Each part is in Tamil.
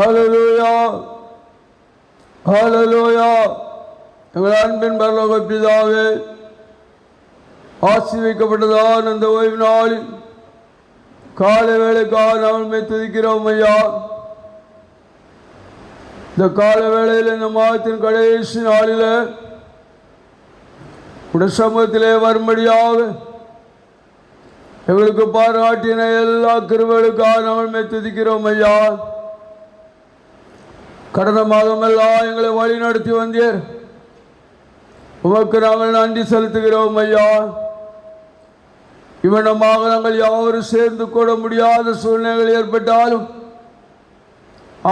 ஹல்லேலூயா ஹல்லேலூயா. எங்கள் அன்பின் பரலோக பிதாவே, ஆசீர்வதிக்கப்பட்டதான் அந்த ஓய்வு நாளில் காலை வேளைக்காக நாங்கள் துதிக்கிறோம் ஐயா. இந்த கால வேளையில் இந்த மாதத்தின் கடைசி நாளில் உடைய சமூகத்திலே வரும்படியாக எங்களுக்கு பாராட்டின எல்லா கிருபைகளுக்காக நாங்கள் துதிக்கிறோம் ஐயா. கடந்த மாதமெல்லாம் எங்களை வழி நடத்தி வந்தீர், உமக்கு நாங்கள் நன்றி செலுத்துகிறோம் ஐயா. இவனமாக நாங்கள் யாவரும் சேர்ந்து கூட முடியாத சூழ்நிலைகள் ஏற்பட்டாலும்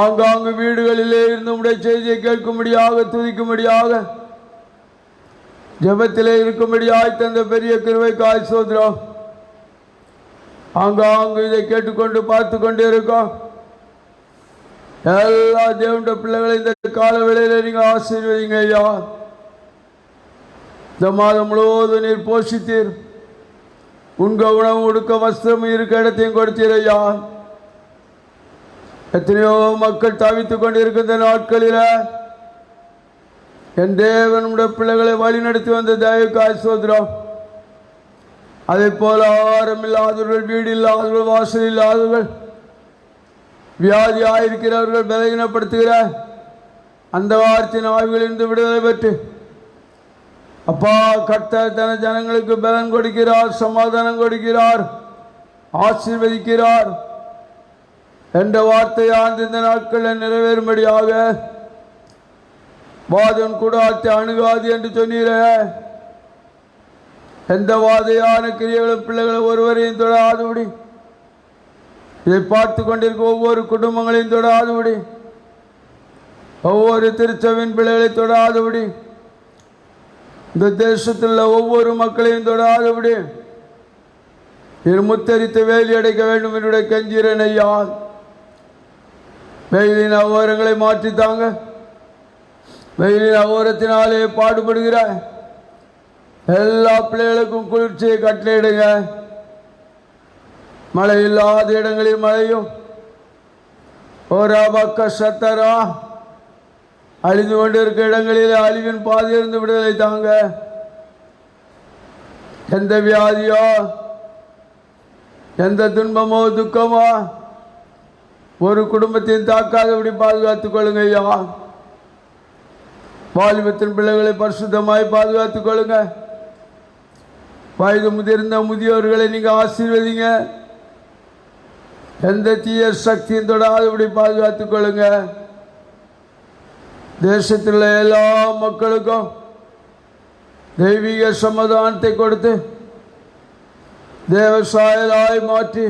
ஆங்காங்கு வீடுகளிலே இருந்து உடைய செய்தியை கேட்கும்படியாக, துதிக்கும்படியாக, ஜெபத்திலே இருக்கும்படியாய் தந்த பெரிய கிருபைக்காய் ஸ்தோத்திரம். ஆங்காங்கு இதை கேட்டுக்கொண்டு பார்த்து கொண்டு இருக்கோம். எல்லா தேவனுடைய பிள்ளைகளை இந்த கால வேளையில நீங்க ஆசீர்வதிங்க ஐயா. இந்த மாதம் முழுவதும் நீர் போஷித்தீர், உண்க உணவு உடுக்க வஸ்திரம் இருக்க இடத்தையும் கொடுத்தீர் ஐயா. எத்தனையோ மக்கள் தவித்துக் கொண்டிருக்கின்ற நாட்களில என் தேவனுடைய பிள்ளைகளை வழி நடத்தி வந்த தயவுக்காய் ஸ்தோத்திரம். அதே போல ஆகாரம் இல்லாதவர்கள், வீடு இல்லாதவர்கள், வாசல் இல்லாதவர்கள், வியாதியாயிருக்கிறவர்கள், பலகீனப்படுத்துகிற அந்த வார்த்தையின் ஆய்வுகளிலிருந்து விடுதலை பெற்று அப்பா கர்த்தர் தன ஜனங்களுக்கு பலன் கொடுக்கிறார், சமாதானம் கொடுக்கிறார், ஆசீர்வதிக்கிறார் என்ற வார்த்தையால் இந்த நாட்களில் நிறைவேறும்படியாக வாதன் கூடாரத்தை அணுகாது என்று சொன்னீர. எந்த வாதையான கிரியைகளும் பிள்ளைகளை ஒருவரையும் தொடாதபடி, இதை பார்த்து கொண்டிருக்க ஒவ்வொரு குடும்பங்களையும் தொடாதபடி, ஒவ்வொரு திருச்சபையின் பிள்ளைகளை தொடாதபடி, இந்த தேசத்தில் உள்ள ஒவ்வொரு மக்களையும் தொடாதபடி முத்தரித்து வேலி அடைக்க வேண்டும் என்னுடைய கஞ்சீரன் ஐயா. வெயிலின் அகோரங்களை மாற்றித்தாங்க. வெயிலின் அகோரத்தினாலே பாடுபடுகிற எல்லா பிள்ளைகளுக்கும் குளிர்ச்சியை கட்டளையிடுங்க. மழை இல்லாத இடங்களில் மழையும், ஒரு பக்க சத்தரா அழிந்து கொண்டிருக்க இடங்களில் அழிவின் பாதியிலிருந்து விடுதலை தாங்க. எந்த வியாதியோ, எந்த துன்பமோ, துக்கமோ ஒரு குடும்பத்தையும் தாக்காதபடி பாதுகாத்துக் கொள்ளுங்க ஐயா. வாலிபத்தின் பிள்ளைகளை பரிசுத்தமாய் பாதுகாத்துக் கொள்ளுங்க. வயது முதிர்ந்த முதியோர்களை நீங்க ஆசீர்வதிங்க. எந்த தீய சக்தியும் தொடாதபடி பாதுகாத்துக் கொள்ளுங்க. தேசத்தில் உள்ள எல்லா மக்களுக்கும் தெய்வீக சமாதானத்தை கொடுத்து தேவசாயலாய் மாற்றி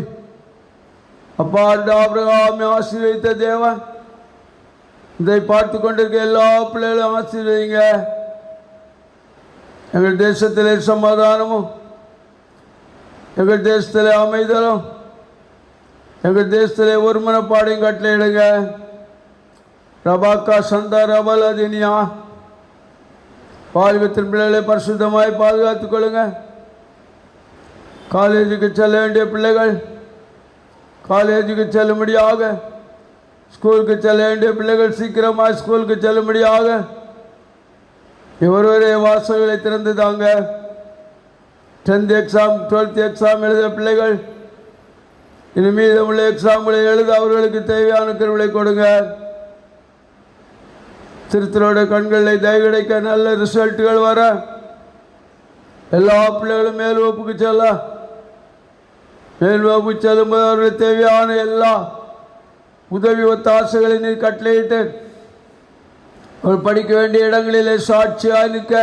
அப்பா ஆபிரகாமை ஆசீர்வதித்த தேவன் இதை பார்த்து கொண்டிருக்க எல்லா பிள்ளைகளும் ஆசீர்வதிங்க. எங்கள் தேசத்திலே சமாதானமும், எங்கள் தேசத்திலே அமைதலும், எங்கள் தேசத்திலே ஒரு மனப்பாடையும் கட்டளையிடுங்க. ரபாக்கா சந்தா ரபல் அதினியா வாலிபத்தின் பிள்ளைகளை பரிசுத்தமாய் பாதுகாத்துக் கொள்ளுங்க. காலேஜுக்கு செல்ல வேண்டிய பிள்ளைகள் காலேஜுக்கு செல்லும்படியாக, ஸ்கூலுக்கு செல்ல வேண்டிய பிள்ளைகள் சீக்கிரமாக ஸ்கூலுக்கு செல்லும்படியாக ஒரே வாசல்களை திறந்து தாங்க. 10th எக்ஸாம் 12th எக்ஸாம் எழுத பிள்ளைகள் இனி மீதமுள்ள எக்ஸாம்களை எழுத அவர்களுக்கு தேவையான கருவிலை கொடுங்க. திருத்தரோட கண்களை தயவு கிடைக்க நல்ல ரிசல்ட்டுகள் வர எல்லா பிள்ளைகளும் மேல் வகுப்புக்கு செல்ல, மேல் வகுப்பு செல்லும்போது அவர்களுக்கு தேவையான எல்லா உதவி ஒத்தாசைகளை நீர் கட்டளையிட்டு அவர் படிக்க வேண்டிய இடங்களிலே சாட்சியாக நிற்க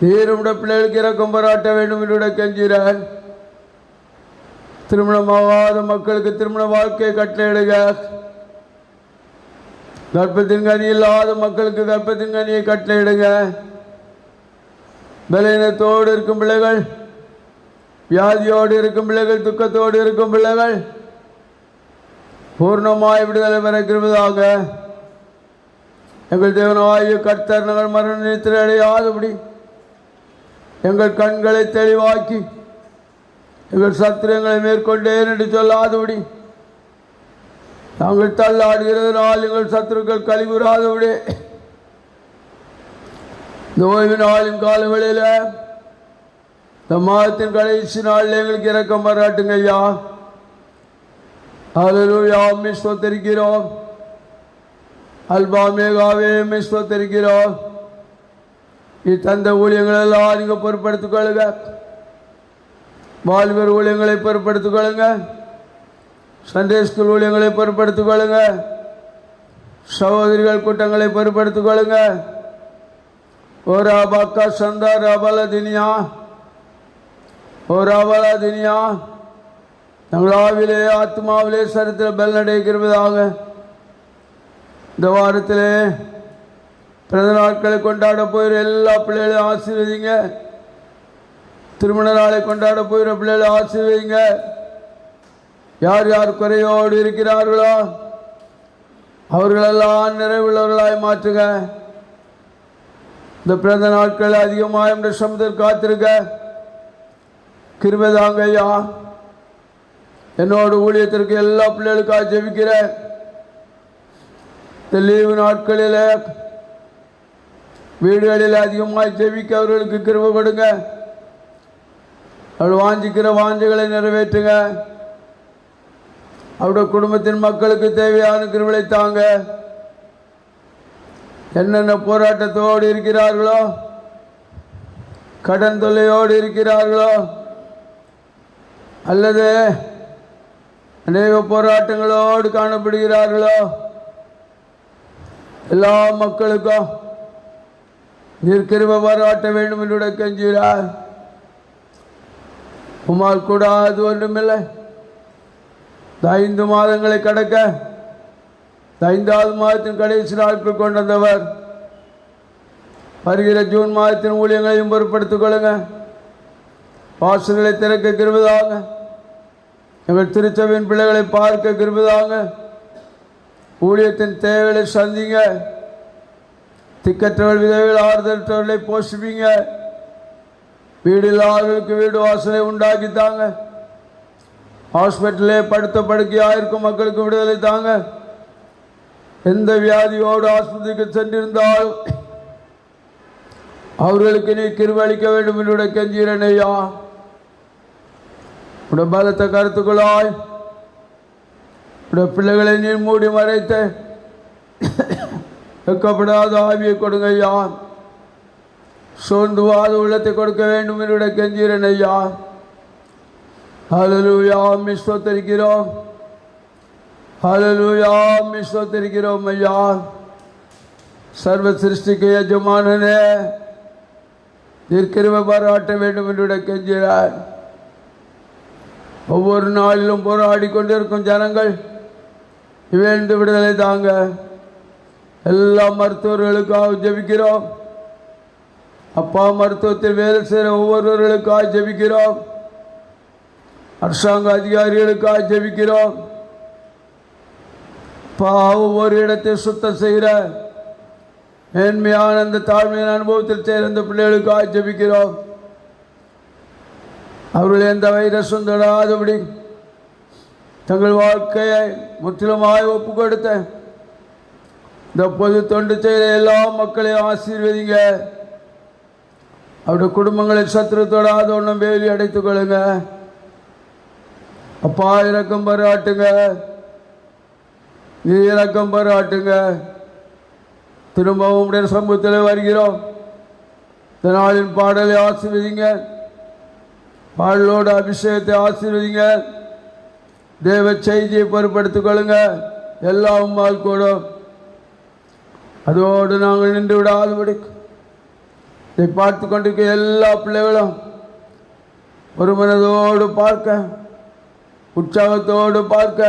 நீருடைய பிள்ளைகளுக்கு இறக்கம் பாராட்ட வேண்டும் என்று கெஞ்சுகிறார். திருமணமாகாத மக்களுக்கு திருமண வாழ்க்கையை கட்டளையிடுக. கர்ப்பத்தின் கனி இல்லாத மக்களுக்கு கர்ப்பத்தின் கனியை கட்டளையிடுங்க. பலவீனத்தோடு இருக்கும் பிள்ளைகள், வியாதியோடு இருக்கும் பிள்ளைகள், துக்கத்தோடு இருக்கும் பிள்ளைகள் பூர்ணமாய் விடுதலை பெற கிருபையாக. எங்கள் தேவனாகிய கர்த்தர் நாங்கள் மரண நித்திரை அடையாதபடி எங்கள் கண்களை தெளிவாக்கி எங்கள் சத்திரங்களை மேற்கொண்டேன் என்று சொல்லாதபடி நாங்கள் தள்ளாடுகிறதுனால் எங்கள் சத்துருக்கள் கழிவுறாதபடி இந்த ஓய்வு நாளின் காலவெளியில் இந்த மாதத்தின் கடைசி நாளில் எங்களுக்கு இரக்கம் பாராட்டுங்க ஐயா. ஹல்லேலூயா, உம்மை ஸ்தோத்திரிக்கிறோம். அல்பா மேகாவே உம்மை ஸ்தோத்திரிக்கிறோம். தந்த ஊழியங்களெல்லாம் நீங்கள் பொறுப்படுத்திக் கொள்ளுங்க. வாலிபர் ஊழியங்களை பொறுப்படுத்திக் கொள்ளுங்க. சண்டே ஸ்கூல் ஊழியங்களை பொறுப்படுத்திக் கொள்ளுங்க. சகோதரிகள் கூட்டங்களை பொறுப்படுத்திக் கொள்ளுங்க. ஓ ராபாக்கா சந்தா ராபால தினியா, ஓ ராபாலா தினியா, நாங்கள் ஆவிலே ஆத்மாவிலே சரித்திர பலன் அடைகிறதாக இந்த வாரத்திலே பிறந்த நாட்களை கொண்டாட போகிற எல்லா பிள்ளைகளையும் ஆசீர்வதிங்க. திருமண நாளை கொண்டாட போகிற பிள்ளைகளை ஆசீர்வதிங்க. யார் யார் குறையோடு இருக்கிறார்களோ அவர்களெல்லாம் நிறைவுள்ளவர்களாய் மாற்றுங்க. இந்த பிறந்த நாட்கள் அதிகமாக என்ற சமுதர் காத்திருக்க கிருபைதாங்க ஐயா. என்னோட ஊழியத்திற்கு எல்லா பிள்ளைகளுக்காக ஜெபிக்கிறேன். இந்த லீவு நாட்களில் வீடுகளில் அதிகமாக ஜெபிக்க அவர்களுக்கு கிருபை கொடுங்க. அவள் வாஞ்சிக்கிற வாஞ்சைகளை நிறைவேற்றுங்க. அவருடைய குடும்பத்தின் மக்களுக்கு தேவையான கிருபையை தாங்க. என்னென்ன போராட்டத்தோடு இருக்கிறார்களோ, கடன் தொல்லையோடு இருக்கிறார்களோ, அல்லது அநேக போராட்டங்களோடு காணப்படுகிறார்களோ, எல்லா மக்களுக்கும் நீர் கிருபை பாராட்ட வேண்டும் என்று கெஞ்சுகிறார். உம்மால் கூடாது ஒன்றுமில்லை. 5 மாதங்களை கடக்க 5வது மாதத்தின் கடைசி நாட்கள் கொண்டு வந்தவர். வருகிற ஜூன் மாதத்தின் ஊழியங்களையும் பொருட்படுத்திக் கொள்ளுங்க. வாசல்களை திறக்க கிருபைதாங்க. எங்கள் திருச்சபையின் பிள்ளைகளை பார்க்க கிருபைதாங்க. ஊழியத்தின் தேவைகளை சந்திங்க. திக்கற்றவர்கள் விதவைகள் ஆறுதலற்றவர்களை போஷிப்பீங்க. வீடு இல்லாதவர்களுக்கு வீடு வாசலை உண்டாக்கித்தாங்க. ஹாஸ்பிட்டலே படுத்த படுக்கையாக இருக்கும் மக்களுக்கு விடுதலை தாங்க. எந்த வியாதியோடு ஆஸ்பத்திரிக்கு சென்றிருந்தாலும் அவர்களுக்கு நீ கிருபை அளிக்க வேண்டும் என்று கெஞ்சுகிறேன் ஐயா. உடைய பலத்த கருத்துக்களாய் உடைய பிள்ளைகளை நீ மூடி மறைத்த வெக்கப்படாத ஆவியை கொடுங்க ஐயா. சோர்ந்துவாத உள்ளத்தை கொடுக்க வேண்டும் என்று கெஞ்சுகிறேன் ஐயா. ஹல்லேலூயா, உம்மை ஸ்தோத்திரிக்கிறோம். ஹல்லேலூயா, உம்மை ஸ்தோத்திரிக்கிறோம் ஐயா. சர்வ சிருஷ்டிக்கு எஜமானனே, நீர் கிருபை பாராட்ட வேண்டும் என்று கெஞ்சுகிறார். ஒவ்வொரு நாளிலும் போராடி கொண்டிருக்கும் ஜனங்கள் இவேண்டு விடுதலை தாங்க. எல்லா மருத்துவர்களுக்காக ஜெபிக்கிறோம். அப்பா, மருத்துவத்தில் வேலை செய்கிற ஒவ்வொருவர்களுக்காக ஜெபிக்கிறோம். அரசாங்க அதிகாரிகளுக்காக ஜெபிக்கிறோம். ஒவ்வொரு இடத்தை சுத்தம் செய்கிற மேன்மையான அந்த தாழ்மையான அனுபவத்தில் சேர்ந்த பிள்ளைகளுக்காக ஜெபிக்கிறோம். அவர்கள் எந்த வைரஸும் தொடாதபடி தங்கள் வாழ்க்கையை முற்றிலுமாய் ஒப்பு கொடுத்த இந்த பொது தொண்டு செய்கிற எல்லா மக்களையும் ஆசீர்வதிங்க. அவருடைய குடும்பங்களை சத்துரு தொடாத ஒன்றும் வேலி அடைத்துக் கொள்ளுங்க. அப்பா, இரக்கம் பாராட்டுங்க. நீ இரக்கம் பாராட்டுங்க. திரும்பவும் உடைய சமூகத்தில் வருகிறோம். இந்த நாளின் பாடலை ஆசீர்வதிங்க. பாடலோடு அபிஷேகத்தை ஆசீர்வதிங்க. தேவ செய்தியை பொறுப்படுத்திக் கொள்ளுங்க. எல்லாம் உம்மால் கூடும். அதோடு நாங்கள் நின்று விடாதபடி இதை பார்த்து கொண்டிருக்க எல்லா பிள்ளைகளும் ஒரு மனதோடு பார்க்க, உற்சாகத்தோடு பார்க்க,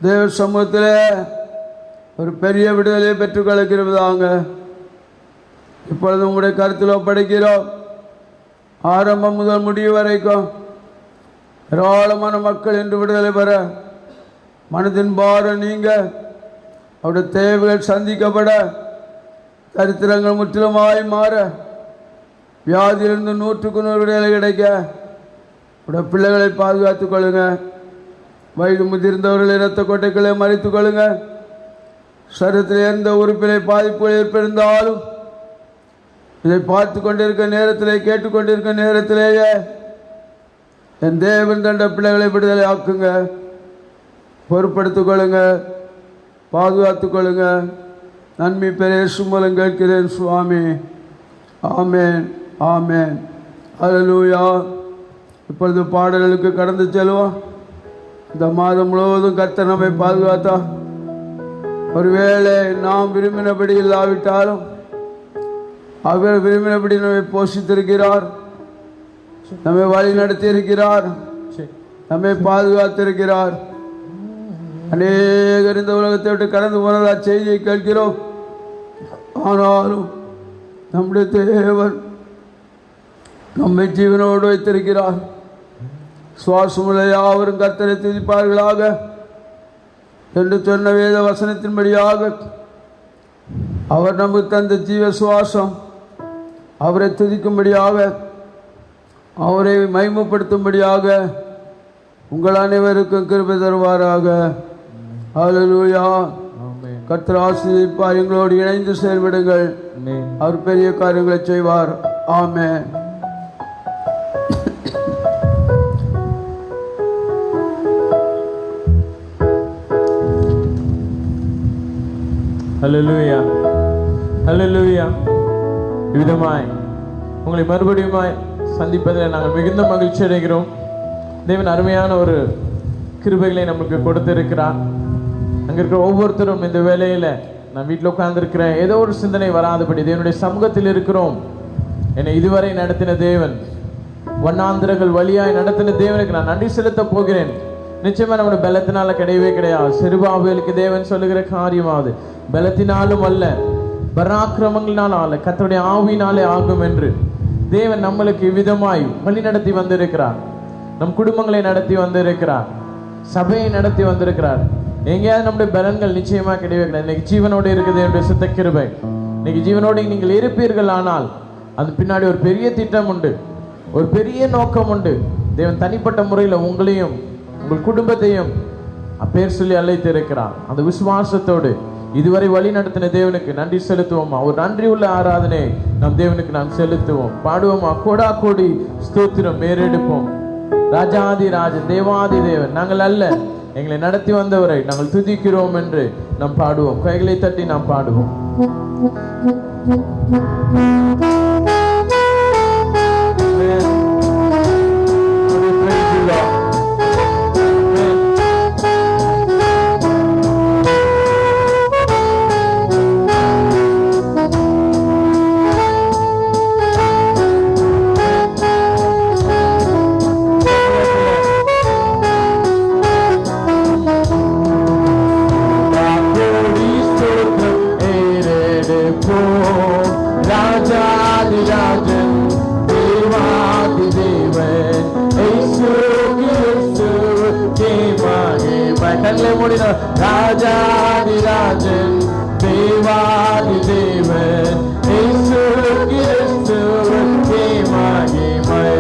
தேவ சமூகத்தில் ஒரு பெரிய விடுதலையை பெற்றுக்கொள்கிறதாங்க. இப்பொழுது உங்களுடைய கருத்தில் ஒப்படைக்கிறோம். ஆரம்பம் முதல் முடிவு வரைக்கும் ஏராளமான மக்கள் என்று விடுதலை பெற, மனதின் பாரம் நீங்க, அவருடைய தேவைகள் சந்திக்கப்பட, சரித்திரங்கள் முற்றிலுமாய் மாற, வியாதியிலிருந்து 100க்கு 100 விடுதலை கிடைக்க உடைய பிள்ளைகளை பாதுகாத்துக் கொள்ளுங்க. வயது முதிர்ந்தவர்களை இரத்த கொட்டைகளை மறைத்துக் கொள்ளுங்க. சரீரத்தில் எந்த உறுப்பிலே பாதிப்புகள் ஏற்பட்டிருந்தாலும் இதை பார்த்து கொண்டிருக்க நேரத்திலே கேட்டுக்கொண்டிருக்க நேரத்திலேயே என் தேவன் தண்ட பிள்ளைகளை விடுதலை ஆக்குங்க, பொறுப்படுத்திக் கொள்ளுங்க, பாதுகாத்துக் கொள்ளுங்க. நன்மை பெற இயேசு மூலம் கேட்கிறேன் சுவாமி. ஆமேன், ஆமேன், அல்லேலூயா. இப்பொழுது பாடல்களுக்கு கடந்து செல்வோம். இந்த மாதம் முழுவதும் கர்த்தர் நம்மை பாதுகாத்தா, ஒருவேளை நாம் விரும்பினபடி இல்லாவிட்டாலும் அவர் விரும்பினபடி நம்மை போஷித்திருக்கிறார், நம்மை வழி நடத்தி இருக்கிறார், நம்மை பாதுகாத்திருக்கிறார். அநேகர் இந்த உலகத்தை விட்டு கடந்து போனதா செய்தியை கேட்கிறோம். ஆனாலும் நம்முடைய தேவன் நம்மை ஜீவனோடு வைத்திருக்கிறார். சுவாசமுள்ள யாவரும் கர்த்தரை துதிப்பார்களாக என்று சொன்ன வேத வசனத்தின்படியாக அவர் நமக்கு தந்த ஜீவ சுவாசம், அவரை துதிக்கும்படியாக, அவரை மகிமைப்படுத்தும்படியாக உங்கள் அனைவருக்கும் கிருபை தருவாராக. அல்லேலூயா. கர்த்தர் ஆசீர்வதிப்பார். எங்களோடு இணைந்து செயல்படுங்கள், அவர் பெரிய காரியங்களை செய்வார். ஆமென். ஹல்லேலூயா, ஹல்லேலூயா. விதமாய் உங்களை மறுபடியுமாய் சந்திப்பதில் நாங்கள் மிகுந்த மகிழ்ச்சி அடைகிறோம். தேவன் அருமையான ஒரு கிருபைகளை நமக்கு கொடுத்திருக்கிறார். அங்கே இருக்கிற ஒவ்வொருத்தரும் இந்த வேலையில் நான் வீட்டில் உட்கார்ந்துருக்கிறேன், ஏதோ ஒரு சிந்தனை வராதபடி தேவனுடைய சமூகத்தில் இருக்கிறோம். என்னை இதுவரை நடத்தின தேவன், வண்ணாந்திரங்கள் வழியாய் நடத்தின தேவனுக்கு நான் நன்றி செலுத்த போகிறேன். நிச்சயமா நம்முடைய பலத்தினால கிடையவே கிடையாது. செருபாபேலுக்கு தேவன் சொல்லுகிற காரியமாவது பலத்தினாலும் அல்ல, பராக்கிரமங்களினாலும் அல்ல, கர்த்தருடைய ஆவியினாலே ஆகும் என்று தேவன் நம்மளுக்கு இவ்விதமாய் வழி நடத்தி வந்திருக்கிறார். நம் குடும்பங்களை நடத்தி வந்திருக்கிறார், சபையை நடத்தி வந்திருக்கிறார். எங்கேயாவது நம்முடைய பலன்கள் நிச்சயமா கிடையவே கிடையாது. இன்னைக்கு ஜீவனோடு இருக்குது என்னுடைய சுத்த கிருபை. இன்னைக்கு ஜீவனோடு நீங்கள் இருப்பீர்கள், ஆனால் அது பின்னாடி ஒரு பெரிய திட்டம் உண்டு, ஒரு பெரிய நோக்கம் உண்டு. தேவன் தனிப்பட்ட முறையில் உங்களையும் உங்கள் குடும்பத்தையும் அப்பேர் சொல்லி அழைத்து இருக்கிறார். அந்த விசுவாசத்தோடு இதுவரை வழி நடத்தின தேவனுக்கு நன்றி செலுத்துவோமா? ஒரு நன்றி உள்ள ஆராதனை நம் தேவனுக்கு நாம் செலுத்துவோம். பாடுவோமா? கோடா கோடி ஸ்தோத்திரம் மேறெடுப்போம். ராஜாதி ராஜன், தேவாதி தேவன் நாங்கள் அல்ல, எங்களை நடத்தி வந்தவரை நாங்கள் துதிக்கிறோம் என்று நாம் பாடுவோம். கைகளை தட்டி நாம் பாடுவோம். ராஜாதி ராஜன், தேவாதி தேவன், இயேசு கிறிஸ்துவுக்கே மகிமை.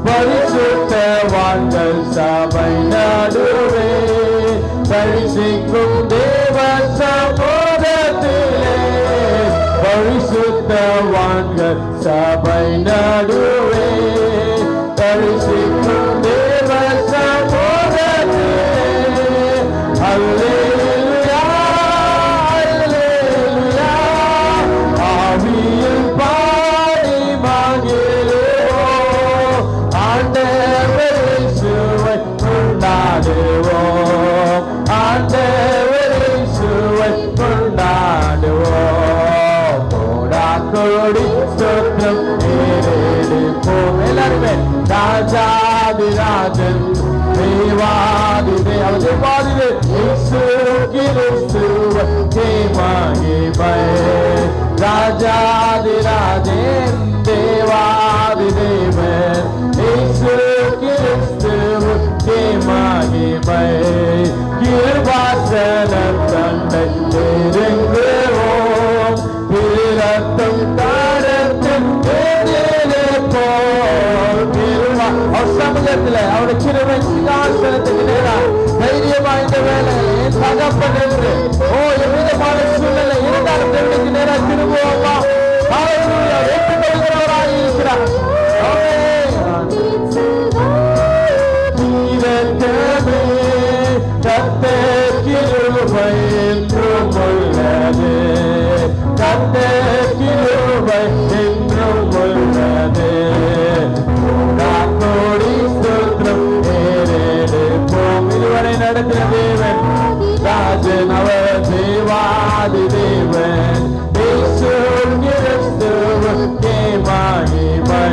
பரிசுத்தவான்கள் சபை நடுவே பரிசிக்கும் தேவ சமூகத்திலே, பரிசுத்தவான்கள் சபை நடுவே பரிசிக்கும் தேவ சமூகத்திலே. அல்லேலூயா, அல்லேலூயா. ஆவியில் பாடி மகிழுவோம், ஆண்டவர் இயேசுவை கொண்டாடுவோம், ஆண்டவர் இயேசுவை கொண்டாடுவோம். கோடா கோடி ஸ்தோத்திரம் ஏறெடுப்போம். எல்லாருமே ராஜாதி ராஜன், தேவாதி தேவாதி இயேசு கிறிஸ்துவுக்கே மகிமை. ராஜாதி ராஜன், தேவாதி தேவன், இயேசு கிறிஸ்துவுக்கே மகிமை. கிருபாசனம் தந்தை நெருங்குவோம், இரத்தம் தாரத்தில் போல் சமூகத்தில் அவருடைய கிருபை சிங்காசனத்துக்கு நேராக இருக்கிறது என்று எவ்விதமான சூழ்நிலை இருந்தாலும் தேவனுக்கு நேராக திரும்புவோமா? ஹalleluya. ஏற்றுக்கொள்கிறவராய் இருக்கிறார். கர்த்தர் கிருபை என்றும் உள்ளது, கர்த்தர் கிருபை என்றும் உள்ளது. கோடி ஸ்தோத்திரம் ஏறெடுப்போம். இதுவரை நடத்தின தேவன் ராஜன், அவர் தேவாதி தேவன். இயேசு கிறிஸ்துவுக்கே மகிமை.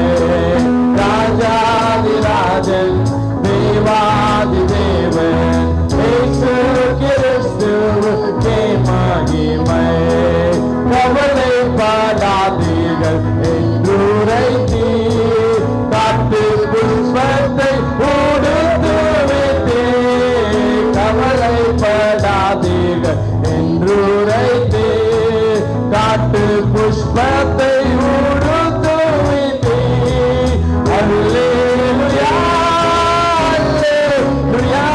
ராஜாதி ராஜன், தேவாதி தேவன். இயேசு கிறிஸ்துவுக்கே மகிமை. கவலைப்படாதீர்கள் என்றுரைத்தீர், காட்டு புஷ்பத்தை உடுத்து வைத்தீர். கவலைப்படாதீர்கள் என்றுரைத்தீர், காட்டு புஷ்பத்தை உடுத்து வைத்தீர். அல்லேலூயா அல்லேலூயா.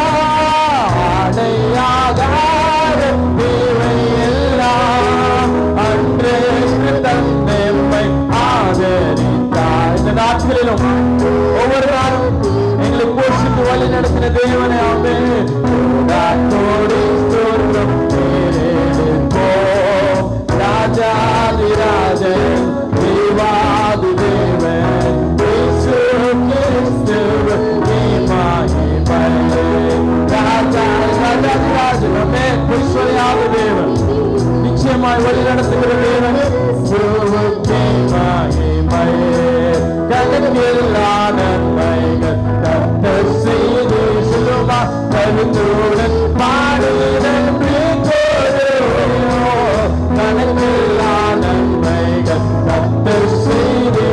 அடையாகாத தேவை எல்லாம் அன்றைக்கு தந்தை ஆதரித்தார். இந்த நாட்களிலும் ஒவ்வொரு நாளும் எங்களை போஷித்து வழி நடத்தின தேவனே, ஆமென். கோடி ஸ்தோத்திரம் ஏறெடுப்போம். ராஜாதி ராஜன், தேவாதி தேவன். இயேசு கிறிஸ்துவுக்கே மகிமை. ராஜாதி ராஜன், ஆமென். புரிசுவையாத தேவன், நிச்சயமாய் வழி நடத்துகிற தேவன். கிறிஸ்துவுக்கே மகிமை. கணக்கில்லா நன்மைகள் கர்த்தர் செய்து சொல்லுமா, கருத்துடன் பாடு நன்றி கூறுவோம். கணக்கில்லா நன்மைகள் கர்த்தர் செய்து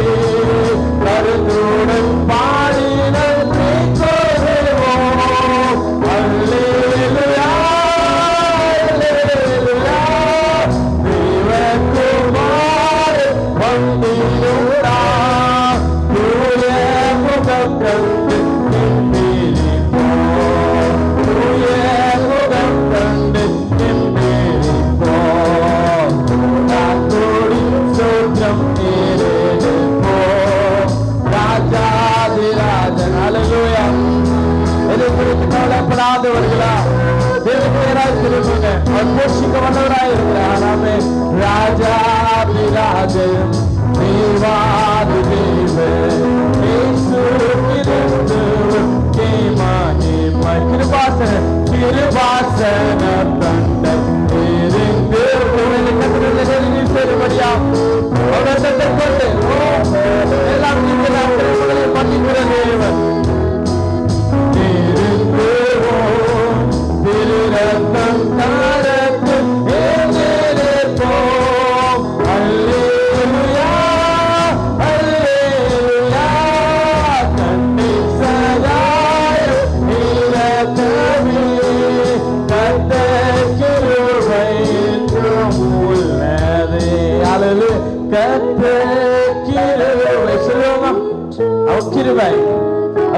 கருத்துடன் பாடி நன்றி கூறுவோம். அல்லேலூயா அல்லேலூயா. தேவகுமாரன் வந்திருந்தார், தூய முகம் கண்டு நின்றிருப்போம். தூய முகம் கண்டு நின்றிருப்போம். கோடி ஸ்தோத்திரம் ஏறெடுப்போம். ராஜாதி ராஜன். அல்லேலூயா. எதை குறித்து கவலைப்படாதவர்களா? தேவனுக்கு நேராக திரும்புங்க. அவர் போஷிக்க வல்லவராய் இருக்கிறார். ஆமென். ராஜாதி ராஜன், தேவாதி தேவன். இயேசு கிறிஸ்துவுக்கே மகிமை. கிருபாசனம் கிருபாசனம் தந்தை இருந்து கத்திரத்தில் நெருங்கி சேரும்படியா அவரத்தை கொண்டு எல்லாம் திருமகளை மன்னிக்கிற தேவன். திருரத்தம் தாரத்து ஏறெடுப்போம். அல்லேலூயா அல்லேலூயா. கண்ணி சகாயம் இரக்கமே, கர்த்தர் கிருபை என்றும் உள்ளது. அல்லேலூயா. கர்த்தர் கிருபை சொல்லுவோமா? அவர் கிருபை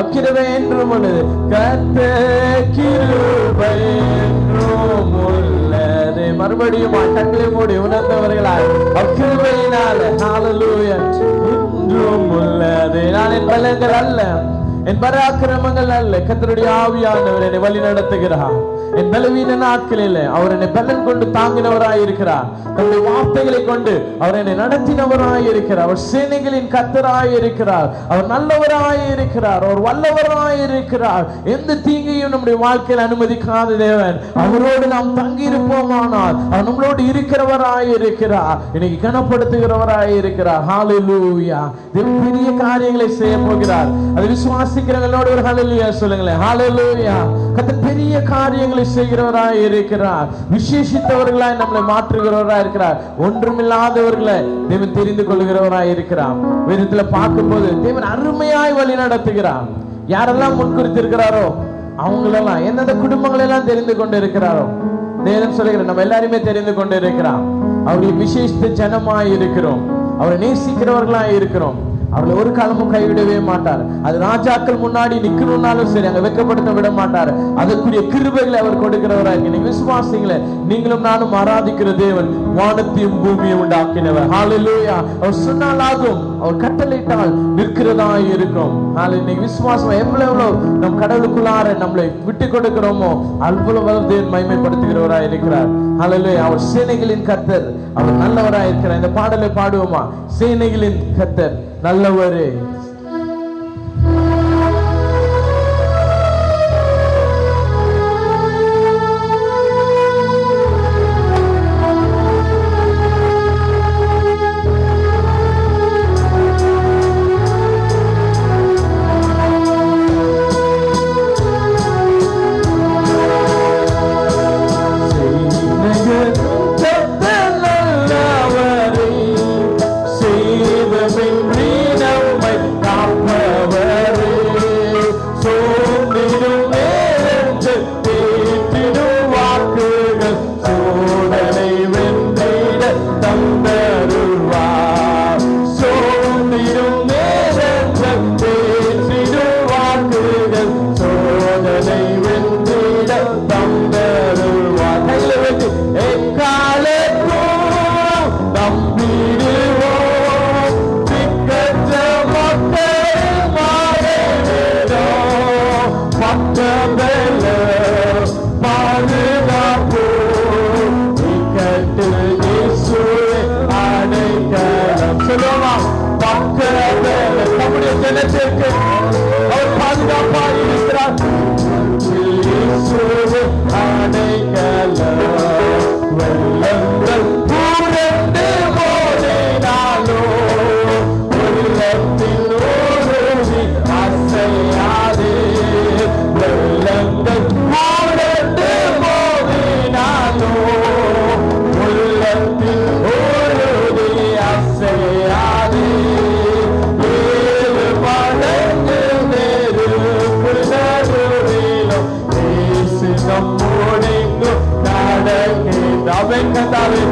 அக்கிருபை என்றும் உள்ளது. கர்த்தர் கிருபை என்றும் உள்ளது. மறுபடியும் கண்களை மூடி உணர்ந்தவர்களால் அக்கிருபையினால ஹalleluya என்றும் உள்ளது. நான் என் பலங்கள் அல்ல, என் பராக்கிரமங்கள் அல்ல, கர்த்தருடைய ஆவியானவர் என்னை வழி நடத்துகிறார். என் பலவீன நாட்களில் அவர் என்னை பலன் கொண்டு தாங்கினவராய் இருக்கிறார். தன்னுடைய வார்த்தைகளை கொண்டு அவர் என்னை நடத்தினவராய் இருக்கிறார். அவர் சேனைகளின் கர்த்தராய் இருக்கிறார். அவர் நல்லவராய் இருக்கிறார். அவர் வல்லவராய் இருக்கிறார். எந்த தீங்கையும் நம்முடைய வாழ்க்கையில் அனுமதிக்காத தேவன். அவரோடு நாம் தங்கி இருப்போமானால் அவர் நம்மளோடு இருக்கிறவராய் இருக்கிறார். இன்னைக்கு கனப்படுத்துகிறவராய் இருக்கிறார். ஹalleluya. தேவன் பெரிய காரியங்களை செய்ய போகிறார். அதை விசுவாசிக்கிறவங்களோடு ஒரு ஹalleluya சொல்லுங்களேன். ஹalleluya. கர்த்தர் பெரிய காரியங்களை செய்கிறவராய் இருக்கிறார். விசேஷித்தவர்களாய் நம்மளை மாற்றுகிறவராய் இருக்கிறார். ஒன்றுமில்லாதவர்களை தேவன் தெரிந்து கொள்கிறவராய் இருக்கிறார். வேதத்துல பார்க்கும்போது தேவன் அருமையாய் வழி நடத்துகிறார். யாரெல்லாம் முன்குறித்திருக்கிறாரோ அவங்களெல்லாம் எந்தெந்த குடும்பங்கள் எல்லாம் தெரிந்து கொண்டு இருக்கிறாரோ தேவன் சொல்லுகிறார் நம்ம எல்லாருமே தெரிந்து கொண்டு இருக்கிறார். அவருடைய விசேஷித்த ஜனமாய் இருக்கிறோம். அவரை நேசிக்கிறவர்களாய் இருக்கிறோம். அவளை ஒரு காலமும் கைவிடவே மாட்டார். அது ராஜாக்கள் முன்னாடி நிக்கணும்னாலும் சரி, அங்க வெட்கப்படுத்த விட மாட்டார். அதற்குரிய கிருபைகளை அவர் கொடுக்கிறவரா இருக்கு. நீங்க விசுவாசிங்களே, நீங்களும் நானும் ஆராதிக்கிற தேவன் வானத்தையும் பூமியை உண்டாக்கினவர். ஹalleluya. அவர் சொன்னால் ஆகும், அவர் கட்டளையிட்டால் நிற்கிறதா இருக்கும். இன்னைக்கு விசுவாசம் எவ்வளவு நம் கடவுளுக்குள்ளார நம்மளை விட்டு கொடுக்கிறோமோ அவ்வளவு தேவன் மகிமைப்படுத்துகிறவரா இருக்கிறார். ஹalleluya. அவர் சேனைகளின் கர்த்தர், அவர் நல்லவரா இருக்கிறார். இந்த பாடலை பாடுவோமா? சேனைகளின் கர்த்தர் நல்லவரே. அவர் பாதுகாப்பாக இருக்கிறார். வெள்ளங்கள் பூரண்டு போனாலோ உள்ளத்தில் ஊருவி அசையாதே. வெள்ளங்கள் பூரண்டு போனாலோ உள்ளத்தில் ஊருவி அசையாதே. அவன் கண்டாவே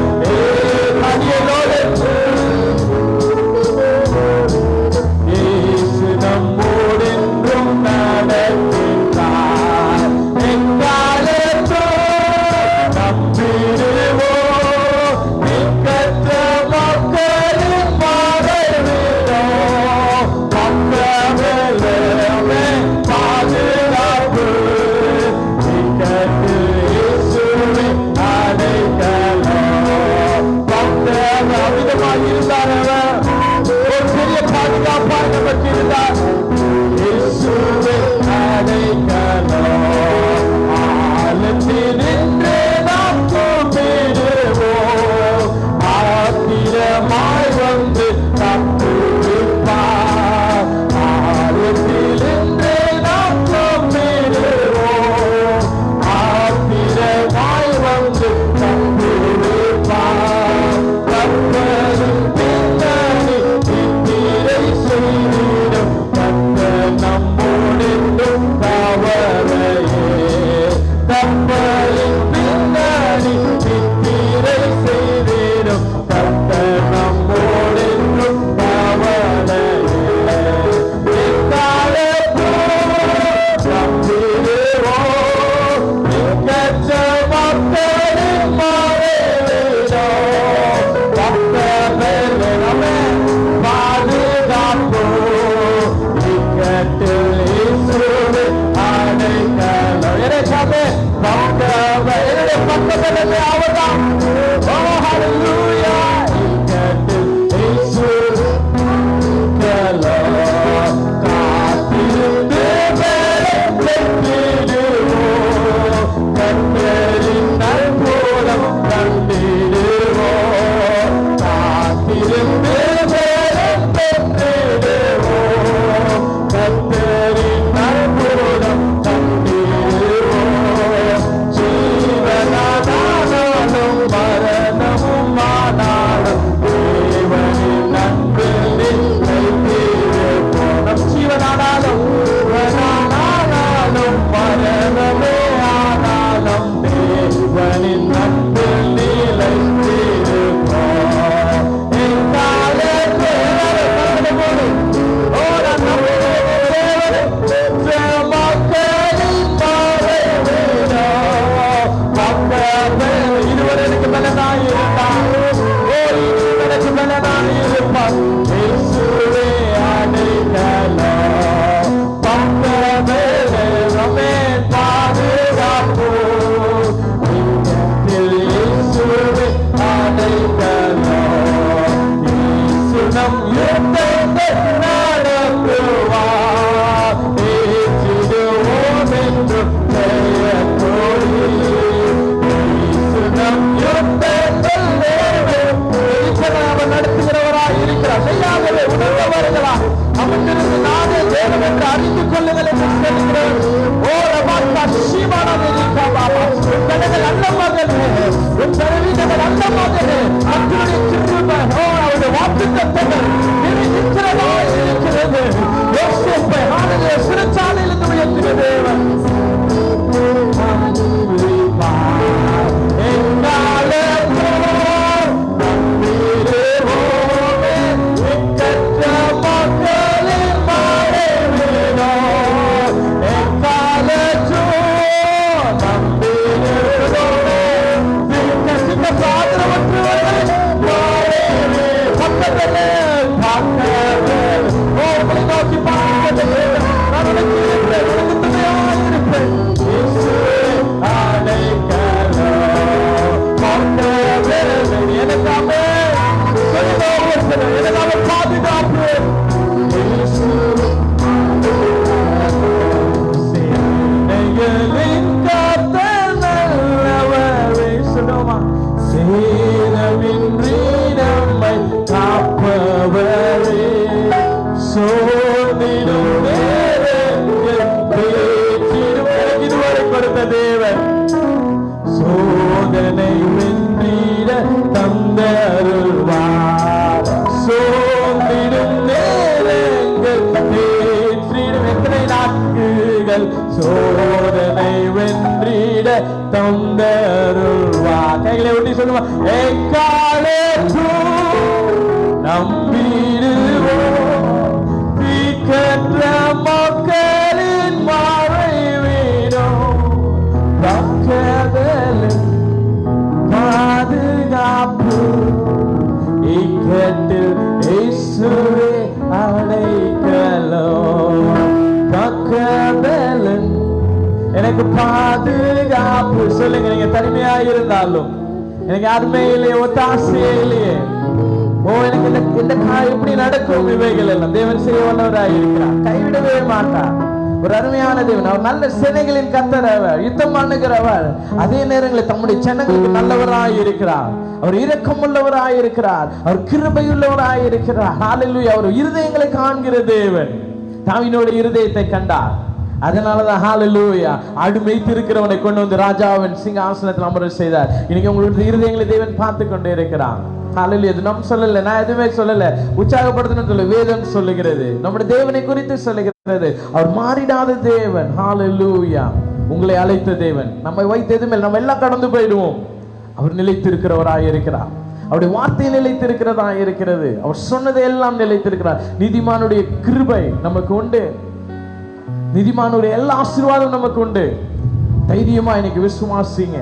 நம்மோடு நம்மோடென்றும் நடக்கின்றார். எங்காலத்தோ நம்பிடுவோ நிற்கற்ற மக்களின் மறைவிடோ பக்கமே பாதுகாப்பு நிற்கற்று இயேசுவின் ஒரு பெரிய பாதுகாப்பாக நமக்கு இருந்தார். ஆழத்தில் நின்று நாம் கூப்பிடுவோம், ஆத்திரமாய் வந்து தப்புவிப்பார். ஆழத்தில் நின்று நாம் கூப்பிடுவோம், ஆத்திரமாய் வந்து தப்புவிப்பார். கப்பலும் பின்னணி நித்திரை செய்திடும் கர்த்தர் நம்மோடென்றும் கவலையே. கப்பலின் பின்னணி நித்திரை செய்திடும் கர்த்தர் நம்மோடென்றும் கவலையே. எக்காலத்தோ நம்பிடுவோம் நிற்கற்ற மக்களின் மறைவிடோ பாதுகாப்போ நிற்கட்டில் இயேசுவின் அடைக்கலம். என்னுடைய பக்கத்தில் அவர்தான். ஓ ஹல்லேலூயா. நிற்கட்டில் இயேசுவின் அடைக்கலம். காத்திருந்து பெற்றிடுவோம், கர்த்தரின் நற்புறம் கண்டிடுவோம். காத்திருந்து பெற்றிடுவோம், கர்த்தரின் நற்புறம் கண்டிடுவோம். ஜீவனாதாரம் மர பலனாயிருந்தார். ஓ, இன்னும் எனக்கு பலனாயிருப்பார். இயேசுவே அடைக்கலம், பக்கமே தெய்வமே பாதுகாப்பு. இயேசுவே அடைக்கலம், இயேசு நம் யுத்தத்தை நடத்துவார். ஏற்றிடுவோம் என்று பெயர்த்தோடி, இயேசு நம் யுத்தத்தில் அவர் நடத்துகிறவராய் இருக்கிறார். மெய்யாகவே உணர்ந்தவர்களா அவற்றிலிருந்து நானே தேவன் என்று அறிந்து கொள்ளுங்கள் என்று சொல்கிறேன். ஓ ரபாத்தா சீமானவர்கள் பாபா, உன் கடைகள் அல்ல மகனே, உன் தலைவீடுகள் அல்ல மகனே, அத்துடைய கிருபை, ஓ அவருடைய வாக்குத்தத்தங்கள் இருக்கிறதாய் இருக்கிறது. யோசேப்பை ஆளுடைய சிறைச்சாலையிலிருந்து உயர்த்தின தேவன் சோதனை வென்றிட தந்தருள்வார். சோர்ந்திடும் நேரங்கள் தேற்றிடும் எத்தனை நாட்கள் சோதனை வென்றிட தந்தருள்வார். கைகளை ஒட்டி சொல்லுவார், எக்காலத்தும் நம்பிடுவோம் தீக்கற்ற மக்களின் மறைவிடும் பாதுகாப்பு. இக்கட்டில் இயேசுவே அடைக்கலம், பக்கபலன் எனக்கு பாதுகாப்பு. சொல்லுங்க, நீங்க தனிமையா இருந்தாலும், எனக்கு யாருமே இல்லையே, ஒத்தாசையே இல்லையே, ஓ எனக்கு இந்த எப்படி நடக்கும், இவைகள் எல்லாம் தேவன் செய்ய வல்லவராய் இருக்கிறார். கைவிடவே மாட்டார். ஒரு அருமையான தேவன். அவர் நல்ல சேனைகளின் கர்த்தர், அவர் யுத்தம் பண்ணுகிறவர். அதே நேரங்களில் தம்முடைய ஜனங்களுக்கு நல்லவராய் இருக்கிறார். அவர் இரக்கம் உள்ளவராய் இருக்கிறார். அவர் கிருபையுள்ளவராய் இருக்கிறார். ஹல்லேலூயா. அவர் இருதயங்களை காண்கிற தேவன். தாவீதோட இருதயத்தை கண்டார். அதனாலதான் ஹல்லேலூயா ஆடு மேய்த்திருக்கிறவனை கொண்டு வந்து ராஜாவின் சிங்காசனத்தில் அமர செய்தார். இன்னைக்கு உங்களுடைய இருதயங்களை தேவன் பார்த்து கொண்டே இருக்கிறார். ஹல்லேலூயா. இது நம்ம சொல்லல, நான் எதுவுமே சொல்லல, உற்சாகப்படுத்தணும் சொல்ல வேதம் சொல்லுகிறது, நம்முடைய தேவனை குறித்து சொல்லுகிறது. அவர் மாறிடாத தேவன். ஹல்லேலூயா. உங்களை அழைத்த தேவன், நம்மை வைத்தது மேல் நம்ம எல்லாம் கடந்து போயிடுவோம். அவர் நிலைத்திருக்கிறவராய் இருக்கிறார். அவருடைய வார்த்தை நிலைத்திருக்கிறதா இருக்கிறது. அவர் சொன்னதை எல்லாம் நிலைத்திருக்கிறார். நீதிமானுடைய கிருபை நமக்கு உண்டு. நீதிமானுடைய எல்லா ஆசீர்வாதம் நமக்கு உண்டு. தைரியமா இன்னைக்கு விசுவாசிங்க,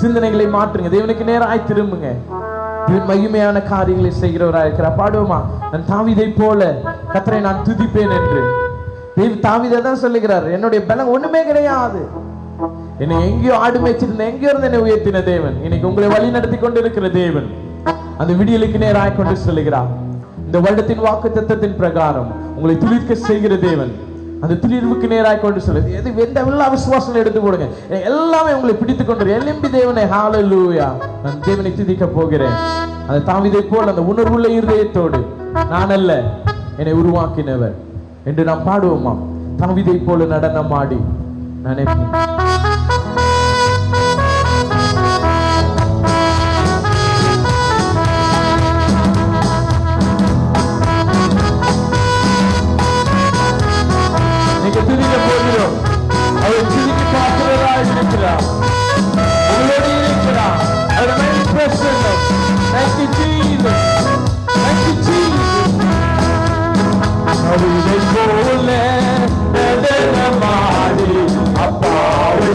சிந்தனைகளை மாற்றுங்க, தேவனுக்கு நேராய் திரும்புங்க. தேவன் மகிமையான காரியங்களை செய்கிறவராய் இருக்கிறார். பாடுவோமா, நான் தாவீதை போல கர்த்தரை நான் துதிப்பேன் என்று. தாவீதை தான் சொல்லுகிறார், என்னுடைய பலம் ஒண்ணுமே கிடையாது, என்னை எங்கேயோ ஆடு மேய்ச்சிருந்த எங்கேயோ இருந்து என்னை உயர்த்தின தேவன் இன்னைக்கு உங்களை வழி நடத்தி கொண்டிருக்கிற தேவன். அந்த விடியலுக்கு நேராய் கொண்டு சொல்லுகிறார். இந்த வருடத்தின் வாக்குத்தத்தத்தின் பிரகாரம் உங்களை துளிர்க்க செய்கிற தேவன். அந்த துளிர்வுக்கு நேராய் கொண்டு சொல்லுது. எந்த எல்லா விசுவாசங்களை எடுத்து போடுங்க, எல்லாமே உங்களை பிடித்துக் கொண்டு எலும்பி தேவனை ஹல்லேலூயா நான் தேவனை துதிக்க போகிறேன். அந்த தாவீதை போல் அந்த உணர்வுள்ள இருதயத்தோடு, நான் அல்ல என்னை உருவாக்கினவர் என்று நாம் பாடுவோமா? தாவீதை போல நடனம் ஆடி நினைப்போம். துதிக்க போகிறோம். அவர் துதிக்க காக்கிறவராய் இருக்கிறார், உங்களோடு இருக்கிறார். அவர் மேல் பிரசன்னம். Thank you Jesus. Thank you Jesus. தாவீதை போல நடனமாடி அப்பாவை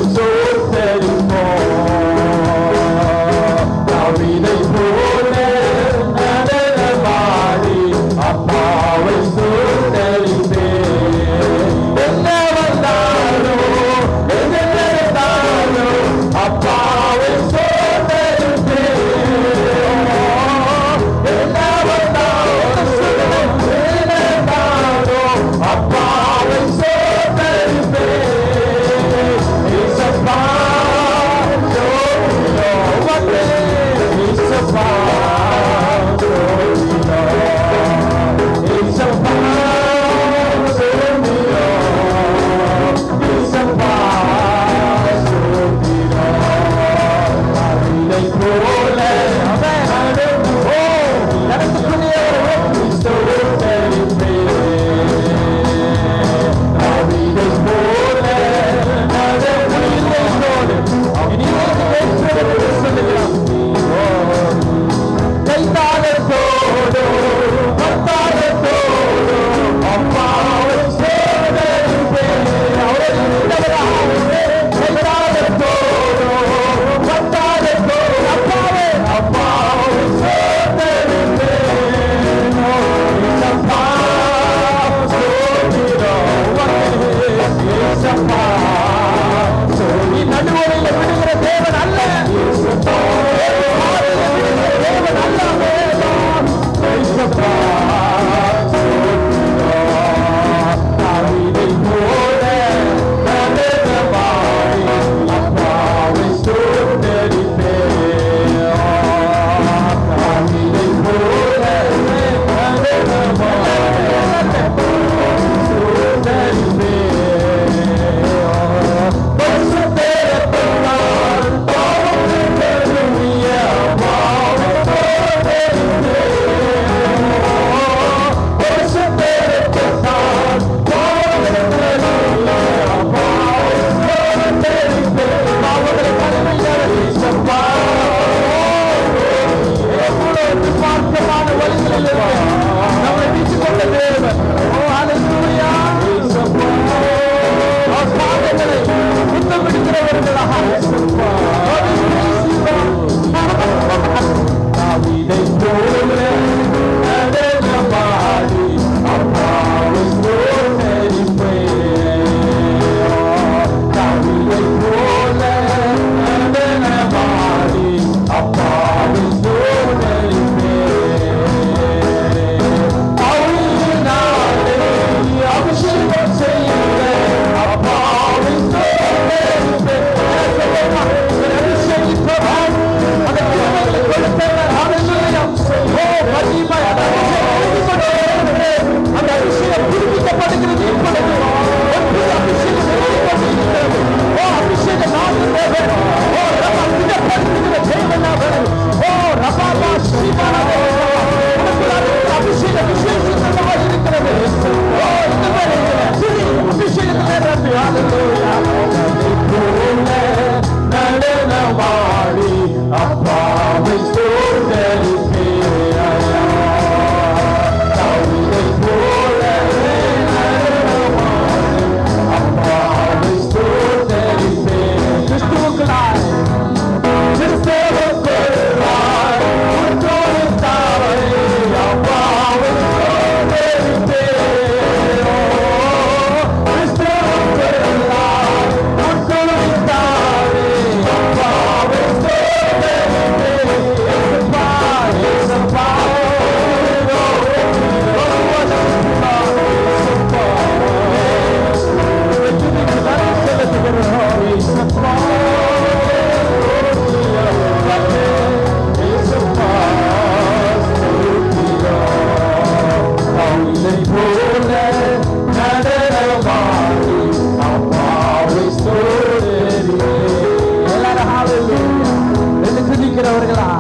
துதிக்கிறவர்களா?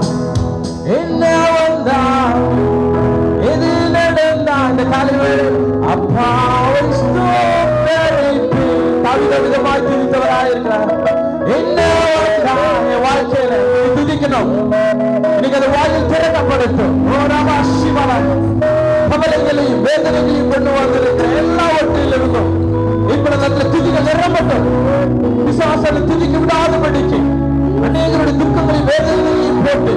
என்ன வந்தா எது நடந்தா இந்த காலையில் அப்பாவை ஸ்தோத்தரித்து கவித விதமாய் துதித்தவராயிருக்கிறார். என்ன வந்தா என் வாழ்க்கையில துதிக்கணும். இன்னைக்கு அது வாயில் திறக்கப்படுத்தும். கவலைகளையும் வேதனைகளையும் கொண்டு வந்திருக்கிற எல்லாவற்றிலிருந்தும் இப்ப துதிகள் நிரம்பட்டும். விசுவாசத்தை துதிக்க விடாதபடிக்கு அநேகருடைய துக்கங்களையும் வேதனைகளையும் போட்டு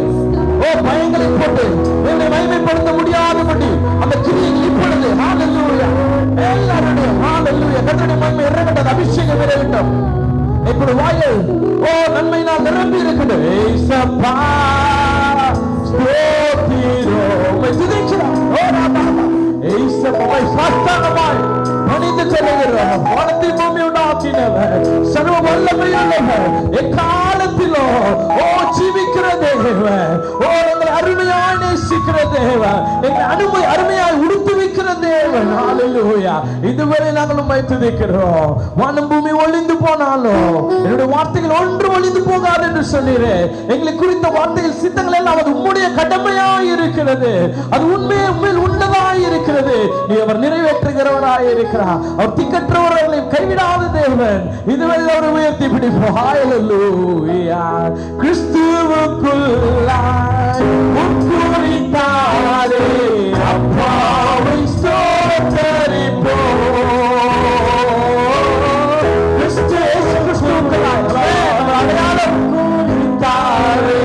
பயங்களை போட்டு என்னை மகிமைப்படுத்த முடியாதபடி அந்த கிரியைகள் இப்பொழுது ஹalleluya எல்லாருடைய ஹalleluya கர்த்தருடைய மகிமை இறங்கட்டும். அபிஷேகம் இறங்கட்டும். இப்படி வாயில் நன்மையினால் நிரம்பி இருக்குது. ஏசப்பா ஸ்தோத்திரம் துதிக்கிறோம். ஏசப்பா சாஸ்தானமாய் பணிந்து செல்லுகிறவர், வானத்தை பூமி உண்டாக்கினவர், சர்வ வல்லமையுள்ளவர், எக்காலத்திலோ ஜீவிக்கிற தேவன், எங்களை அருமையாய் நேசிக்கிற தேவன், எங்களை அருமையாய் உடுத்துவிக்கிற தேவன். ஹalleluya. இதுவரை நாங்கள் உம்மை துதிக்கிறோம். வானம் பூமி ஒளிந்து போனாலும் என்னுடைய வார்த்தைகள் ஒன்று ஒளிந்து போகாது என்று சொன்னீரே. எங்களை குறித்த வார்த்தைகள் சித்தங்கள் எல்லாம் அது உம்முடைய கடமையாய் இருக்கிறது. அது உண்மையில் உள்ளதாய் இருக்கிறது. நீ அவர் நிறைவேற்றுகிறவராய் இருக்கிறார். அவர் திக்கற்றவர்களை கைவிடாத தேவன். இதுவரை அவரை உயர்த்தி பிடிப்போம். ஹalleluya. கிறிஸ்துவுக்குள்ளாய் உட்குறித்தாரே அப்பாவை ஸ்தோத்தரிப்போம். கிறிஸ்துவுக்குள்ளாய் அடையாளம் குறித்தாரே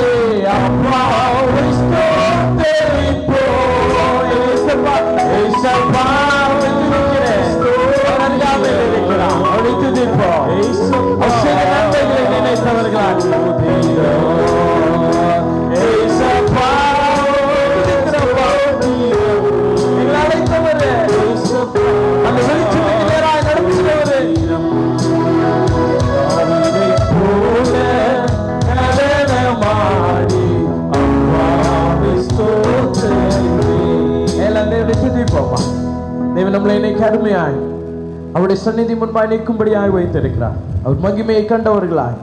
அப்பாவை ஸ்தோத்தரிப்போம். ஏசப்பா ஏசப்பா அவரை துதிப்போம். நன்மைகளை நினைத்தவர்களால் அழைத்தவரே அந்த வெளிச்சத்துக்கு நேராக நடத்துகிறவரே போல நடனமாடி அம்மாவை எல்லாம் தேவனை துதிப்போமா. தேவன் நம்மளை இன்னைக்கு அருமையாய் அவருடைய சந்நிதி முன்பாய் நிற்கும்படியாய் வைத்திருக்கிறார். அவர் மகிமையை கண்டவர்களாய்,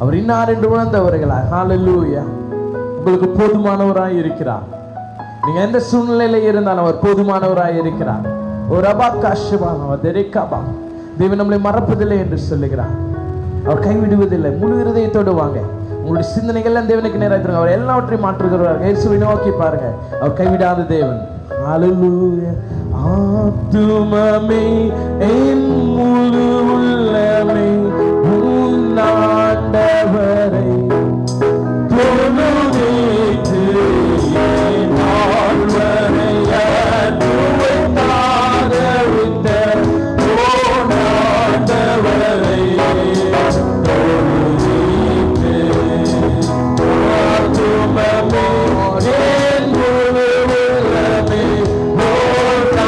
அவர் இன்னார் என்று உணர்ந்தவர்களாய். ஹalleluya. உங்களுக்கு போதுமானவராய் இருக்கிறார். நீங்க எந்த சூழ்நிலையில இருந்தாலும் அவர் போதுமானவராய் இருக்கிறார். ஒரு தேவன் நம்மளை மறப்பதில்லை என்று சொல்லுகிறார். அவர் கைவிடுவதில்லை. முழு இருதயத்தோடு வாங்க. உங்களுடைய சிந்தனைகள் தேவனுக்கு நேராக அவர் எல்லாவற்றையும் மாற்றுகிறார். இயேசுவை நோக்கி பாருங்க. அவர் கைவிடாத தேவன். ஹalleluya. ஆத்துமமே என் முழு உள்ளமே உன்னாண்டவரை தொழுதேற்று என் ஆழ்வரை அன்புவை தாரவித்த ஓனாண்டவரை தொழுதேற்று ஆத்துமமே என் முழு உள்ளமே தொழுதேற்று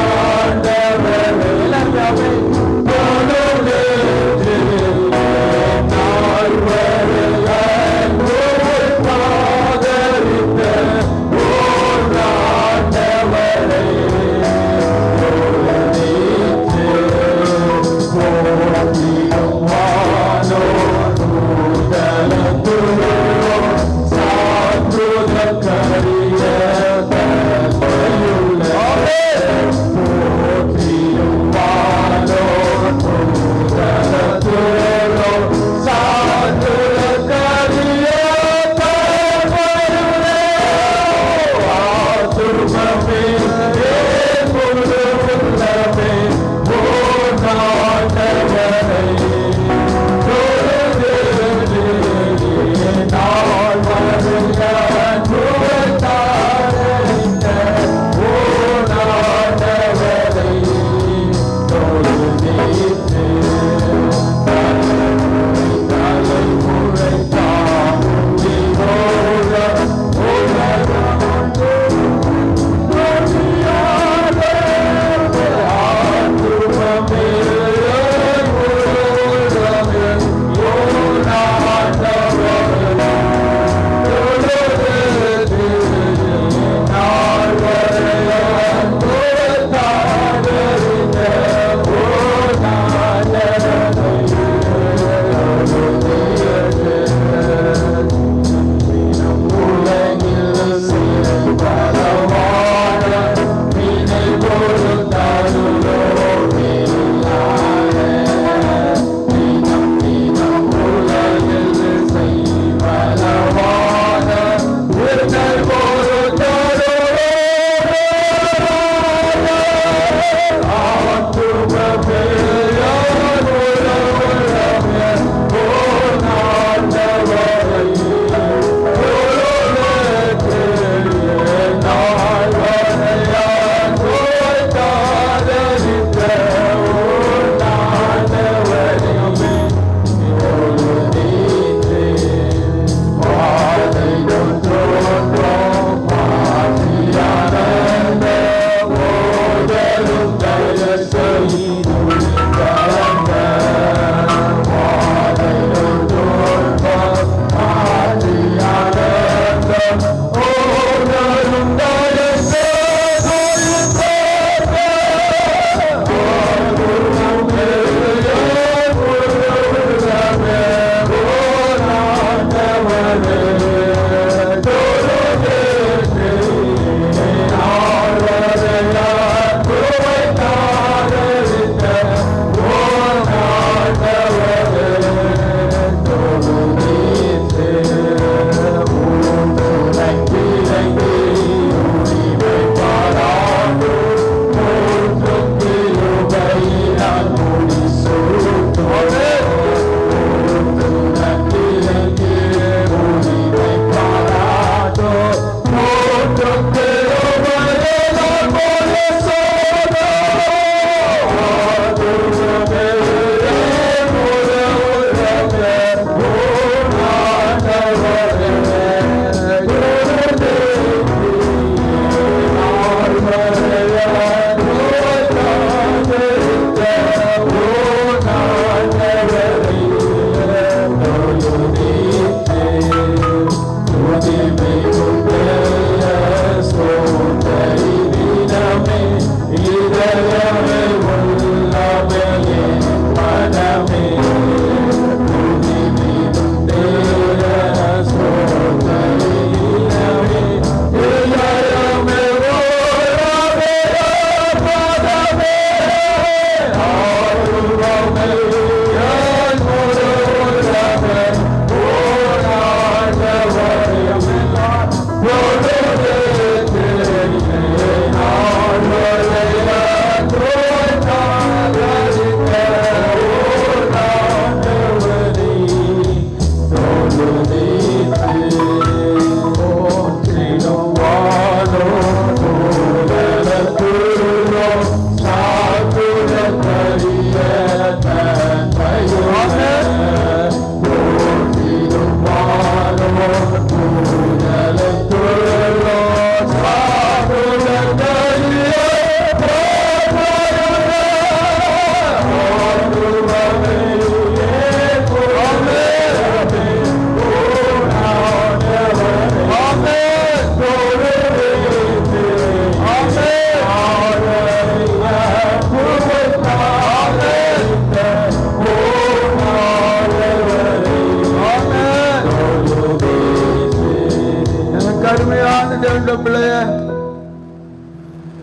அருமையான தேவனுடைய பிள்ளைய,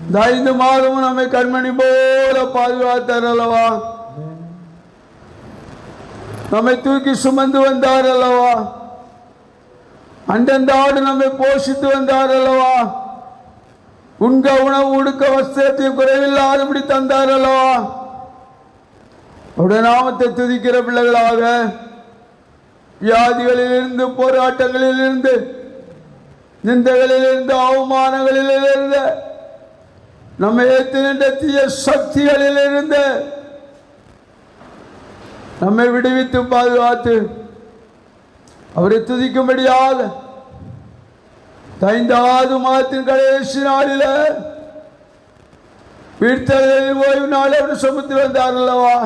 இந்த 5 மாதமும் நம்மை கண்மணி போல பாதுகாத்தார் அல்லவா? நம்மை தூக்கி சுமந்து வந்தார் அல்லவா? அண்டந்தாடு நம்மை போஷித்து வந்தார் அல்லவா? உண்க உணவு உடுக்க வஸ்திரத்தையும் குறைவில்லாதபடி தந்தார் அல்லவா? அவருடைய நாமத்தை துதிக்கிற பிள்ளைகளாக வியாதிகளிலிருந்து, போராட்டங்களிலிருந்து, நிந்தைகளிலிருந்து, அவமானங்களிலிருந்து, நம்மை ஏற்று நின்ற தீய சக்திகளிலிருந்து நம்மை விடுவித்து பாதுகாத்து அவரை துதிக்கும்படியாக 5வது மாதத்தின் கடைசி நாளில் வீழ்த்தலில் ஓய்வு நாள் அவருடைய சமூகத்தில் வந்தார் அல்லவா?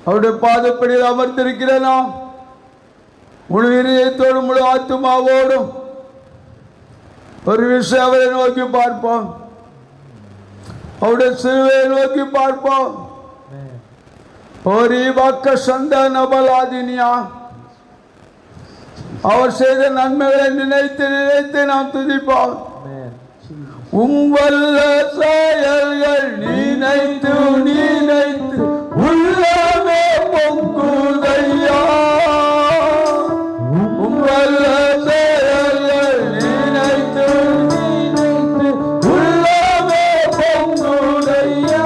அவருடைய பாதப்படியில் அமர்ந்திருக்கிற நாம் முழு இதயத்தோடும் முழு ஆத்துமாவோடும் ஒரு விஷயம் அவரை நோக்கி பார்ப்போம். அவருடைய சிலுவையை நோக்கி பார்ப்போம். ஒரு வாக்க சந்த நபலாதினியா, அவர் செய்த நன்மைகளை நினைத்து நினைத்து நாம் துதிப்போம். உம்வல்ல செயல்கள் நினைத்து நினைத்து உள்ளமே பொங்குதையா. உம்வல்ல செயல்கள் நினைத்து நினைத்து உள்ளமே பொங்குதையா.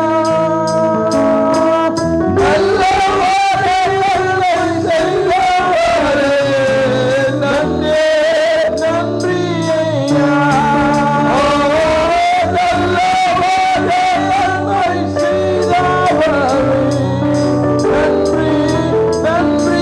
நன்றி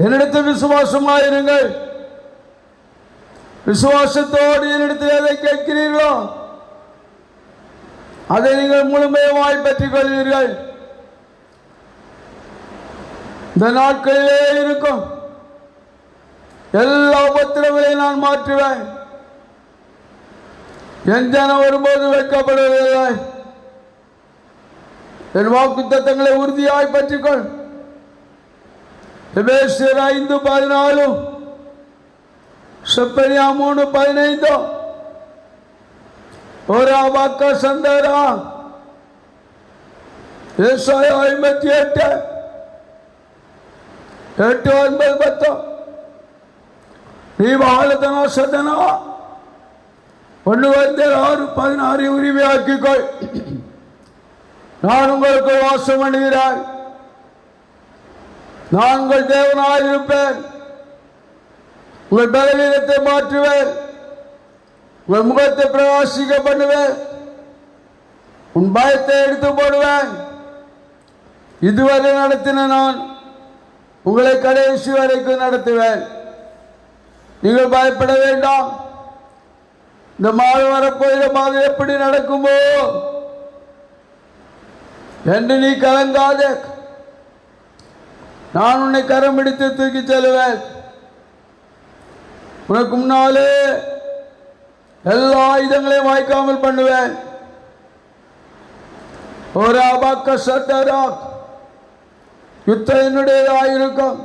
என்னிடத்தில் விசுவாசமாயிருங்கள். விசுவாசத்தோடு என்னிடத்தில் எதை கேட்கிறீர்களோ அதை நீங்கள் முழுமையாய் பெற்றுக் கொள்வீர்கள். இந்த நாட்களிலே இருக்கும் எல்லா உபத்திரங்களையும் நான் மாற்றுவேன். என் ஜனம் வரும்போது வைக்கப்படுவதில்லை. என் வாக்குத்தத்தங்களை உறுதியாய் பற்றிக்கொள். எபேசியர் 5:14, செப்பனியா 3:15, ஒரு வாக்க சந்தரா ஏசாயா 58, 8:9, நீ வாழத்தனா சதனா 1:6-16 உரிமையாக்கிக்கொள். நான் உங்களுக்கு வாசம் பண்ணுகிறேன். நான் உங்கள் தேவனாயிருப்பேன். உங்கள் பலவீனத்தை மாற்றுவேன். உங்கள் முகத்தை பிரகாசிக்க பண்ணுவேன். உன் பயத்தை எடுத்து போடுவேன். இதுவரை நடத்தின நான் உங்களை கடைசி வரைக்கும் நடத்துவேன். நீங்கள் பயப்பட வேண்டாம். இந்த மாதம் வரப்போகிற மாதம் எப்படி நடக்குமோ என்று நீ கலங்காதே. நான் உன்னை கரம் பிடித்து தூக்கி செல்வேன். உனக்கு முன்னாலே எல்லா ஆயுதங்களையும் வாய்க்காமல் பண்ணுவேன். ஒரு அபாக்க சத்தரா யுத்தம் என்னுடையதாயிருக்கும்.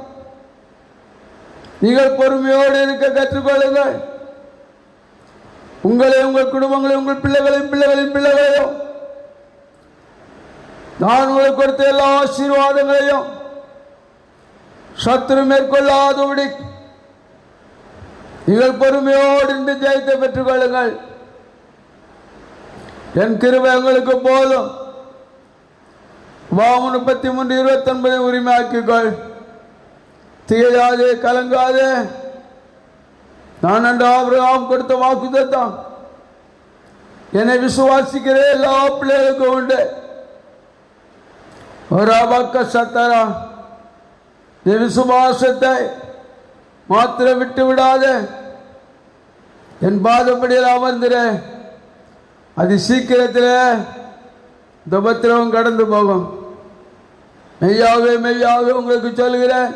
நீங்கள் பொறுமையோடு இருக்க கற்றுக்கொள்ளுங்கள். உங்களையும் உங்கள் குடும்பங்களையும் உங்கள் பிள்ளைகளையும் பிள்ளைகளின் பிள்ளைகளையும் நான் உங்களுக்கு கொடுத்த எல்லா ஆசீர்வாதங்களையும் சத்துரு மேற்கொள்ளாதபடி நீங்கள் பொறுமையோடு இருந்து ஜெயத்தை பெற்றுக் கொள்ளுங்கள். என் கிருபை உங்களுக்கு போதும். 33:29 உரிமையாக்கிக்கொள். திகையாதே, கலங்காதே. நான் அன்று ஆபிரகாம் கொடுத்த வாக்குத்தத்தம் என்னை விசுவாசிக்கிற எல்லா பிள்ளைகளுக்கும் உண்டு. ஒரு அபக்க சத்தரா, விசுவாசத்தை மாத்திரம் விட்டு விடாத. என் பாதப்படியில் அமர்ந்திர. அது சீக்கிரத்தில் இந்த உபத்திரவம் கடந்து போகும். மெய்யாவே மெய்யாவே உங்களுக்கு சொல்கிறேன்,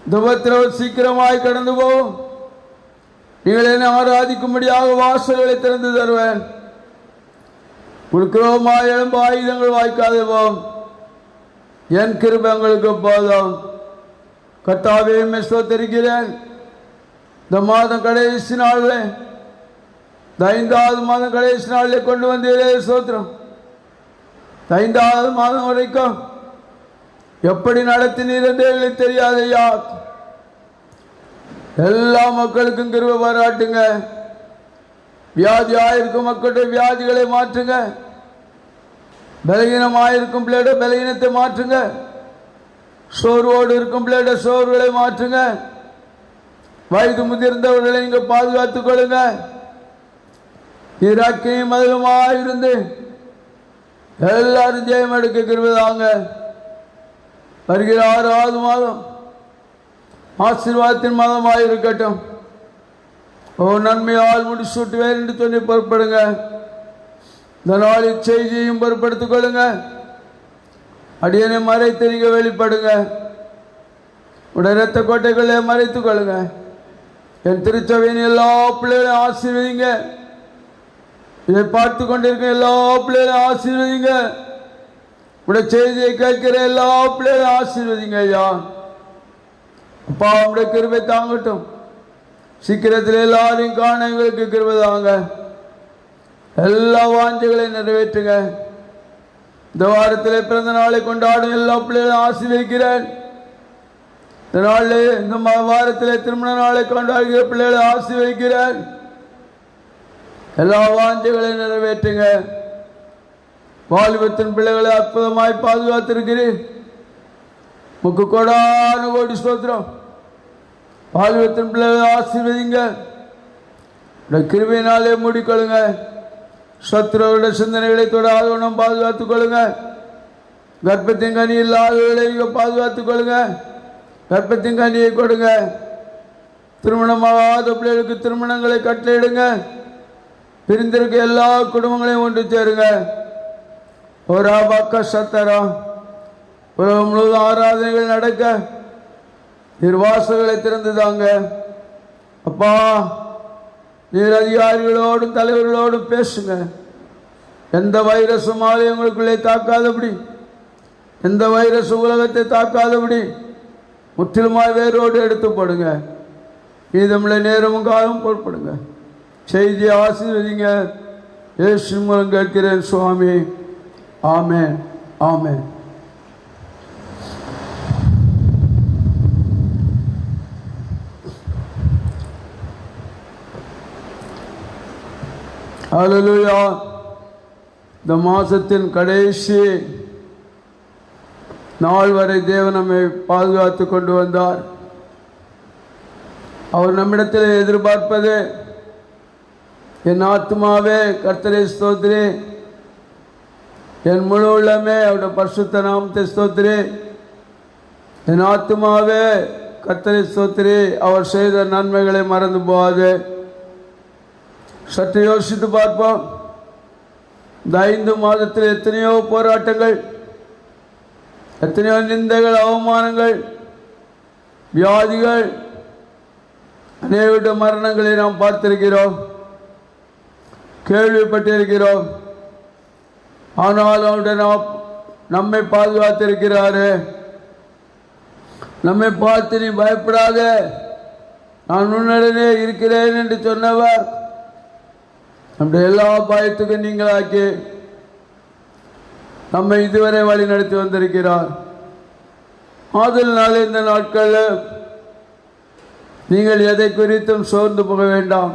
இந்த உபத்திரவம் சீக்கிரமாய் கடந்து போகும். நீங்கள் என்னை ஆராதிக்கும்படியாக வாசல்களை திறந்து தருவேன். உருக்கிரமாய் எழும்ப ஆயுதங்கள் வாய்க்காதே போகும். என் கிருபை உங்களுக்கு போதும். கர்த்தாவே ஸ்தோத்திரிக்கிறேன். இந்த மாதம் கடைசி நாளில், இந்த 5வது மாதம் கடைசி நாளில் கொண்டு வந்தீரே ஸ்தோத்திரம். 5வது மாதம் வரைக்கும் எப்படி நடத்தினீர் என்று எங்களுக்கு தெரியாதையா. எல்லா மக்களுக்கும் கிருபை பாராட்டுங்க. வியாதியாயிருக்கும் மக்களுடைய வியாதிகளை மாற்றுங்க. பலகீனமாயிருக்கும் பிள்ளையோட பலகீனத்தை மாற்றுங்க. சோர்வோடு இருக்கும் பிள்ளையோட சோர்வுகளை மாற்றுங்க. வயது முதிர்ந்தவர்களை நீங்க பாதுகாத்துக் கொள்ளுங்க. இராக்கையும் மதுமாயிருந்து எல்லாரும் ஜெயம் எடுக்க கிருபைதாங்க. வருகிற 6வது மாதம் ஆசீர்வாதத்தின் மாதமாக இருக்கட்டும். நன்மையால் முடிசூட்டுவேன் என்று சொல்லி பொறுப்படுங்க. இந்த நாளில் செய்தியையும் பொறுப்படுத்திக் கொள்ளுங்க. அடியனை மறைத்து நீங்க வெளிப்படுங்க. உடைய இரத்த கோட்டைகளை மறைத்துக் கொள்ளுங்க. என் திருச்சபையின் எல்லா பிள்ளைகளையும் ஆசீர்வதிங்க. இதை பார்த்து கொண்டிருக்க எல்லா பிள்ளைகளையும் ஆசீர்வதிங்க. உடைய செய்தியை கேட்கிற எல்லா பிள்ளைகளையும் ஆசீர்வதிங்க ஐயா. அப்பா, உடைய கிருபை தாங்கட்டும். சீக்கிரத்தில் எல்லாரையும் காண எங்களுக்கு கிருபை தாங்க. எல்லா வாஞ்சைகளையும் நிறைவேற்றுங்க. இந்த வாரத்திலே பிறந்த நாளை கொண்டாடும் எல்லா பிள்ளைகளையும் ஆசீர்வதிக்கிறேன். இந்த நாளில் இந்த வாரத்திலே திருமண நாளை கொண்டாடுகிற பிள்ளைகளை ஆசீர்வதிக்கிறேன். எல்லா வாஞ்சைகளையும் நிறைவேற்றுங்க. வாலிபத்தின் பிள்ளைகளை அற்புதமாய் பாதுகாத்திருக்கிறேன். முக்கு கோடான கோடி ஸ்தோத்திரம். வாலிபத்தின் பிள்ளைகளை ஆசீர்வதிங்க. கிருபையினாலே மூடிக்கொள்ளுங்க. சத்துருவுடைய சிந்தனைகளை தொடாதவனும் பாதுகாத்துக் கொள்ளுங்க. கர்ப்பத்தின் கனி இல்லாதவர்களை பாதுகாத்துக் கொள்ளுங்க. கர்ப்பத்தின் கனியை கொடுங்க. திருமணமாகாத பிள்ளைகளுக்கு திருமணங்களை கட்டளையிடுங்க. பிரிந்திருக்க எல்லா குடும்பங்களையும் ஒன்று சேருங்க. ஒரு பக்க சத்தரம் உலகம் முழுவதும் ஆராதனைகள் நடக்க நிர்வாசங்களை திறந்துதாங்க. அப்பா, நீர் அதிகாரிகளோடும் தலைவர்களோடும் பேசுங்க. எந்த வைரஸுமாலே உங்களுக்குள்ளே தாக்காதபடி, எந்த வைரஸ் உலகத்தை தாக்காதபடி முற்றிலுமாய் வேரோடு எடுத்து போடுங்க. மீதமுள்ள நேரமும் காலம் பொறுப்படுங்க. செய்தியை ஆசீர்வதிங்க. இயேசு மூலம் கேட்கிறேன் சுவாமி. ஆமென், ஆமென். ஹல்லேலூயா. இந்த மாசத்தின் கடைசி நாள் வரை தேவன் நம்மை பாதுகாத்து கொண்டு வந்தார். அவர் நம்மிடத்தில் எதிர்பார்ப்பது, என் ஆத்மாவே கர்த்தரை ஸ்தோத்திரி, என் முழு உள்ளமே அவருடைய பரிசுத்த நாமத்தை ஸ்தோத்திரி, என் ஆத்மாவே கர்த்தரை ஸ்தோத்திரி, அவர் செய்த நன்மைகளை மறந்து போகாது. சற்று யோசித்து பார்ப்போம். இந்த 5 மாதத்தில் எத்தனையோ போராட்டங்கள், எத்தனையோ நிந்தைகள், அவமானங்கள், வியாதிகள், அநேக மரணங்களை நாம் பார்த்திருக்கிறோம், கேள்விப்பட்டிருக்கிறோம். ஆனால் அவருடைய நம்மை பாதுகாத்திருக்கிறாரு. நம்மை பார்த்து நீ பயப்படாத, நான் உன்னுடனே இருக்கிறேன் என்று சொன்னவர் நம்முடைய எல்லா பயத்துக்கும் நீங்களாக்கி நம்மை இதுவரை வழி நடத்தி வந்திருக்கிறார். ஆதலினால இந்த நாட்களில் நீங்கள் எதை குறித்தும் சோர்ந்து போக வேண்டாம்.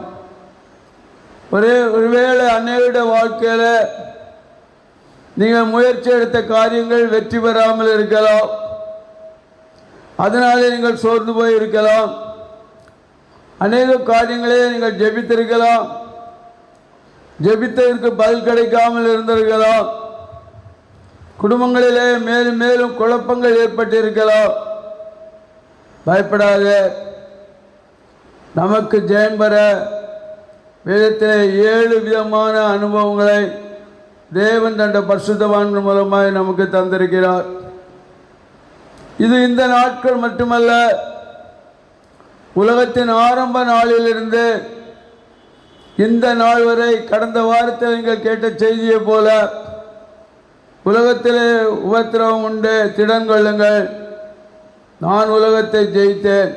ஒருவேளை அன்னையுடைய வாழ்க்கையில் நீங்கள் முயற்சி எடுத்த காரியங்கள் வெற்றி பெறாமல் இருக்கலாம். அதனாலே நீங்கள் சோர்ந்து போய் இருக்கலாம். அநேக காரியங்களே நீங்கள் ஜெபித்திருக்கலாம், ஜெபித்ததற்கு பதில் கிடைக்காமல் இருந்திருக்கலாம். குடும்பங்களிலே மேலும் மேலும் குழப்பங்கள் ஏற்பட்டிருக்கலாம். பயப்படாத. நமக்கு ஜெயம் பெற வேதத்திலே 7 விதமான அனுபவங்களை தேவன் தந்த பரிசுத்தவான்கள் மூலமாய் நமக்கு தந்திருக்கிறார். இது இந்த நாட்கள் மட்டுமல்ல, உலகத்தின் ஆரம்ப நாளிலிருந்து இந்த நாள் வரை, கடந்த வாரத்தில் நீங்கள் கேட்ட செய்தியை போல, உலகத்திலே உபத்திரவம் உண்டு, திடன் கொள்ளுங்கள், நான் உலகத்தை ஜெயித்தேன்.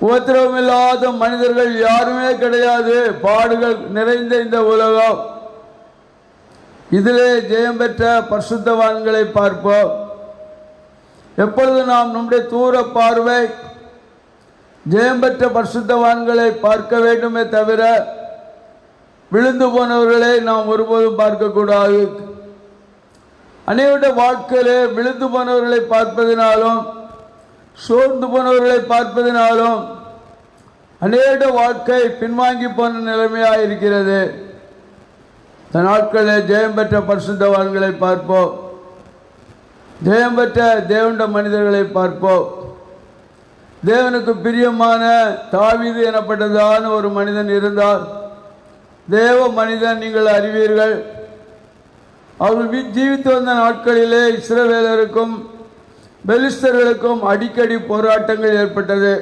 உபத்திரவம் இல்லாத மனிதர்கள் யாருமே கிடையாது. பாடுகள் நிறைந்த இந்த உலகம், இதிலே ஜெயம் பெற்ற பரிசுத்தவான்களை பார்ப்போம். எப்பொழுது நாம் நம்முடைய தூர பார்வை ஜெயம் பெற்ற பரிசுத்தவான்களை பார்க்க வேண்டுமே தவிர விழுந்து போனவர்களை நாம் ஒருபோதும் பார்க்கக்கூடாது. அநேக வாழ்க்கையிலே விழுந்து போனவர்களை பார்ப்பதினாலும் சோர்ந்து போனவர்களை பார்ப்பதினாலும் அநேக வாழ்க்கை பின்வாங்கி போன நிலைமையாக இருக்கிறது. இந்த நாட்களில் ஜெயம் பெற்ற பரிசுத்தவான்களை பார்ப்போம். ஜெயம் பெற்ற தேவனுடைய மனிதர்களை பார்ப்போம். தேவனுக்கு பிரியமான தாவீது எனப்பட்டதான ஒரு மனிதன் இருந்தார். தேவ மனிதன், நீங்கள் அறிவீர்கள். அவர்கள் ஜீவித்து வந்த நாட்களிலே இஸ்ரவேலருக்கும் பெலிஸ்தர்களுக்கும் அடிக்கடி போராட்டங்கள் ஏற்பட்டது.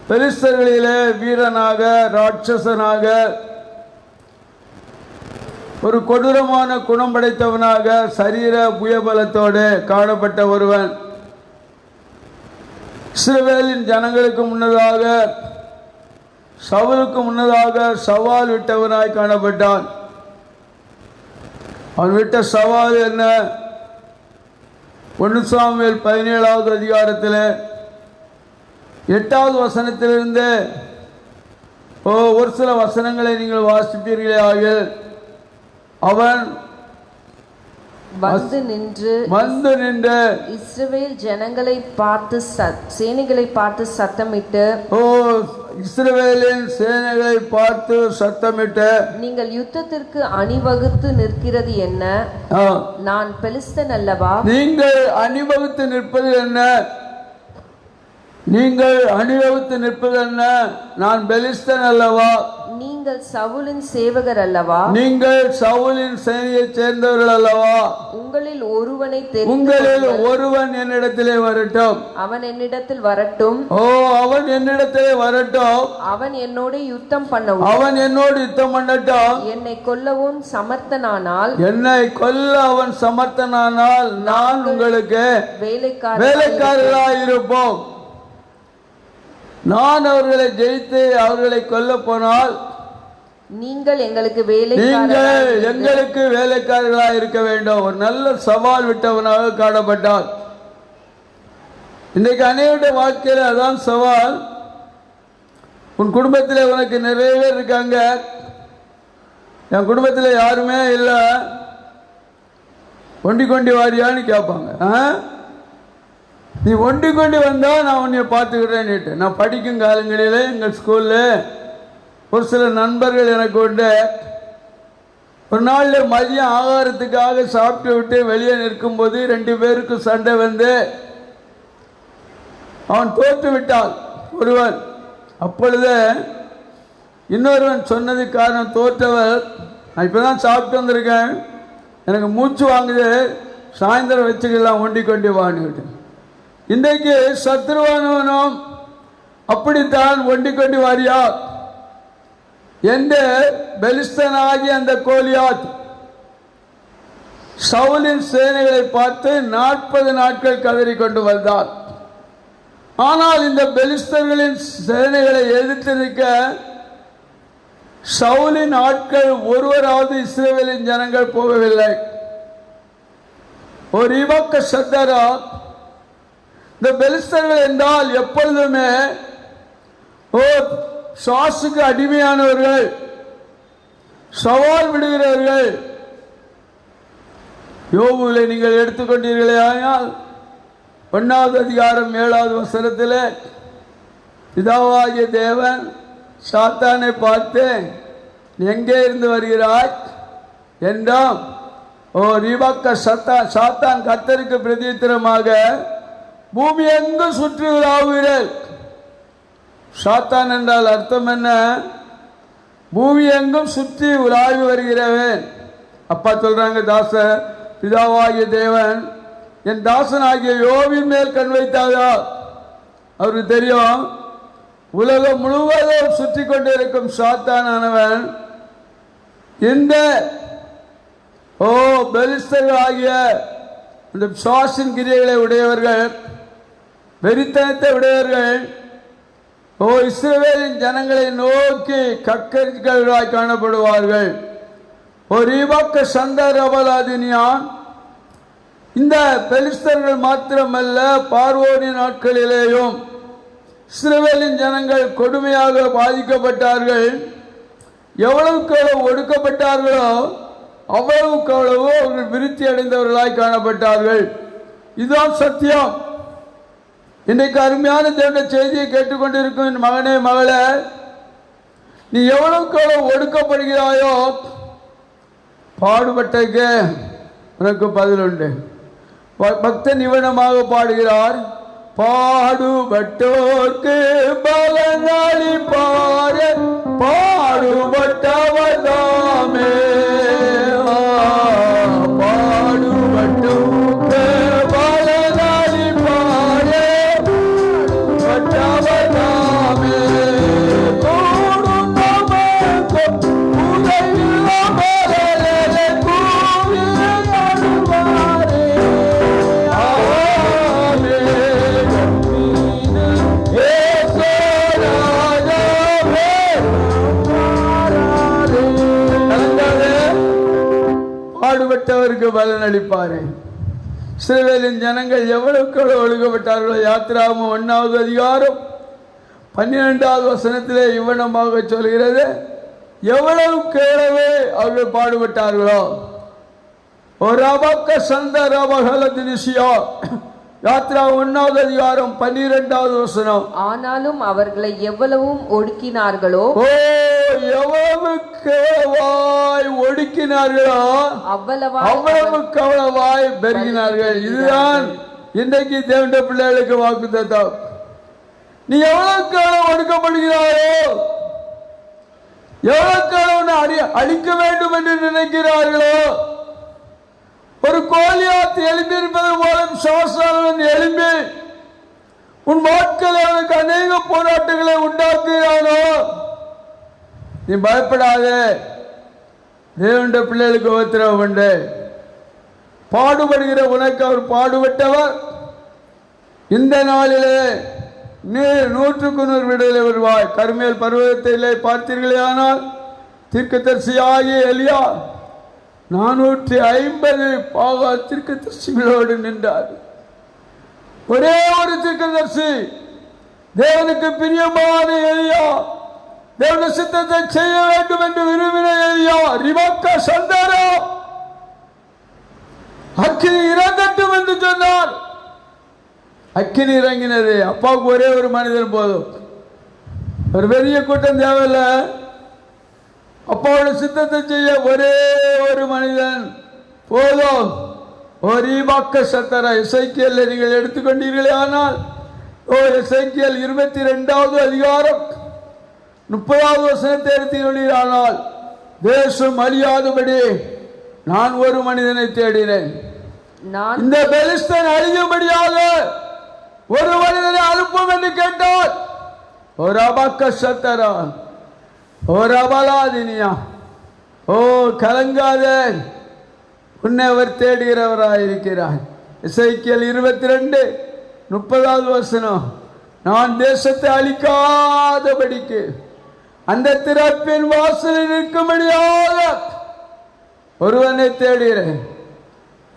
பெலிஸ்தர்களிலே வீரனாக, ராட்சசனாக, ஒரு கொடூரமான குணம் படைத்தவனாக, சரீர புயபலத்தோடு காணப்பட்ட ஒருவன் இஸ்ரவேலின் ஜனங்களுக்கு முன்னதாக, சவுலுக்கு முன்னதாக சவால் விட்டவனாய் காணப்பட்டான். அவன் விட்ட சவால் என்ன? 1 சாமுவேல் 17வது அதிகாரத்தில் 8வது வசனத்திலிருந்து ஒரு சில வசனங்களை நீங்கள் வாசிப்பீர்களே ஆகிய, அவன் வந்து நின்று இஸ்ரவேல் ஜனங்களை பார்த்து சேனைகளை பார்த்து சத்தமிட்டு, ஓ இஸ்ரவேலின் சேனைகளை பார்த்து சத்தமிட்டு, நீங்கள் யுத்தத்திற்கு அணிவகுத்து நிற்கிறது என்ன? நான் பெலிஸ்தன் அல்லவா? நீங்கள் அணிவகுத்து நிற்பது என்ன? நீங்கள் அணிவகுத்து நிற்பது என்ன? நான் பெலிஸ்தன் அல்லவா? நீங்கள் சவுலின் சேவகர் அல்லவா? நீங்கள் சவுலின் சேனையைச் சேர்ந்தவர்கள் அல்லவா? உங்களில் ஒருவன் என்னிடத்திலே வரட்டும். அவன் என்னிடத்தில் வரட்டும். ஓ அவன் என்னிடத்திலே வரட்டும். அவன் என்னோடு யுத்தம் பண்ணவும். அவன் என்னோடு யுத்தம் பண்ணட்டும். என்னை கொல்லவும் சமர்த்தனானால், என்னை கொல்ல அவன் சமர்த்தனானால் நான் உங்களுக்கு வேலைக்காரர்களாய் இருப்போம். நான் அவர்களை ஜெயித்து அவர்களை கொல்ல போனால் நீங்கள் எங்களுக்கு வேலைக்காரர்களாக இருக்க வேண்டும். ஒரு நல்ல சவால் விட்டவனாக காணப்பட்டார். இன்றைக்கு அநேகருடைய வாழ்க்கையில் அதான் சவால். உன் குடும்பத்தில் உனக்கு நிறைய பேர் இருக்காங்க, என் குடும்பத்தில் யாருமே இல்லை, ஒண்டி கொண்டி வாரியான்னு கேட்பாங்க. நீ ஒண்டி கொண்டு வந்தா நான் உன்னை பார்த்துக்கிறேன்னுட்டு. நான் படிக்கும் காலங்களில் எங்கள் ஸ்கூலில் ஒரு சில நண்பர்கள் எனக்கு உண்டு. ஒரு நாளில் மதியம் ஆகாரத்துக்காக சாப்பிட்டு விட்டு வெளியே நிற்கும்போது 2 பேருக்கு சண்டை வந்து அவன் தோற்று விட்டான் ஒருவன். அப்பொழுது இன்னொருவன் சொன்னது காரணம், தோற்றவர், நான் இப்போ தான் சாப்பிட்டு வந்திருக்கேன், எனக்கு மூச்சு வாங்குது, சாயந்தரம் வச்சுக்கலாம், ஒண்டி கொண்டு வாங்கிட்டு. இன்றைக்கு சத்ருவானவனும் அப்படித்தான் ஒண்டி கொண்டு வாரியா என்று பெலிஸ்தனாகி அந்த கோலியாத் சவுலின் சேனைகளை பார்த்து 40 நாட்கள் கதறி கொண்டு வந்தார். ஆனால் இந்த பெலிஸ்தர்களின் சேனைகளை எதிர்த்து நிற்க சவுலின் ஆட்கள் ஒருவராவது இஸ்ரவேலின் ஜனங்கள் போகவில்லை. ஒரு இவக்க சத்தரா, இந்த பெலிஸ்தர்கள் என்றால் எப்பொழுதுமே சுவாசுக்கு அடிமையானவர்கள், சவால் விடுகிறவர்கள். யோபுவை நீங்கள் எடுத்துக்கொண்டீர்களே ஆனால் 1வது அதிகாரம் 7வது வசனத்தில் பிதாவாகிய தேவன் சாத்தானை பார்த்து, எங்கே இருந்து வருகிறாய் என்றாம். ஓ ரிவக்க சாத்தான் கர்த்தருக்கு பிரதித்திரமாக, பூமி எங்கும் சுற்றி உலாவுகிறேன். சாத்தான் என்றால் அர்த்தம் என்ன? பூமி எங்கும் சுற்றி உலாவி வருகிறவன். அப்பா சொல்றாங்க, பிதாவாகிய தேவன் என் தாசனாகிய யோபின் மேல் கண் வைத்தாரா? அவருக்கு தெரியும், உலகம் முழுவதும் சுற்றி கொண்டிருக்கும் சாத்தானவன் இந்த பெலிஸ்தர்கள் ஆகிய இந்த சுவாசின் கிரியைகளை உடையவர்கள், வெறித்தனத்தை உடையவர்கள், இஸ்ரவேலின் ஜனங்களை நோக்கி கக்கரிகளாய் காணப்படுவார்கள். ஒரு இவக்க சந்தரபலாதினியான் இந்த பெலிஸ்தர்கள் மாத்திரமல்ல, பார்வோனின் நாட்களிலேயும் இஸ்ரவேலின் ஜனங்கள் கொடுமையாக பாதிக்கப்பட்டார்கள். எவ்வளவுக்கு எவ்வளவு ஒடுக்கப்பட்டார்களோ அவ்வளவுக்கு அவ்வளவோ அவர்கள் விருத்தி அடைந்தவர்களாய் காணப்பட்டார்கள். இதுதான் சத்தியம். இன்றைக்கு அருமையான தேவனுடைய செய்தியை கேட்டுக்கொண்டிருக்கும் என் மகனே, மகளே, நீ எவ்வளவுக்கு எவ்வளவு ஒடுக்கப்படுகிறாயோ பாடுபட்டக்கு உனக்கு பதில் உண்டு. பக்தன் நிவனமாக பாடுகிறார், பாடுபட்டோர்க்கு பலனளிப்பார், பாடுபட்டவதாமே. பாடுபட்டோர்க்கு பலனளிப்பார், பட்டவதாமே. கூடும் நமக்கும் உதவியில்லாமலே கூவியடுவாரே. பாடுபட்டவருக்கு பலன் அளிப்பாரு. இஸ்ரவேலின் ஜனங்கள் எவ்வளவுக்கு எவ்வளவு ஒழுக்கப்பட்டார்களோ, யாத்திராகமம் 1வது அதிகாரம் 12வது வசனத்திலே இவ்வளமாக சொல்கிறது, எவ்வளவுக்கு எவ்வளவு அவர்கள் பாடுபட்டார்களோ ஒரு அபக்க சந்த ரபகல தினிசியா யாத்ரா 1வது அதிகாரம் 12வது வசனம். ஆனாலும் அவர்களை எவ்வளவும் ஒடுக்கினார்களோ ஓ, எவ்வளவுக்கு ஒடுக்கினார்களோ அவ்வளவுக்கு அவ்வளவாய் பெருகினார்கள். இதுதான் இன்றைக்கு தேவனுடைய பிள்ளைகளுக்கு வாக்குத்தத்தம். நீ எவ்வளவுக்கு எவ்வளவு ஒடுக்கப்படுகிறாயோ, எவ்வளவுக்கு எவ்வளவு அழிக்க வேண்டும் என்று நினைக்கிறார்களோ, ஒரு கோலியாத் எழுந்திருப்பது போல சாசானவன் எழும்பி உன் வாழ்க்கையில் அவனுக்கு அநேக போராட்டங்களை உண்டாக்குகிறானோ, நீ பயப்படாதே. தேவனுடைய பிள்ளைகளுக்கு உத்தரவு உண்டு. பாடுபடுகிற உனக்கு அவர் பாடுபட்டவர். இந்த நாளிலே நீ 100க்கு 100 விடுதலை வருவாய். கர்மேல் பர்வதத்திலே பார்த்தீர்களே ஆனால் தீர்க்கதரிசியாகிய எலியா 450 பாகா தீர்க்கதரிசிகளோடு நின்றார். ஒரே ஒரு தீர்க்கதரிசி, தேவனுக்கு பிரியமான எலியா, தேவனுடைய சித்தத்தை செய்ய வேண்டும் என்று விரும்பின எலியா, ரிபக்கா சந்தாரா, அக்கினி இறங்கட்டும் என்று சொன்னார். அக்கினி இறங்கினது. அப்பாவுக்கு ஒரே ஒரு மனிதன் போதும், ஒரு பெரிய கூட்டம் தேவையில்லை. அப்பாவோட சித்தத்தை செய்ய ஒரே ஒரு மனிதன் போதும். ஒரு ஈபாக்க சத்தரா. எசேக்கியேல் நீங்கள் எடுத்துக்கொண்டீர்களே ஆனால், எசேக்கியேல் 22வது அதிகாரம் 30வது வசனத்தை எடுத்துக்கொண்டீர்கள் ஆனால், தேசம் அழியாதபடி நான் ஒரு மனிதனை தேடினேன். இந்த பெலிஸ்தன் அழியும்படியாக ஒரு மனிதனை அனுப்பும் என்று கேட்டார். ஒரு அபக்க சத்தரா, ஒரு அபலாதினியா. ஓ, கலங்காதே, உன்னை அவர் தேடுகிறவராயிருக்கிறார். எசேக்கியேல் 22:30வது வசனம். நான் தேசத்தை அழிக்காதபடிக்கு அந்த திறப்பின் வாசலில் நிற்கும்படியாக ஒருவனை தேடுகிறேன்.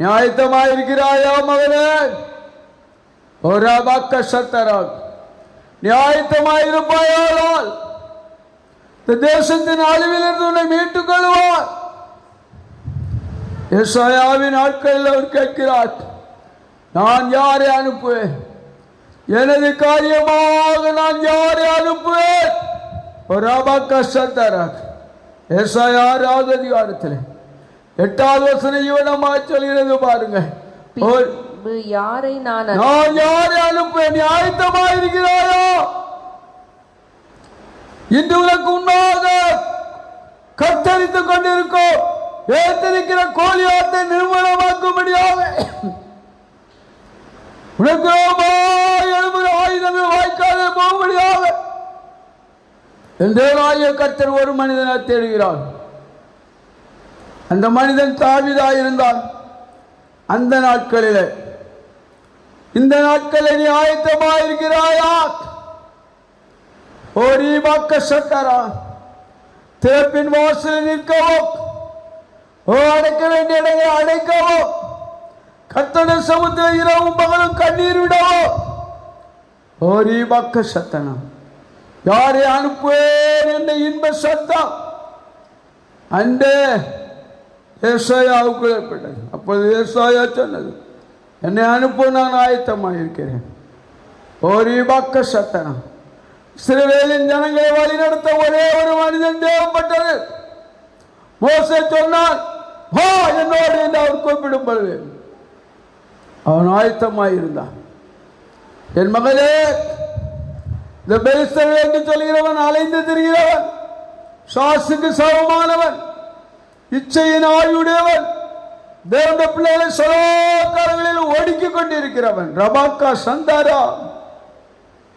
நியாயத்தமாயிருக்கிறாயா மகனே? ஒரு அபக்க சத்தரா, நியாயத்தமாயிருப்பாயால் இந்த தேசத்தின் அழிவிலிருந்து உன்னை மீட்டுக் கொள்வார். எசாயாவின் நாட்களில் அவர் கேட்கிறார், நான் யாரை அனுப்புவேன்? எனது காரியமாக நான் யாரை அனுப்புவேன்? ஒரு அபக்க சத்தரா. எசாயா 6வது அதிகாரத்தில் 8வது வசனம் இவனமா சொல்கிறது பாருங்க. யாரை நான் யாரை அனுப்புவேன்? நீ ஆயத்தமாயிருக்கிறாயோ? இன்று உனக்கு உண்மையாக கத்தரித்துக் கொண்டிருக்கும் ஏற்றிருக்கிற கோலியாத்தை நிர்மூலமாக்கும்படியாக உனக்கு எழுபது ஆயுதங்கள் வாய்க்காத போகும்படியாக என் தேவனாகிய கர்த்தர் ஒரு மனிதனை தேடுகிறார். அந்த மனிதன் தாவீதாயிருந்தான். அந்த நாட்களிலே, இந்த நாட்களில் நீ ஆயத்தமாயிருக்கிறாயா? ஒரு ஈபாக்க சத்தரா, திறப்பின் வாசலில் நிற்கவும், அடைக்க வேண்டிய இடங்களை அடைக்கவும், கர்த்தருடைய சமுத்திரம் இரவும் பகலும் கண்ணீர் விடவும். ஒரு ஈபாக்க சத்தனா, யாரை அனுப்புவேன் என்ற இன்ப சத்தம் அந்த ஏசாயாவுக்கு ஏற்பட்டது. அப்பொழுது ஏசாயா சொன்னது, என்னை அனுப்ப நான் ஆயத்தமாக இருக்கிறேன். ஒரு ஈபாக்க சத்தனா. இஸ்ரவேலின் ஜனங்களை வழிநடத்த ஒரே ஒரு மனிதன் தேவைப்பட்டது. மோசே சொன்னான், வா என்னோடு என்று அவர் கூப்பிடும் பொழுது அவன் ஆயத்தமாக இருந்தான். என் மகளே, இந்த பெலிஸ்தர்கள் என்று சொல்கிறவன் அலைந்து திரிகிறவன், சாசுக்கு சமமானவன், இச்சையின் ஆயுடையவன், தேவனுடைய பிள்ளைகளை சலோக்காரங்களில் ஒடுக்கிக் கொண்டிருக்கிறவன். ரபாக்கா சந்தாரா,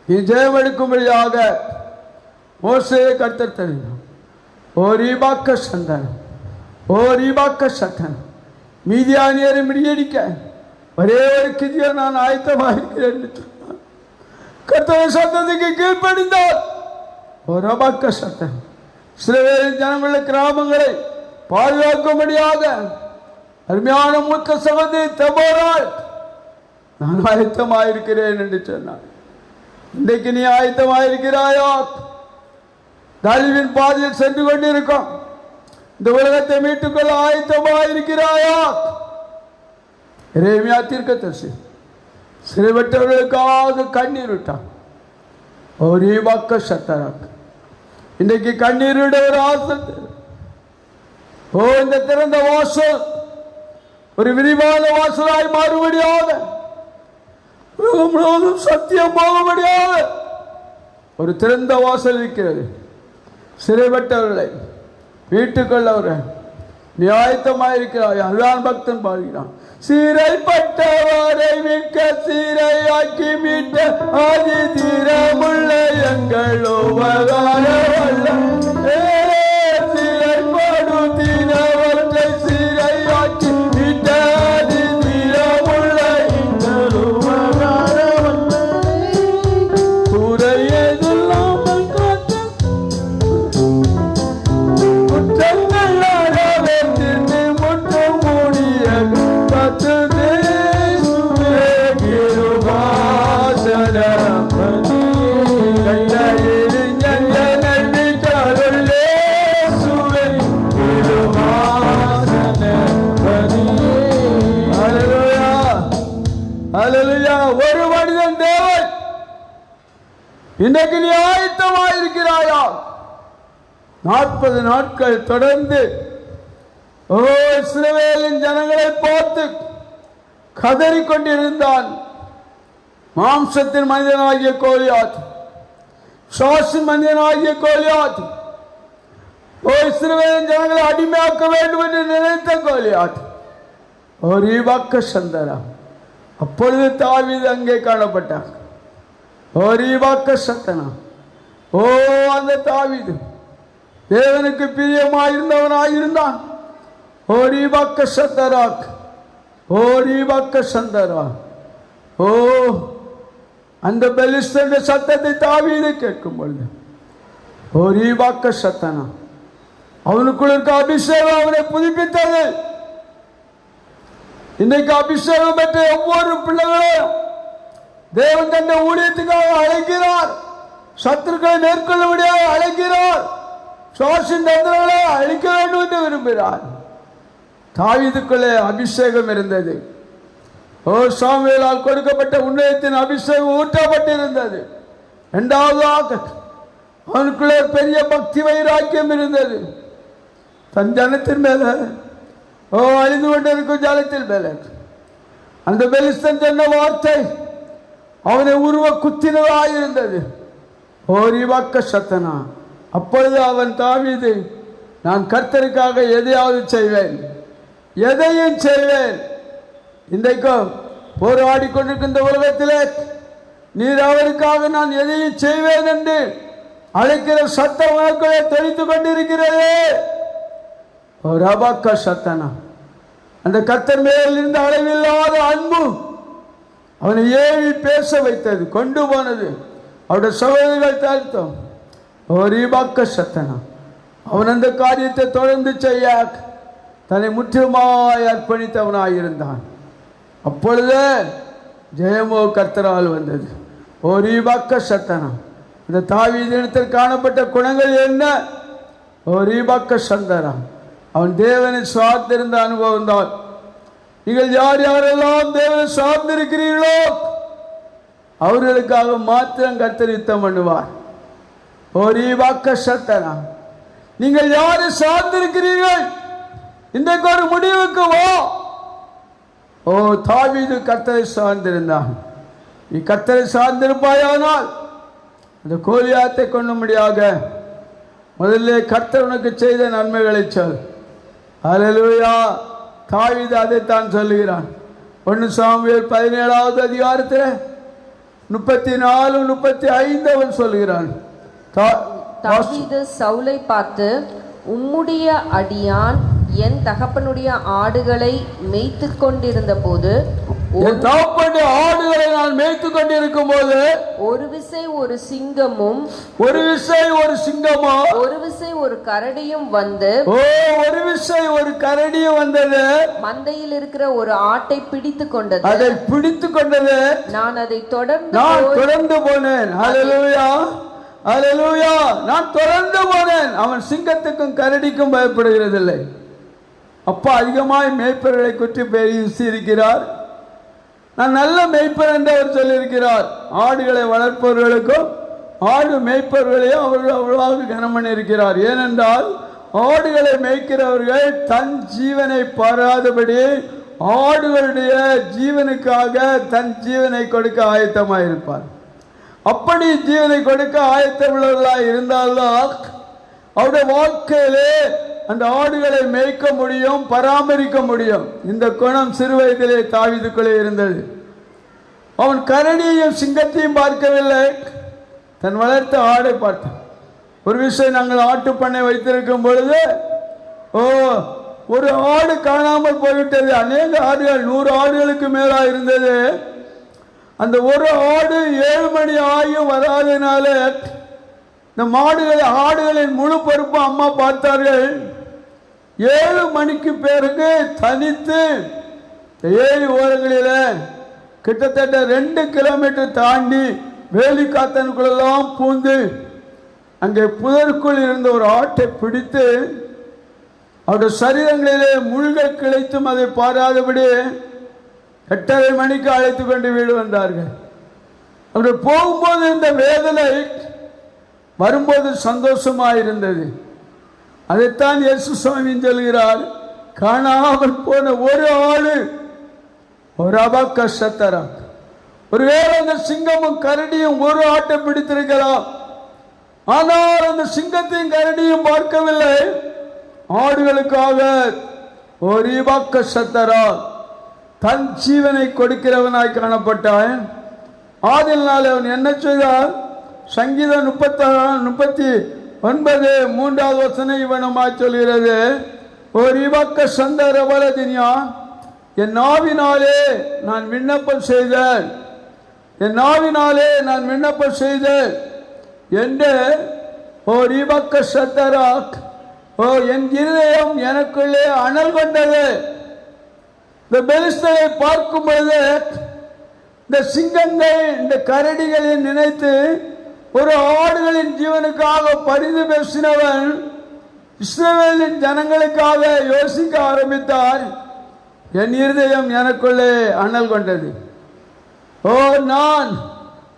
நீ ஜெயம் எடுக்கும்படியாக மோசேயை கர்த்தர் தருகிறார். ஓர் ஈபாக்க சந்தானம், ஓர் ஈபாக்க சத்தன். மீதியானியரை முறியடிக்க ஒரே ஒரு கிதியை நான் ஆயத்தமாக இருக்கிறேன் என்று சொன்னார். கர்த்தரின் சத்தத்துக்கு கீழ்ப்படிந்தார். ஒரு அபக்க சத்தன். இஸ்ரவேலின் ஜனங்களுடைய கிராமங்களை பாதுகாக்கும்படியாக அருமையான மூத்த சகோதரி தெபோராள் நான் ஆயத்தமாயிருக்கிறேன் என்று சொன்னார். இன்றைக்கு நீ ஆயத்தமாயிருக்கிறாயா? அழிவின் பாதையில் சென்று கொண்டிருக்கும் இந்த உலகத்தை மீட்டுக்கொள்ள ஆயத்தமாயிருக்கிறாயா? எரேமியா தீர்க்கதரிசி சிறைப்பட்டவர்களுக்காக கண்ணீர் விட்டான். ஒரு வாக்க சத்தராக்கு இன்றைக்கு கண்ணீரிட ஒரு ஆசை. இந்த திறந்த வாசல் ஒரு விரிவான வாசலாய் மாறுபடியாக, உலகம் முழுவதும் சத்தியம் போகும்படியாக ஒரு திறந்த வாசல் இருக்கிறது. சிறைப்பட்டவர்களை வீட்டுக்குள்ளவர்கள் நீ ஆயத்தமாயிருக்கிறாய். அதுதான் பக்தன் பாடுகிறான். சிறைப்பட்டவரை மிக்க சிறையாக்கி மீட்ட ஆதி தீரமுள்ள எங்கள் உபகார சிறைப்படுத்தினவற்றை சிறையாக்கி மீட்ட ஆதி தீரமுள்ள எங்கள் உபகார குறையதெல்லாம் காத்த குற்றங்கள் அறவேற்றிருந்து முற்று மூடிய பத்து தேசுவே கிருபாசனபதி கையில் ஞானனை விட்டருளே சுவே கிருபாசனபதி. ஹல்லேலூயா ஹல்லேலூயா. ஒரு மனிதன் தேவன். இன்றைக்கு நீ ஆயத்தமாயிருக்கிறாயா? 40 நாட்கள் தொடர்ந்து இஸ்ரவேலின் ஜனங்களை பார்த்து கதறிக்கொண்டிருந்தான். மாம்சத்தின் மனிதனாகிய கோலியாத், சாசின் மனிதனாகிய கோலியாத், இஸ்ரவேலின் ஜனங்களை அடிமையாக்க வேண்டும் என்று நினைத்த கோலியாத், ரீபாக்க சந்தரா. அப்பொழுது தாவீது அங்கே காணப்பட்டார். ரீபாக்க சத்தனா. அந்த தாவீது தேவனுக்கு பிரியமாயிருந்தவனாயிருந்தான். ஓரிபக்க சந்தராக், ஓரிபக்க சந்தரா. அந்த பெலிஸ்தருடைய சத்தத்தை தாவீது கேட்கும் பொழுது ஓரிபக்க சத்தனா, அவனுக்குள்ள இருக்க அபிஷேகம் அவனை புதுப்பித்தது. இன்னைக்கு அபிஷேகம் பெற்ற ஒவ்வொரு பிள்ளைகளையும் தேவன் தன்னை ஊழியத்துக்காக அழைக்கிறார். சத்துருக்களை மேற்கொள்ளும்படியாக அழைக்கிறார். சுவாசின் தந்திரங்களை அழிக்க வேண்டும் என்று விரும்புகிறார். தாவீதுக்குள்ளே அபிஷேகம் இருந்தது. சாமுவேலால் கொடுக்கப்பட்ட உன்னதத்தின் அபிஷேகம் ஊற்றப்பட்டிருந்தது. இரண்டாவதாக அவனுக்குள்ளே பெரிய பக்தி வைராக்கியம் இருந்தது. தன் ஜனத்தின் மேல அழிந்து கொண்டிருக்கும் ஜனத்தின் மேல அந்த பெலிஸ்தன் சொன்ன வார்த்தை அவனை உருவ குத்தினதாயிருந்தது. ஓரிவாக்க சத்தனா. அப்பொழுது அவன் தாவீது, நான் கர்த்தருக்காக எதையாவது செய்வேன், எதையும் செய்வேன். இன்றைக்கும் போராடி கொண்டிருக்கின்ற உலகத்திலே நீர் அவருக்காக நான் எதையும் செய்வேன் என்று அழைக்கிற சத்தம் உனக்குள்ளே தெளித்து கொண்டிருக்கிறதே. ஒரு அபாக்க சத்தனா. அந்த கர்த்தர் மேல் இருந்த அளவில்லாத அன்பு அவனை ஏவி பேச வைத்தது, கொண்டு போனது. அவருடைய சகோதரிகள் தாழ்த்தம். ஒரு இபாக்க சத்தனா. அவன் அந்த காரியத்தை தொடர்ந்து செய்ய தன்னை முற்றிலுமாய் அர்ப்பணித்தவனாயிருந்தான். அப்பொழுது ஜெயமோ கர்த்தரால் வந்தது. ஒரு இபாக்க சத்தனா. இந்த தாவீதிடத்தில் காணப்பட்ட குணங்கள் என்ன? ஒரு இபாக்க சந்தரா. அவன் தேவனை சார்ந்திருந்த அனுபவம் தான். நீங்கள் யார் யாரெல்லாம் தேவனை சார்ந்திருக்கிறீர்களோ அவர்களுக்காக மாத்திரம் கர்த்தர் யுத்தம் பண்ணுவார். ஒரு வாக்க சத்தனா. நீங்கள் யாரை சார்ந்திருக்கிறீர்கள்? இன்றைக்கு ஒரு முடிவுக்கு வா. தாவீது கர்த்தரை சார்ந்திருந்தான். நீ கர்த்தரை சார்ந்திருப்பாயானால் அந்த கோலியாத்தை கொள்ளும்படியாக முதல்ல கர்த்தர் உனக்கு செய்த நன்மைகளை சொல். ஹல்லேலூயா. தாவீது அதைத்தான் சொல்லுகிறான். 1 சாமுவேல் 17வது அதிகாரத்தில் 34, 35 அவன் சொல்கிறான். தாவீது சவுலை பார்த்து, உம்முடைய அடியான் என் தகப்பனுடைய ஆடுகளை மேய்த்து கொண்டிருந்த போது, ஆடுகளை நான் மேய்த்து கொண்டிருக்கும் போது ஒரு விசை ஒரு சிங்கமும் ஒரு விசை ஒரு கரடியும் வந்து ஒரு விசை ஒரு கரடியும் வந்தது. மந்தையில் இருக்கிற ஒரு ஆட்டை பிடித்து கொண்டது. அதை பிடித்து கொண்டது. நான் அதை தொடர்ந்து போனேன். ஹல்லேலூயா ஹல்லேலூயா. நான் தொடர்ந்து போனேன். அவன் சிங்கத்துக்கும் கரடிக்கும் பயப்படுகிறதில்லை. அப்பா அதிகமாய் மேய்ப்பர்களை குற்றி பேசி இருக்கிறார். நான் நல்ல மேய்ப்பர் என்று அவர் சொல்லியிருக்கிறார். ஆடுகளை வளர்ப்பவர்களுக்கும் ஆடு மேய்ப்பவர்களையும் அவர்கள் அவ்வளவாக கனம் பண்ணியிருக்கிறார். ஏனென்றால் ஆடுகளை மேய்க்கிறவர்கள் தன் ஜீவனை பாராதபடி ஆடுகளுடைய ஜீவனுக்காக தன் ஜீவனை கொடுக்க ஆயத்தமாயிருப்பார். அப்படி ஜீவனை கொடுக்க ஆயத்தமுள்ளவர்களாக இருந்தால்தான் அவருடைய வாழ்க்கையிலே அந்த ஆடுகளை மேய்க்க முடியும், பராமரிக்க முடியும். இந்த குணம் சிறு வயதிலே தாவீதுக்குள்ளே இருந்தது. அவன் கரடியையும் சிங்கத்தையும் பார்க்கவில்லை, தன் வளர்த்த ஆடை பார்த்தான். ஒரு விஷயம், நாங்கள் ஆட்டு பண்ணை வைத்திருக்கும் பொழுது ஒரு ஆடு காணாமல் போய்விட்டது. அநேக ஆடுகள், 100 ஆடுகளுக்கு மேலாக இருந்தது. அந்த ஒரு ஆடு 7 மணி ஆகியும் வராதனால இந்த ஆடுகளின் முழு பொறுப்பு அம்மா பார்த்தார்கள். 7 மணிக்கு பிறகு தனித்து ஏரி ஓரங்களில் கிட்டத்தட்ட 2 கிலோமீட்டர் தாண்டி வேலி காத்தனுக்குள்ளெல்லாம் பூந்து அங்கே புதருக்குள் இருந்த ஒரு ஆட்டை பிடித்து அவருடைய சரீரங்களிலே முள்கள் கிளைத்தும் அதை பாராதபடி 8:30 மணிக்கு அழைத்து கொண்டு வீடு வந்தார்கள். அப்படி போகும்போது இந்த வேதனை, வரும்போது சந்தோஷமாயிருந்தது. அதைத்தான் இயேசு சுவாமி சொல்கிறார், காணாமல் போன ஒரு ஆடு ஒரு அபக்க சத்தரா. ஒருவேளை அந்த சிங்கமும் கரடியும் ஒரு ஆட்டை பிடித்திருக்கலாம், ஆனால் அந்த சிங்கத்தையும் கரடியும் பார்க்கவில்லை. ஆடுகளுக்காக ஒரு இபக்க சத்தரா தன் ஜீவனை கொடுக்கிறவனாய் காணப்பட்டான். ஆதினால் அவன் என்ன செய்தார்? சங்கீதம் 39 3வது வசனம் இவனமாய் சொல்கிறது, ஒரு இபக்க சந்தரபலதினியா, என் நாவினாலே நான் விண்ணப்பம் செய்தேன், என் நாவினாலே நான் விண்ணப்பம் செய்தேன் என்று ஒரு இபக்க சத்தராக், என் இருதயம் எனக்குள்ளே அனல் கொண்டது. இந்த பெலிஸ்தரை பார்க்கும் பொழுது இந்த சிங்கங்கள் இந்த கரடிகளை நினைத்து ஒரு ஆடுகளின் ஜீவனுக்காக பரிந்து பேசினவன் இஸ்ரவேலின் ஜனங்களுக்காக யோசிக்க ஆரம்பித்தார். என் இருதயம் எனக்குள்ளே அனல் கொண்டது. நான்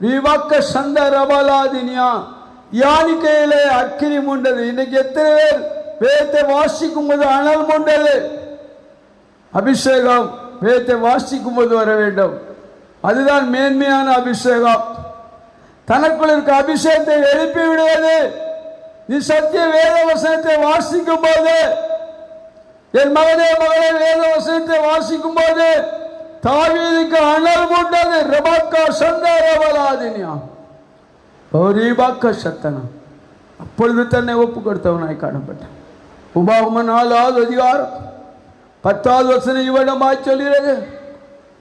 விவாக்க சந்த ரபலாதினியா, யானிக்கையிலே அக்கினி மூண்டது. இன்னைக்கு எத்தனை பேர் வேதத்தை வாசிக்கும் போது அனல் மூண்டது? அபிஷேகம் வேதத்தை வாசிக்கும் போது வர வேண்டும். அதுதான் மேன்மையான அபிஷேகம். தனக்குள் இருக்க அபிஷேகத்தை எழுப்பி விடுவது. நீ சத்திய வேத வசனத்தை வாசிக்கும் போது, என் மகனே மகளே, வேத வசனத்தை வாசிக்கும் போது தாவீதுக்கு அனல் மூண்டது. ரபக்கா சந்தரவலாதினியா ஓரிபாக்க சத்தனா. அப்பொழுது தன்னை ஒப்பு கொடுத்தவனாய் காணப்பட்டான். உபாகமம் 4வது அதிகாரம் 10வது வசனம் இவனமாய் சொல்கிறது.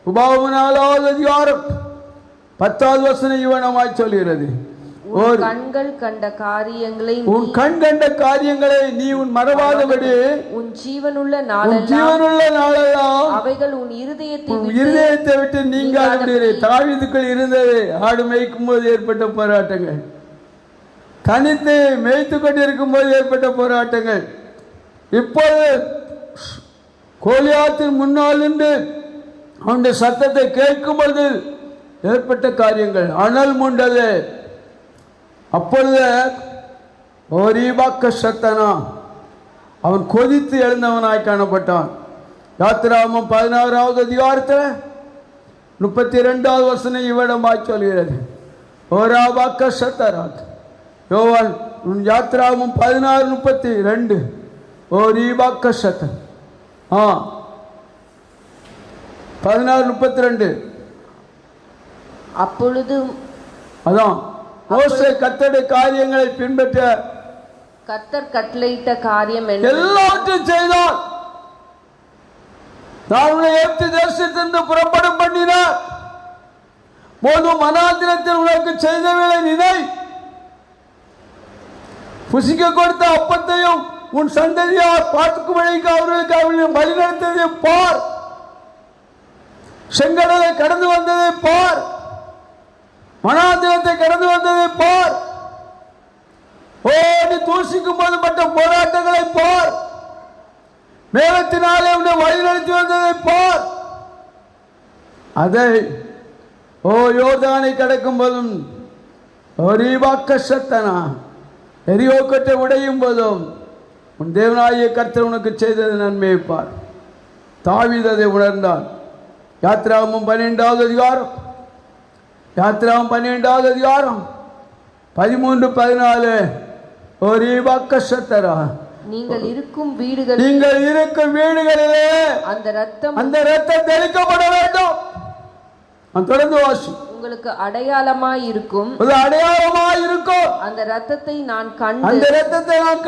உபாகமம் 4வது அதிகாரம் 10வது வசனம் இவனமாய் சொல்கிறது, உன் கண்கள் கண்ட காரியங்களை நீ உன் மறவாதபடி உன் ஜீவனுள்ள நாளெல்லாம் அவைகள் உன் இருதயத்தை விட்டு நீங்காதபடி. தாவீதுக்குள் இருந்தது ஆடு மேய்க்கும் போது ஏற்பட்ட போராட்டங்கள், தனித்து மேய்த்து கொண்டிருக்கும் போது ஏற்பட்ட போராட்டங்கள், இப்போது கோலியாத்தின் முன்னால் நின்று அவனுடைய சத்தத்தை கேட்கும் பொழுது ஏற்பட்ட காரியங்கள், அனல் மூண்டது. அப்பொழுது ஓரிபாக்க சத்தனா, அவன் கொதித்து எழுந்தவனாய் காணப்பட்டான். யாத்திராகமம் 16வது அதிகாரத்தில் 32வது வசனம் இவ்விடமாய் சொல்கிறது, ஓராபாக்க சத்தராக். யோவான் யாத்திராகமம் 16:32 ஓரிபாக்க சத்தன் 16:32. அப்பொழுது அதான் மோசே கர்த்தருடைய காரியங்களை பின்பற்ற கர்த்தர் கட்டளையிட்ட காரியம் எல்லாவற்றையும் செய்தார். நான் உன்னை எகிப்து தேசத்திலிருந்து புறப்படும் பண்ணினார் போதும் வனாந்திரத்தில் உனக்கு செய்தவர்களை நினை. புசிக்க கொடுத்த அப்பத்தையும் உன் சந்ததியார் பார்க்கும் வழிக்கு அவர்களுக்கு அவர்களை வழிநடத்ததை பார். செங்கடலை கடந்து வந்ததை பார், வனாந்திரத்தை கடந்து வந்ததை பார். ஓடி தூசிக்கும் போது மற்ற போராட்டங்களை பார். மேகத்தினாலே உன்னை வழி நடத்தி வந்ததை பார். அதை யோர்தானை கடக்கும் போதும் ரீபாக்கசத்தனா எரியோக்கட்டை உடையும் போதும் உன் தேவனாகிய கர்த்தர் உனக்கு செய்தது நன்மையை பார். தாவீது அதை உணர்ந்தான். யாத்திராகமம் 12வது அதிகாரம் 13-14 ரீபாக்கசத்தரா நீங்கள் இருக்கும் வீடுகளிலே அந்த ரத்தம் தெளிக்கப்பட வேண்டும். தொடர்ந்து வாசி. உங்களுக்கு அடையாளமாய் இருக்கும் அந்த ரத்தத்தை நான்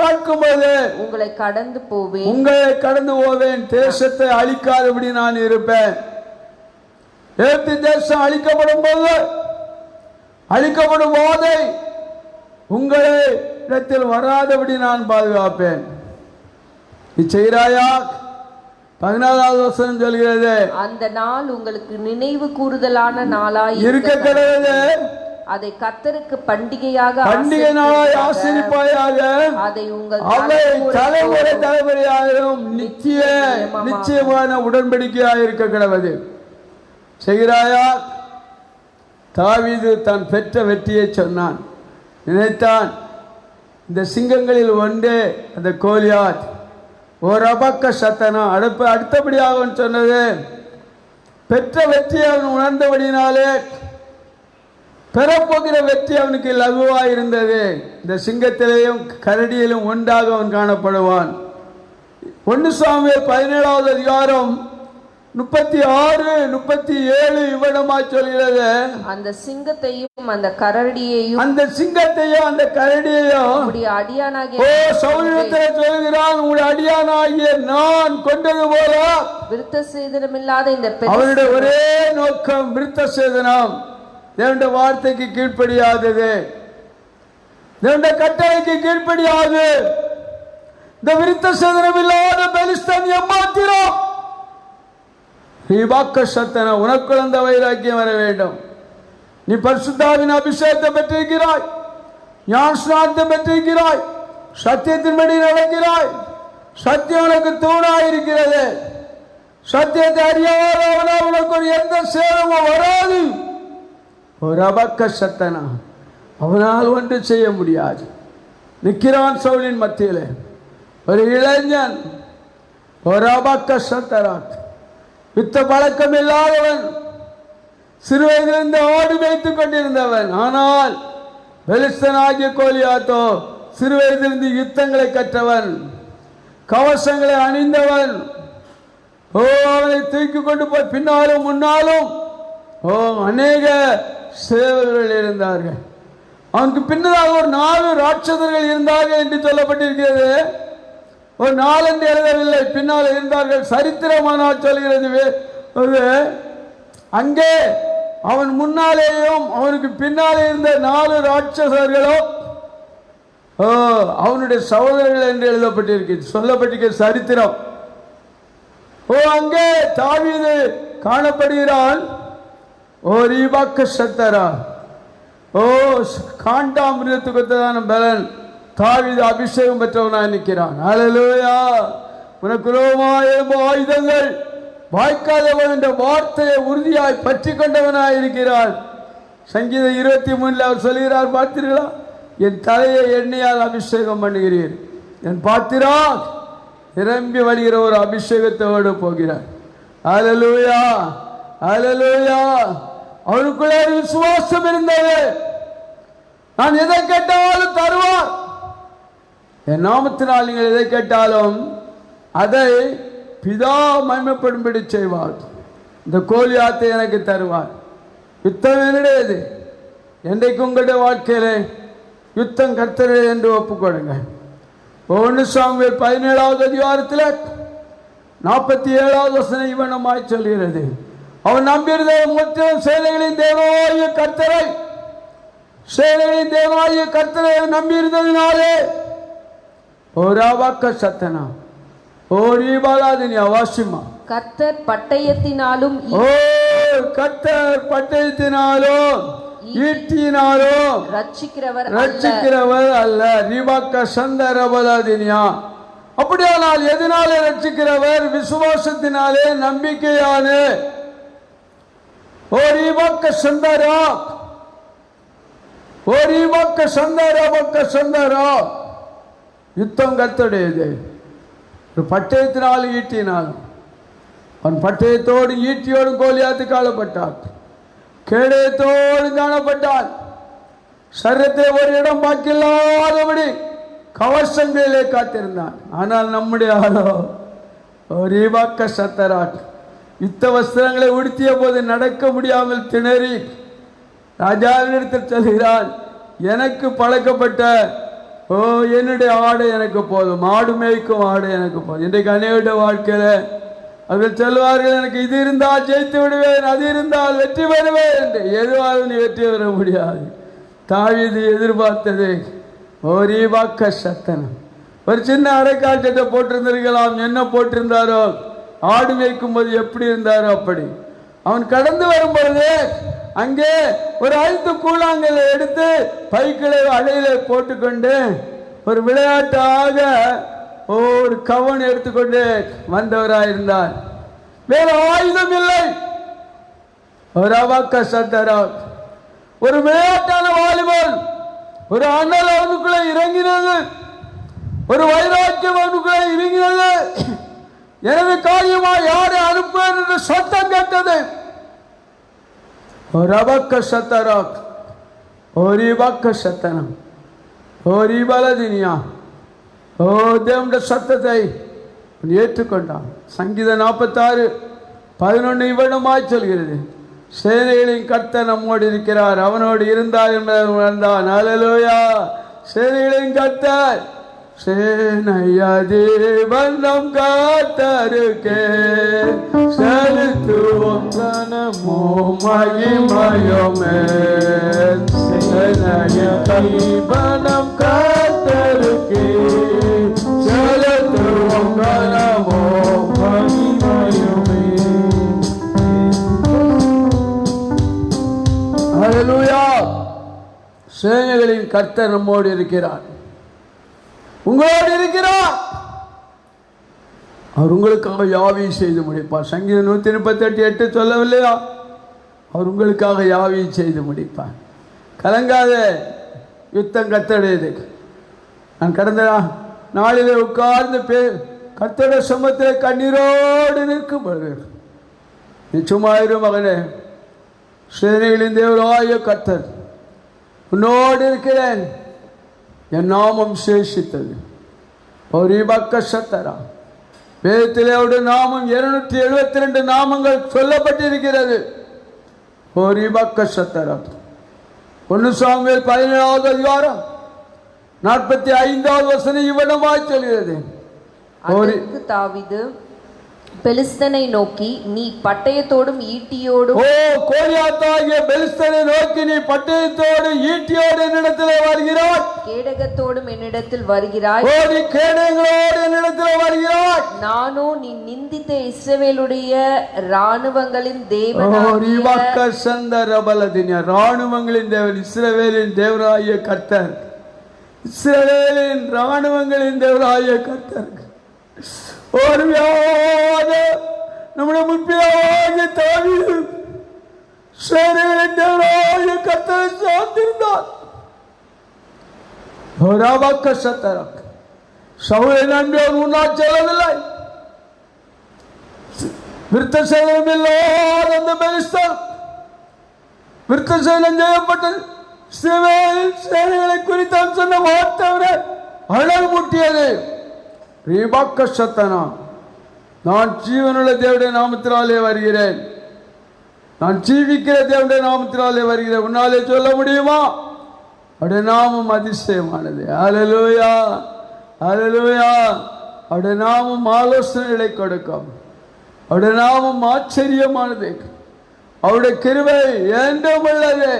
காண்கும்போது உங்களை கடந்து போவேன். தேசத்தை அழிக்காதபடி நான் இருப்பேன். தேசம் அழிக்கப்படும் போது உங்களை இடத்தில் வராதபடி நான் பாதுகாப்பேன். நீ செய்கிறாயா? 14வது வசனம் சொல்கிறது, அந்த நாள் உங்களுக்கு நினைவு கூறுதலான நாளாய் இருக்க கடவுளே, அதை கர்த்தருக்கு பண்டிகை நாளாய் ஆசரிப்பாயாக. அதை உங்கள் தலைமுறையாகவும் நிச்சயமான உடன்படிக்கையாக இருக்க கடவுது. செய்கிறாயா? தாவீது தான் பெற்ற வெற்றியை சொன்னான். நினைத்தான், இந்த சிங்கங்களில் ஒன்றே அந்த கோலியாத் அடுத்தபடியாக அவன் சொன்னது, பெற்ற வெற்றி அவன் உணர்ந்தபடினாலே பெறப்போகிற வெற்றி அவனுக்கு லகுவாக இருந்தது. இந்த சிங்கத்திலேயும் கரடியிலும் ஒன்றாக அவன் காணப்படுவான். 1 சாமுவேல் 17வது அதிகாரம் 36-37 இவ்விடமாய் சொல்கிறது, அந்த சிங்கத்தையும் அந்த கரடியையும் சவுலிடத்தில் சொல்கிறான், உங்களுடைய அடியானாகிய நான் கொண்டது போல விருத்த சேதனமில்லாத இந்த அவருடைய ஒரே நோக்கம் விருத்த சேதனம். தேவனுடைய வார்த்தைக்கு கீழ்ப்படியாதது, தேவனுடைய கட்டளைக்கு கீழ்ப்படியாது. இந்த விருத்த சேதனம் இல்லாத பெலிஸ்தன் ஏமாத்திரம். உனக்குள் அந்த வைராக்கியம் வர வேண்டும். நீ பரிசுத்தாவின் அபிஷேகத்தை பெற்றிருக்கிறாய், ஞானஸ்நானம் பெற்றிருக்கிறாய், சத்தியத்தின்படி நடக்கிறாய். சத்தியம் உனக்கு தூணாயிருக்கிறது. சத்தியத்தை அறியாதவனால் உனக்கு எந்த சேதமும் வராது. ஒரு அபக்கசத்தனா அவனால் ஒன்று செய்ய முடியாது. நிற்கிறான் சவுலின் மத்தியிலே ஒரு இளைஞன், ஒரு அபக்கசத்தரான், யுத்த பழக்கம் இல்லாதவன், சிறு வயதிலிருந்து ஆடு மேய்த்துக் கொண்டிருந்தவன். ஆனால் பெலிஸ்தனாகிய கோலியாத்தோ சிறு வயதிலிருந்து யுத்தங்களை கற்றவன், கவசங்களை அணிந்தவன். அவனை தூக்கி கொண்டு போய் பின்னாலும் முன்னாலும் அநேக சேவர்கள் இருந்தார்கள். அவனுக்கு பின்னதாக ஒரு 4 ராட்சதர்கள் இருந்தார்கள் என்று சொல்லப்பட்டிருக்கிறது. ஒரு 4 என்று எழுதவில்லை, பின்னால் இருந்தார்கள். சரித்திரமானால் சொல்கிறது, அங்கே அவன் முன்னாலேயும் அவனுக்கு பின்னாலே இருந்த 4 ராட்சசர்களும் அவனுடைய சகோதரர்கள் என்று எழுதப்பட்டிருக்கு, சொல்லப்பட்டிருக்க சரித்திரம். அங்கே தாவீது காணப்படுகிறான். காண்டாமிருகத்துக்கு ஒத்ததான பலன் தாவீது அபிஷேகம் பெற்றவனாய் நிற்கிறான். ஹல்லேலூயா. உனக்கு ஆயுதங்கள் வாய்க்காதவன் என்ற வார்த்தையை உறுதியாய் பற்றி கொண்டவனாய் இருக்கிறான். சங்கீதம் 23 அவர் சொல்கிறார், பார்த்தீர்களா, என் தலையை எண்ணெயால் அபிஷேகம் பண்ணுகிறீர், என் பாத்திரா நிரம்பி வழிகிற ஒரு அபிஷேகத்தோடு போகிறார். ஹல்லேலூயா, ஹல்லேலூயா. அவனுக்குள்ளே விசுவாசம் இருந்தது. நான் எதை கேட்டாலும் தருவார். என் நாமத்தினால் நீங்கள் எதை கேட்டாலும் அதை பிதா மகிமைப்படும்படி செய்வார். இந்த கோலியாத்தை எனக்கு தருவார். யுத்தம் என்னுடையது. என்றைக்கு உங்களுடைய வாழ்க்கையிலே யுத்தம் கர்த்தரே என்று ஒப்புக்கொடுங்க. 1 சாமுவேல் 17வது அதிகாரத்தில் 47வது வசனம் இவனமாய் சொல்கிறது, அவன் நம்பியிருந்த முற்றிலும் சேனைகளின் தேவனாகிய கர்த்தரை நம்பியிருந்ததினாலே கர்த்தர் பட்டயத்தினாலும் ஈட்டினாலும் ரட்சிக்கிறவர் அல்ல. அப்படியானால் எதனாலே ரட்சிக்கிறவர்? விசுவாசத்தினாலே, நம்பிக்கையான ஓரி பக்க சந்தரா, ஓரி பக்க சந்தரா, பக்க சந்தரா. யுத்தம் கர்த்தருடையது. ஒரு பட்டயத்தினால் ஈட்டினாலும் அவன் பட்டயத்தோடு ஈட்டியோடு கோலியாத்து காணப்பட்டான், கேடயத்தோடு காணப்பட்டான். சரீரத்தை ஒரு இடம் பாக்கில்லாதபடி கவசங்களிலே காத்திருந்தான். ஆனால் நம்முடைய ஆளோ ஒரு பக்க சத்தராட், யுத்த வஸ்திரங்களை உடுத்திய போது நடக்க முடியாமல் திணறி ராஜாவினிடத்தில் சொல்கிறான், எனக்கு பழக்கப்பட்ட என்னுடைய ஆடை எனக்கு போதும், ஆடு மேய்க்கும் ஆடை எனக்கு போதும். இன்றைக்கு அநேக வாழ்க்கையில அவர்கள் சொல்வார்கள், எனக்கு இது இருந்தால் ஜெயித்து விடுவேன், அது இருந்தால் வெற்றி பெறுவேன் என்று. எதுவாக நீ வெற்றி பெற முடியாது. தாவீது எதிர்பார்த்தது ஒரு வாக்க சத்தனம். ஒரு சின்ன அடைக்காட்டத்தை போட்டிருந்திருக்கலாம். என்ன போட்டிருந்தாரோ, ஆடு மேய்க்கும் போது எப்படி இருந்தாரோ அப்படி. அவன் கடந்து வரும் பொழுது அங்கே ஒரு 5 கூழாங்கல்லை எடுத்து பைக்களை அடையில போட்டுக்கொண்டு ஒரு விளையாட்டாக ஒரு கவன் எடுத்துக்கொண்டு வந்தவராயிருந்தார். வேற ஆயுதம் இல்லை. ஒரு அவாக்க சத்தரா, ஒரு விளையாட்டான வாலிபன், ஒரு அண்ணல் அவனுக்குள்ள இறங்கினது, ஒரு வைராக்கியம் அவனுக்குள்ள இறங்கினது. எனது காரியமா யாரை அனுப்புவேன் என்று சத்தம் கேட்டது. ஒரு அபக்க சத்தரா, ஒரு பக்க சத்தனம், ஒரு பலதினியா. தேவனுடைய சத்தத்தை ஏற்றுக்கொண்டான். சங்கீதம் 46:11 இவ்விடமாய் சொல்கிறது, சேனைகளின் கர்த்தர் நம்மோடு இருக்கிறார், அவனோடு இருந்தார் என்பதை உணர்ந்தான். அல்லேலூயா. சேனைகளின் கர்த்தர், சேனையதேவன் நம் கர்த்தருக்கே செலுத்துவோம் கனமும் மகிமையுமே. சேனையதேவன் நம் கர்த்தருக்கே செலுத்துவோம் கனமும் மகிமையுமே. அல்லேலூயா. சேனைகளின் கர்த்தர் நம்மோடு இருக்கிறார், உங்களோடு இருக்கிறார். அவர் உங்களுக்காக யாவையும் செய்து முடிப்பார். சங்கீதம் 138:8 சொல்லவில்லையா? அவர் உங்களுக்காக யாவையும் செய்து முடிப்பார். கலங்காத, யுத்தம் கர்த்தருடையது. நான் கடந்த நாளிலே உட்கார்ந்து கர்த்தருடைய சமூகத்தில் கண்ணீரோடு நிற்கும் பொழுது, நிச்சயமாயிரும் மகனே, சேனைகளின் தேவராய கர்த்தர் உன்னோடு இருக்கிறேன், என் நாமம் சேஷித்தது. ஒரு பக்க சத்தரா. வேதத்திலே அவருடைய நாமம் 272 நாமங்கள் சொல்லப்பட்டிருக்கிறது. ஒரு பக்க சத்தரா. 1 சாமுவேல் 17வது அதிகாரம் 45வது வசனம் இவ்விடமாய் சொல்கிறது. அதற்கு தாவீது பெலிஸ்தனை நோக்கி, நீ பட்டயத்தோடும் ஈட்டியோடும், கோலியாத்தாகிய பெலிஸ்தனை நோக்கி, நீ பட்டயத்தோடு ஈட்டியோடு என்னிடத்தில் வருகிறாய், கேடகத்தோடும் என்னிடத்தில் வருகிறாய், நீ கேடகங்களோடு என்னிடத்தில் வருகிறாய், நானோ நீ நிந்தித்த இஸ்ரவேலுடைய இராணுவங்களின் தேவன், இராணுவங்களின் தேவன், இஸ்ரவேலின் தேவராகிய கர்த்தர், இஸ்ரவேலின் இராணுவங்களின் தேவராகிய கர்த்தர். நம்முடைய முற்பிதாவாகிய தாவீது சேனைகளின் தேவனாகிய கர்த்தரை சார்ந்திருந்தார். சவுலை நம்பி அவர் முன்னால் செல்லவில்லை. விருத்த சேதனம் இல்லாத அந்த பெலிஸ்தர், விருத்த சேதனம் செய்யப்பட்டது சேனைகளை குறித்து சொன்ன வார்த்தை அழல் முட்டியது. நான் ஜீவனுள்ள தேவனுடைய நாமத்தினாலே வருகிறேன், நான் ஜீவிக்கிற தேவனுடைய நாமத்தினாலே வருகிறேன். உன்னாலே சொல்ல முடியுமா? அவருடைய நாமம் அதிசயமானது. அல்லேலூயா, அல்லேலூயா. அவருடைய நாமம் ஆலோசனைகளை கொடுக்கும். அவருடைய நாமம் ஆச்சரியமானது. அவருடைய கிருபை என்றும் உள்ளது.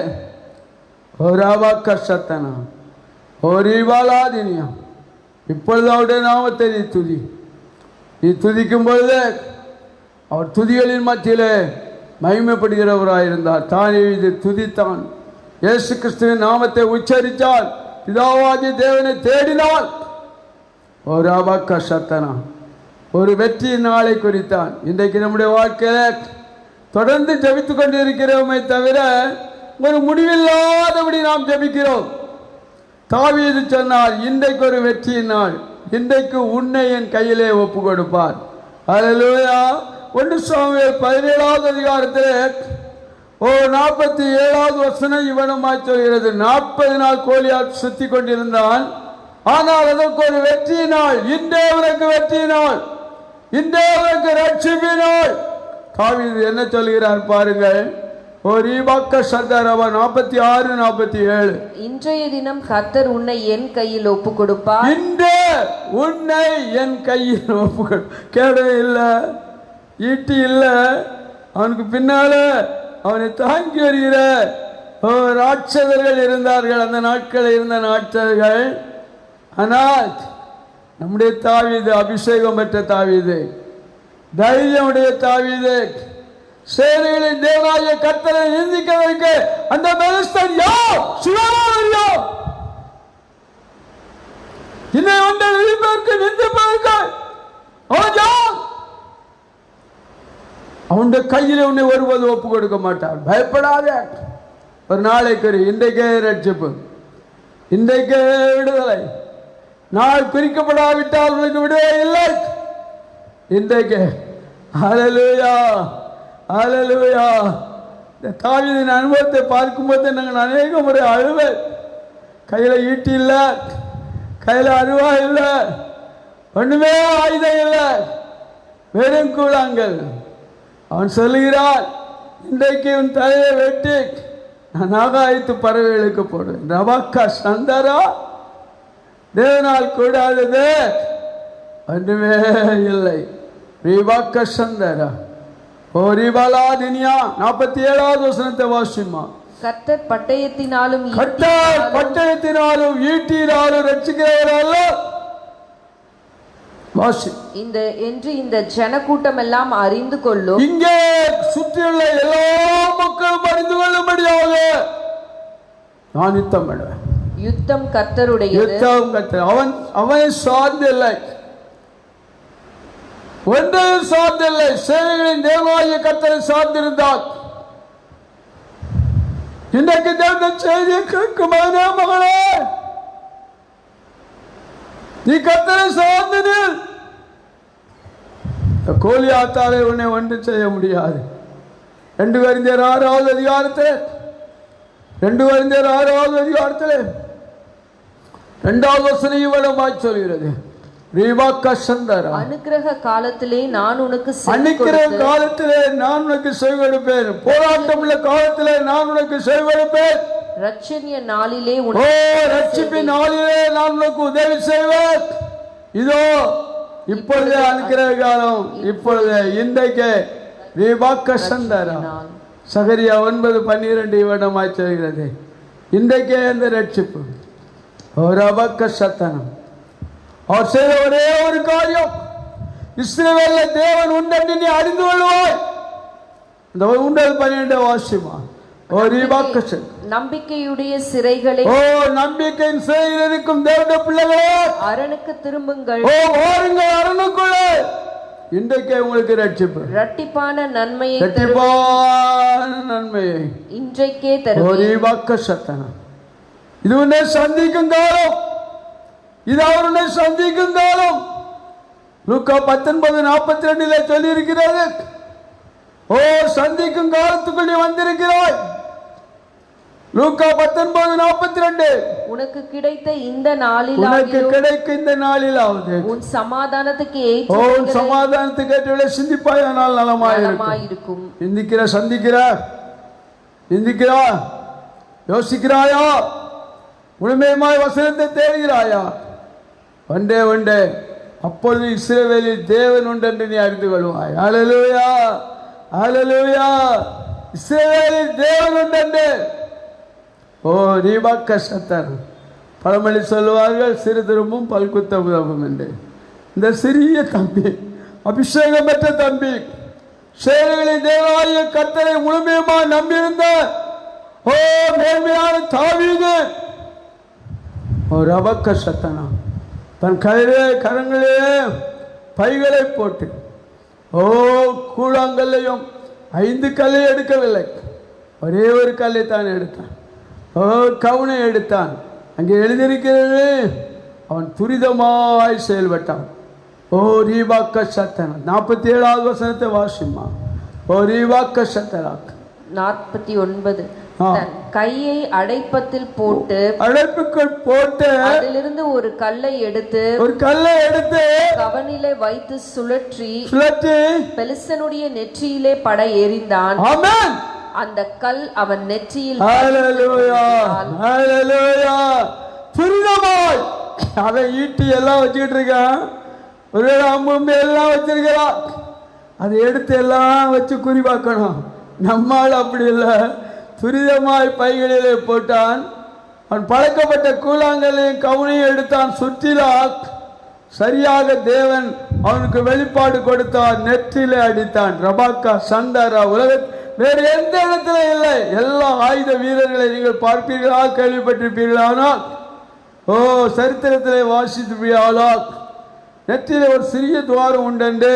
ஒரு அவாக்க சத்தனா, ஒரு இவாலாதினியம். இப்பொழுது அவருடைய நாமத்தை நீ துதி. நீ துதிக்கும் பொழுது அவர் துதிகளின் மத்தியிலே மகிமைப்படுகிறவராயிருந்தார். தானே இது துதித்தான். இயேசு கிறிஸ்துவின் நாமத்தை உச்சரித்தால், பிதாவாகிய தேவனை தேடினால், ஒரு அபக்க சத்தனா, ஒரு வெற்றி நாளை குறித்தான். இன்றைக்கு நம்முடைய வாழ்க்கையில தொடர்ந்து ஜெபித்துக் கொண்டிருக்கிறோமே தவிர ஒரு முடிவில்லாதபடி நாம் ஜெபிக்கிறோம். தாவீது சொன்னார், இன்றைக்கு ஒரு வெற்றியின் நாள், இன்றைக்கு உன்னை என் கையிலே ஒப்பு கொடுப்பார். அல்லேலூயா. 1 சாமுவேல் 17வது அதிகாரத்திலே 47வது வசனம் இவனமாய் சொல்கிறது. 40 நாள் கோலியாத் சுத்தி கொண்டிருந்தான், ஆனால் அதற்கு ஒரு வெற்றி நாள், இன்றே உனக்கு வெற்றி நாள், இன்றே உனக்கு ரட்சிப்பினாள். தாவீது என்ன சொல்கிறார் பாருங்கள். 46-47 இன்றைய தினம் கர்த்தர் உன்னை என் கையில் ஒப்பு கொடுப்பார். இன்று உன்னை என் கையில் ஒப்பு கேடவே இல்லை, ஈட்டி இல்லை, அவனுக்கு பின்னால அவனை தாங்கி வருகிற ராட்சதர்கள் இருந்தார்கள். அந்த நாட்களில் இருந்த ராட்சதர்கள். ஆனால் நம்முடைய தாவீது அபிஷேகம் பெற்ற தாவீது, தைரியமுடைய தாவீது, சேனைகளின் தேவனாகிய கர்த்தரை நிந்திக்கிறதற்கு அந்த பெலிஸ்தன் யார்? சிவனாரியா? இன்னை ஒன்றை நிந்திப்பதற்கு அவன் யார்? அவனுடைய கையில் உன்னை ஒருவது ஒப்பு கொடுக்க மாட்டார். பயப்படாத. ஒரு நாளைக்கு இன்றைக்கே ரட்சிப்பு, இன்றைக்கே விடுதலை. நாள் குறிக்கப்படாவிட்டால் உனக்கு விடுதலை இல்லை. இன்றைக்கு ஹல்லேலூயா, ஹல்லேலூயா. இந்த தாவீதின் அனுபவத்தை பார்க்கும்போது நாங்கள் அநேக முறை அழுவேன். கையில் ஈட்டி இல்லை, கையில் அருவா இல்லை, ஒண்ணுமே ஆயுதம் இல்லை, வெறும் கூழாங்கல். அவன் சொல்லுகிறான், இன்றைக்கு உன் தலையை வெட்டி நான் ஆகாயத்து பறவைகளுக்கு போடுவேன். ரபாக்கா சந்தரா, தேவனால் கூடாதது ஒன்றுமே இல்லை. ரீபாக்க சந்தரா ஓ ரீபாலா தினியா. 47வது வசனத்தை வாசிமா. கர்த்தர் பட்டயத்தினாலும் கர்த்தர் பட்டயத்தினாலும் ஈட்டினாலும் ரட்சிக்கிறவரல்ல. வாசி. இந்த ஜனக்கூட்டம் எல்லாம் அறிந்து கொள்ளும். இங்கே சுற்றியுள்ள எல்லா மக்களும் அறிந்து கொள்ளும்படியாக நான் யுத்தம் பண்ணுவேன். யுத்தம் கர்த்தருடையது. யுத்தம் கர்த்தர். அவனை சார்ந்தில்லை, ஒன்றையும் சார்ந்தில்லை. சேனைகளின் தேவனாகிய கர்த்தரை சார்ந்திருந்தால் இன்றைக்கு தேவ செய்தியை கேட்கும் மகளே, நீ கர்த்தரை சார்ந்து கோலியாத்தாலே உன்னை ஒன்று செய்ய முடியாது. 2 கொரிந்தியர் 6வது அதிகாரத்தில் 2வது வசனம் இவ்வளவாய் சொல்கிறது. அனுக்கிரக காலத்திலே நான் உனக்கு செவி கொடுப்பேன். போராட்டம் உள்ள காலத்திலே நான் உனக்கு செவி கொடுப்பேன். ரட்சணிய நாளிலே ரட்சிப்பின் நாளிலே நான் உனக்கு உதவி செய்வேன். இதோ இப்பொழுதே அனுக்கிரக காலம், இப்பொழுது இன்றைக்கு சகரியா 9:12 இவனமாய் சொல்கிறது. இன்றைக்கே அந்த ரட்சிப்பு சத்தனம். அவர் செய்த ஒரே ஒரு காரியம், இஸ்ரவேல்ல தேவன் உண்டென்று நீ அறிந்து கொள்வாய். இந்த 12 வாசிமா. நம்பிக்கையுடைய சிறைகளை, நம்பிக்கையின் சிறையில் இருக்கும் தேவனுடைய பிள்ளைகளே, அரணுக்கு திரும்புங்கள். அரணுக்குள்ளே இன்றைக்கே உங்களுக்கு ரட்சிப்பு, இரட்டிப்பான நன்மையை இன்றைக்கே தரும். இது உன்னை சந்திக்கும் காலம், இது அவருடைய சந்திக்கும் காலம். லூக்கா 19:42 சொல்லி இருக்கிறது. சந்திக்கும் காலத்துக்குள் நீ வந்திருக்கிறாய். லூக்கா 19:42. உனக்கு கிடைத்த இந்த நாளிலாவது உன் சமாதானத்துக்கு ஏற்ற சிந்திப்பாயானால் நலமாயிருக்கும். சிந்திக்கிறா, யோசிக்கிறாயா, முழுமையுமாய் வசனத்தை தேடுகிறாயா? ஒன்றே அப்பொழுது இஸ்ரவேலில் தேவன் உண்டென்று நீ அறிந்து கொள்வாய். ஹல்லேலூயா, ஹல்லேலூயா. இஸ்ரவேலில் தேவன் உண்டென்று. ரீபாக்க சத்தர். பழமொழி சொல்லுவார்கள், சிறு திரும்பும் பல்குத்த உதவும் என்று. இந்த சிறிய தம்பி, அபிஷேகம் பெற்ற தம்பி, சேனைகளின் தேவனாகிய கர்த்தரை முழுமையுமாய் நம்பியிருந்த மேன்மையான தாவீது ரபக்க சத்தனா தன் கரங்களிலே பைகளை போட்டு கூழாங்கல்லையும் 5 கல்லை எடுக்கவில்லை, ஒரே ஒரு கல்லை தான் எடுத்தான். கவுனை எடுத்தான். அங்கே எழுதியிருக்கிறது, அவன் துரிதமாய் செயல்பட்டான். ஓ ரீவாக்க சத்தன 47வது வசனத்தை வாசிமா. ஓ ரீவாக்க சத்தராக் 49. தன் கையை அடைப்பத்தில் போட்டு அடைப்புக்குள் போட்டு அதிலிருந்து ஒரு கல்லை எடுத்து கவனிலே வைத்து சுழற்றி பெலிஸ்தனுடைய நெற்றியிலே பட எறிந்தான். ஆமென். அந்த கல் அவன் நெற்றியில் துரிதமாய் அவன் ஈட்டி எல்லாம் வச்சுக்கிட்டு இருக்கான், ஒரு அம்பு எல்லாம் வச்சிருக்கிறான். அதை எடுத்து எல்லாம் வச்சு குறிப்பாக்கணும். நம்மால் அப்படி இல்லை, துரிதமாய் பைகளிலே போட்டான். அவன் பழக்கப்பட்ட கூழாங்கலையும் கவுனையும் எடுத்தான், சுற்றிலான். சரியாக தேவன் அவனுக்கு வெளிப்பாடு கொடுத்தார், நெற்றிலே அடித்தான். ரபாக்கா சண்டாரா உலக வேறு எந்த இடத்துல இல்லை. எல்லா ஆயுத வீரர்களை நீங்கள் பார்ப்பீர்களா, கேள்விப்பட்டிருப்பீர்களானால், ஓ சரித்திரத்திலே வாசித்துவியானால் நெற்றிலே ஒரு சிறிய துவாரம் உண்டு,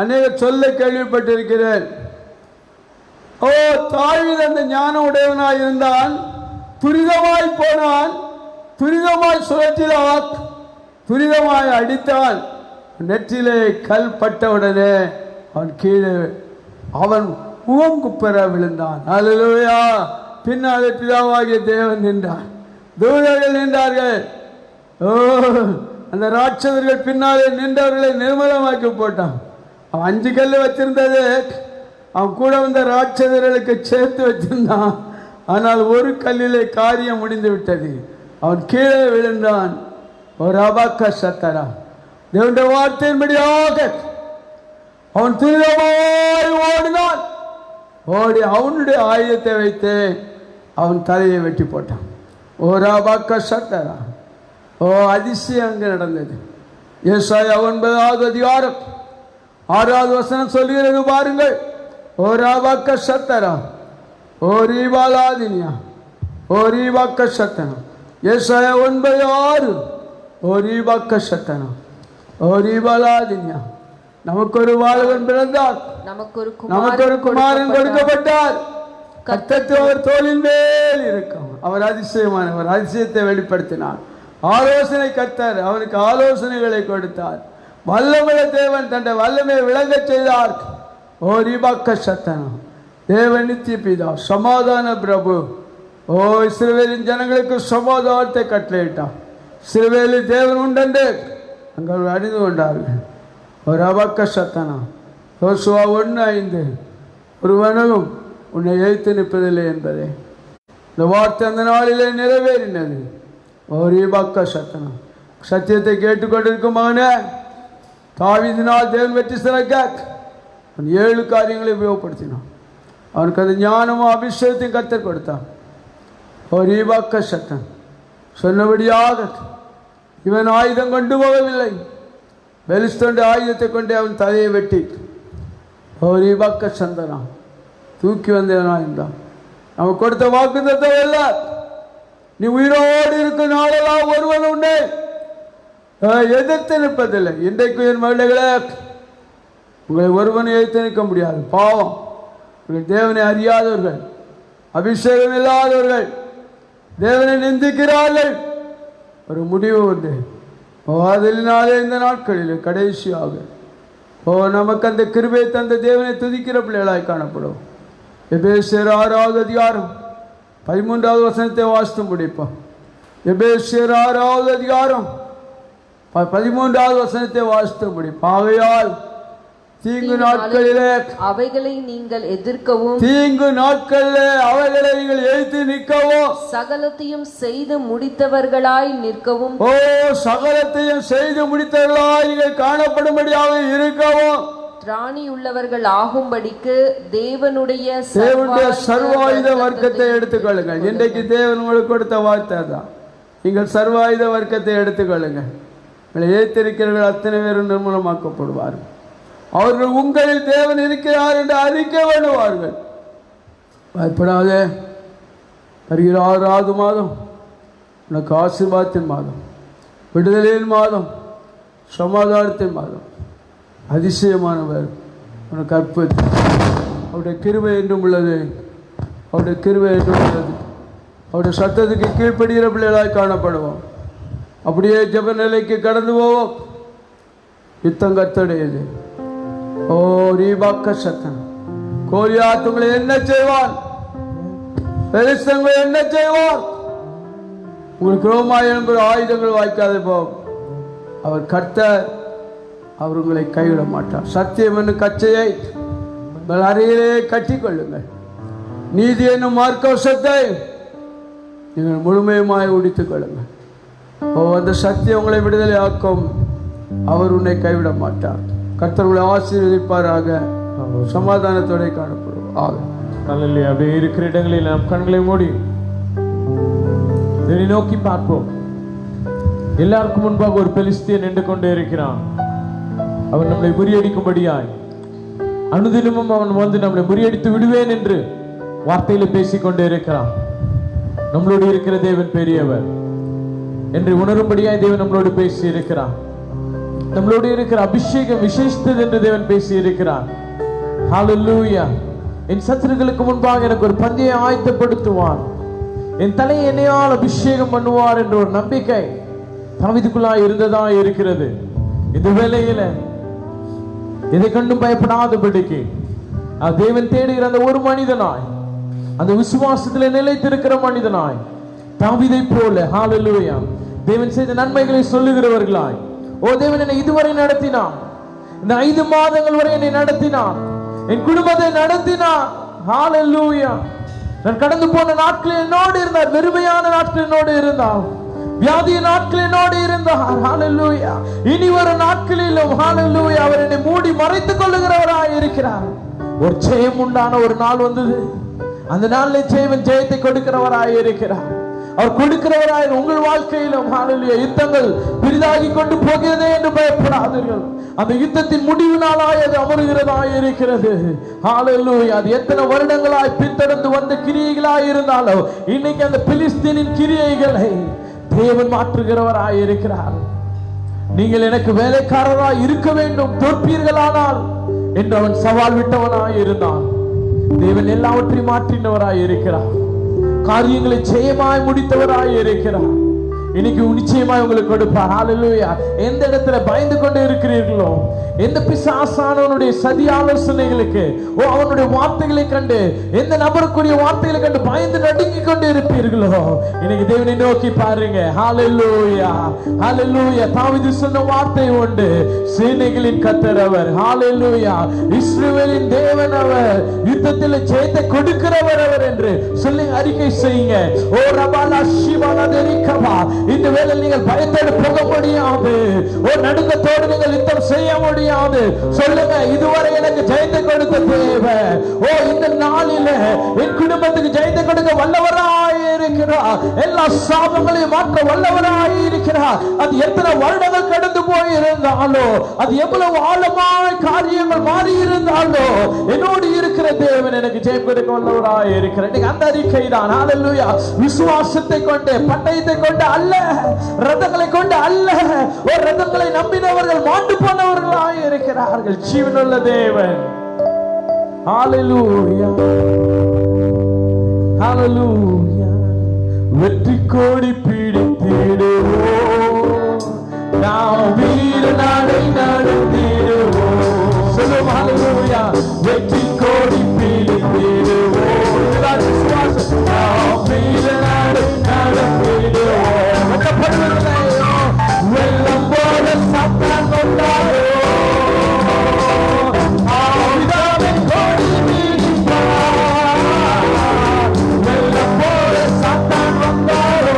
அநேக சொல்ல கேள்விப்பட்டிருக்கிறேன். ஓ தாவீது அந்த ஞானம் உடையவனாய் இருந்தான், துரிதமாய் போனான், துரிதமாய் சுழற்றினான், துரிதமாய் அடித்தான். நெற்றிலே கல் பட்டவுடனே அவன் கீழே அவன் முகங்குப்புற விழுந்தான். அல்லேலூயா. பின்னாலே பிதாவாகிய தேவன் நின்றார், தூதர்கள் நின்றார்கள். ஓ அந்த ராட்சதர்கள் பின்னாலே நின்றவர்களை நிர்மலமாக்கி போட்டான். அவன் 5 கல் வச்சிருந்தது அவன் கூட வந்த ராட்சதர்களுக்கு சேர்த்து வச்சிருந்தான். ஆனால் ஒரு கல்லிலே காரியம் முடிந்து விட்டது. அவன் கீழே விழுந்தான். ஒரு அபாக்க சத்தரா தேவனுடைய வார்த்தையின்படியாக அவன் துரிதமாய் ஓடினான். ஓடி அவனுடைய ஆயுதத்தை வைத்து அவன் தலையை வெட்டி போட்டான். ஒரு அபாக்க சத்தரா. ஓ அதிசயம் அங்கே நடந்தது. ஏசாயா 9வது அதிகாரம் 6வது வசனம் சொல்கிறது பாருங்கள். ஓ ராபாக்க சத்தரா ஓ ரீபாலாதினியா ஓ ரீபாக்க சத்தனம். ஏசாயா 9:6. ஓ ரீபாக்க சத்தனம் ஓ ரீபாலாதினியா. நமக்கு ஒரு வாலிபன் பிறந்தார், நமக்கு ஒரு குமாரன் கொடுக்கப்பட்டார். கர்த்தர் அவர் தோளின் மேல் இருக்கும். அவர் அதிசயமானவர், அதிசயத்தை வெளிப்படுத்தினார். ஆலோசனை கர்த்தர் அவனுக்கு ஆலோசனைகளை கொடுத்தார். வல்லமையுள்ள தேவன் தன்னுடைய வல்லமையை விளங்க செய்தார். ஓ ரிபாக்க சத்தனம். தேவன் நித்திய பிதா, சமாதான பிரபு. ஓ இஸ்ரவேலின் ஜனங்களுக்கு சமாதானத்தை கட்டளையிட்டார். இஸ்ரவேலில் தேவன் உண்டென்று அங்கே அறிந்து கொண்டார்கள். ஒரு அபக்க சத்தனம். யோசுவா 1:5. ஒருவனும் உன்னை எதிர்த்து நிற்பதில்லை என்பதே இந்த வார்த்தை அந்த நாளிலே நிறைவேறினது. ஒரு பக்க சத்தனம். சத்தியத்தை கேட்டுக்கொண்டிருக்கும் மகனே, தாவீதினால் தேவன் வெற்றி சிறக்க அவன் 7 காரியங்களை உபயோகப்படுத்தினான். அவனுக்கு அது ஞானமும் அபிஷேகத்தையும் கர்த்தர் கொடுத்தான். ஒரு பக்க சத்தம் சொன்னபடியாக இவன் ஆயுதம் கொண்டு போகவில்லை, பெலிஸ்தோண்ட ஆயுதத்தை கொண்டு அவன் தலையை வெட்டி ஒரு பக்க சந்தனம் தூக்கி வந்தவனாயிருந்தான். அவன் கொடுத்த வாக்குத்தத்தம் அல்ல, நீ உயிரோடு இருக்கும் நாளெல்லாம் ஒருவன் உண்டு எதிர்த்து நிற்பதில்லை. இன்றைக்கு என் மகிழ்களே, உங்களை ஒருவனை எதிர்த்து நிற்க முடியாது. பாவம், உங்கள் தேவனை அறியாதவர்கள், அபிஷேகம் இல்லாதவர்கள் தேவனை நிந்திக்கிறார்கள். ஒரு முடிவு உண்டு. அதனாலே இந்த நாட்களில் கடைசியாக நமக்கு அந்த கிருபை தந்த தேவனை துதிக்கிற பிள்ளைகளாய் காணப்படும். எபேசியர் 6வது அதிகாரம் 13வது வசனத்தை வாசித்து முடிப்போம். எபேசியர் 6வது அதிகாரம் 13வது வசனத்தை வாசித்து முடிப்போம். ஆகையால் தீங்கு நாட்களிலே அவைகளை நீங்கள் எதிர்க்கவும், தீங்கு நாட்களிலே அவைகளை நீங்கள் எதிர்த்து நிற்கவும், சகலத்தையும் செய்து முடித்தவர்களாய் நிற்கவும், ஓ சகலத்தையும் செய்து முடித்தவர்களாய் நீங்கள் காணப்படும்படியாக இருக்கவும், திராணி உள்ளவர்கள் ஆகும்படிக்கு தேவனுடைய சர்வாயுத வர்க்கத்தை எடுத்துக்கொள்ளுங்கள். இன்றைக்கு தேவன் உங்களுக்கு கொடுத்த வார்த்தை தான். நீங்கள் சர்வாயுத வர்க்கத்தை எடுத்துக்கொள்ளுங்கள். உங்களை ஏற்றிருக்கிறவர்கள் அத்தனை பேரும் நிர்மூலமாக்கப்படுவார்கள். அவர்கள் உங்களில் தேவன் இருக்கிறார் என்று அறிக்கை பண்ணுவார்கள். பயப்படாதே, வருகிற 6வது மாதம் உனக்கு ஆசீர்வாதத்தின் மாதம், விடுதலையின் மாதம், சமாதானத்தின் மாதம். அதிசயமானவர் உனக்கு அற்புதம். அவருடைய கிருபை என்றும் உள்ளது, அவருடைய கிருபை என்றும் உள்ளது. அவருடைய சத்தத்துக்கு கீழ்ப்படுகிற பிள்ளைகளாய் காணப்படுவோம். அப்படியே ஜெப நிலைக்கு கடந்து போவோம். யுத்தம் கர்த்தருடையது. ஓ ரீபாக்க சத்தம். கோலியாத் உங்களை என்ன செய்வான்? பெலிஸ்தன் என்ன செய்வான்? உங்களுக்கு ரோமாயணம் ஆயுதங்கள் வாய்க்காது போகும். அவர் கர்த்தர், அவர் உங்களை கைவிட மாட்டார். சத்தியம் என்னும் கச்சையை உங்கள் அறையிலே கட்டி கொள்ளுங்கள். நீதி என்னும் மார்க்கவசத்தை நீங்கள் முழுமையுமாய் உடித்துக் கொள்ளுங்கள். ஓ அந்த சத்தியம் உங்களை விடுதலை ஆக்கும். அவர் உன்னை கைவிட மாட்டார். கர்த்தர் உங்களை ஆசீர்வதிப்பாராக. சமாதானத்தோட காணப்படுவோம். அல்லேலூயா. அப்படியே இருக்கிற இடங்களில் நாம் கண்களை மூடி இதனை நோக்கி பார்ப்போம். எல்லாருக்கும் முன்பாக ஒரு பெலிஸ்தியன் நின்று கொண்டே இருக்கிறான். அவன் நம்மளை முறியடிக்கும்படியாய் அனுதினமும் அவன் வந்து நம்மளை முறியடித்து விடுவேன் என்று வார்த்தையில பேசிக்கொண்டே இருக்கிறான். நம்மளோடு இருக்கிற தேவன் பெரியவர் என்று உணரும்படியாய் தேவன் நம்மளோடு பேசி இருக்கிறான். நம்மளோடு இருக்கிற அபிஷேகம் விசேஷித்தது என்று தேவன் பேசி இருக்கிறார். ஹல்லேலூயா. என் சத்துருக்களுக்கு முன்பாக எனக்கு ஒரு பந்தியை ஆயத்தப்படுத்துவார், என் தலையை என்னையால் அபிஷேகம் பண்ணுவார் என்ற ஒரு நம்பிக்கை தாவீதுக்குள்ளாய் இருந்ததா இருக்கிறது. இந்த வேளையில எதை கண்டும் பயப்படாதபடிக்கு தேவன் தேடுகிற அந்த ஒரு மனிதனாய், அந்த விசுவாசத்திலே நிலைத்திருக்கிற மனிதனாய் தாவீதை போல ஹல்லேலூயா தேவன் செய்த நன்மைகளை சொல்லுகிறவர்களாய், ஓ தேவன் என்னை இதுவரை நடத்தினான், இந்த 5 மாதங்கள் வரை என்னை நடத்தினான், என் குடும்பத்தை நடத்தினான். ஹல்லேலூயா. நான் கடந்து போன நாட்களில் என்னோடு இருந்தார், வெறுமையான நாட்கள் என்னோடு இருந்தார், வியாதிய நாட்கள் என்னோடு இருந்தார். ஹல்லேலூயா. இனி வரும் நாட்களிலும் ஹல்லேலூயா அவர் என்னை மூடி மறைத்துக் கொள்ளுகிறவராய் இருக்கிறார். ஒரு ஜெயம் உண்டான ஒரு நாள் வந்தது. அந்த நாளில் ஜெயத்தை கொடுக்கிறவராய் இருக்கிறார். அவர் கொடுக்கிறவராய் உங்கள் வாழ்க்கையிலும் ஹல்லேலூயா யுத்தங்கள் பெரிதாகி கொண்டு போகிறதே என்று பயப்படாதீர்கள். அந்த யுத்தத்தின் முடிவு நாளாய் அது அமருகிறதாய் இருக்கிறது. ஹல்லேலூயா. அது எத்தனை வருடங்களாய் பின்தொடர்ந்து வந்த கிரியைகளாய் இருந்தாலும் இன்னைக்கு அந்த பிலிஸ்தீனின் கிரியைகளை தேவன் மாற்றுகிறவராய் இருக்கிறார். நீங்கள் எனக்கு வேலைக்காரராய் இருக்க வேண்டும், தோற்பீர்களானால் என்று அவன் சவால் விட்டவனாய் இருந்தான். தேவன் எல்லாவற்றையும் மாற்றினவராய் இருக்கிறார். காரியங்களை ஜெயமாய் முடித்தவராய் இருக்கிறார். இன்னைக்கு நிச்சயமாய் உங்களுக்கு கொடுப்பார். ஹல்லேலூயா. எந்த இடத்துல பயந்து கொண்டு இருக்கிறீர்களோ, எந்த பிசாசானவனுடைய சதி ஆலோசனைகளுக்கு, ஓ அவனுடைய வார்த்தைகளை கண்டு, எந்த நபருக்குரிய வார்த்தைகளை கண்டு பயந்து நடுங்கி கொண்டு இருப்பீர்களோ, இன்னைக்கு தேவனை நோக்கி பாருங்க. ஹல்லேலூயா. ஹல்லேலூயா. தாவீது சொன்ன வார்த்தை உண்டு, சேனைகளின் கர்த்தர் அவர். ஹல்லேலூயா. இஸ்ரவேலின் தேவன் அவர், யுத்தத்தில் ஜெயத்தை கொடுக்கிறவர் அவர் என்று சொல்லி அறிக்கை செய்யுங்க. ஓ ரபாலா ஷிவாலா தெரிக்கவா. இந்த வேளையில் நீங்கள் பயத்தோடு போக முடியாது, ஒரு நடுக்கத்தோடு நீங்கள் யுத்தம் செய்ய முடியாது. சொல்லுங்க, இதுவரை எனக்கு ஜெயத்தை கொடுத்த தேவன், ஓ இந்த நாளில என் குடும்பத்துக்கு ஜெயத்தை கொடுக்க வல்லவராய் இருக்கிறார். எல்லா சாபங்களையும் மாற்ற வல்லவராய் இருக்கிறார். அது எத்தனை வருடங்கள் கடந்து போயிருந்தாலோ, அது எவ்வளவு ஆழமாய் காரியங்கள் மாறி இருந்தாலோ, என்னோடு இருக்கிற தேவன் எனக்கு ஜெயம் கொடுக்க வல்லவராய் இருக்கிறார். அந்த அறிக்கை தான். ஹல்லேலூயா. விசுவாசத்தை கொண்டு, பட்டயத்தை கொண்டு அல்ல, ரதங்களை கொண்டு அல்ல, ஒரு ரதங்களை நம்பினவர்கள் மாண்டு போனவர்களாய் இருக்கிறார்கள். ஜீவனுள்ள தேவன். ஹல்லேலூயா. ஹல்லேலூயா. வெற்றி கோடி பிடித்திடுவோம், நாம் வீர நாடை நடத்திடுவோம். சொல்லுவோம் ஹல்லேலூயா. வெற்றி கோடி பிடித்திடுவோம், இதுதான் விசுவாசம். நாம் வீர நாடை நடத்திடுவோம். வெள்ளம் போல சாத்தான் வந்தாரோ, ஆவிதாவின் கொடி பிடிப்பார். வெள்ளம் போல சாத்தான் வந்தாரோ,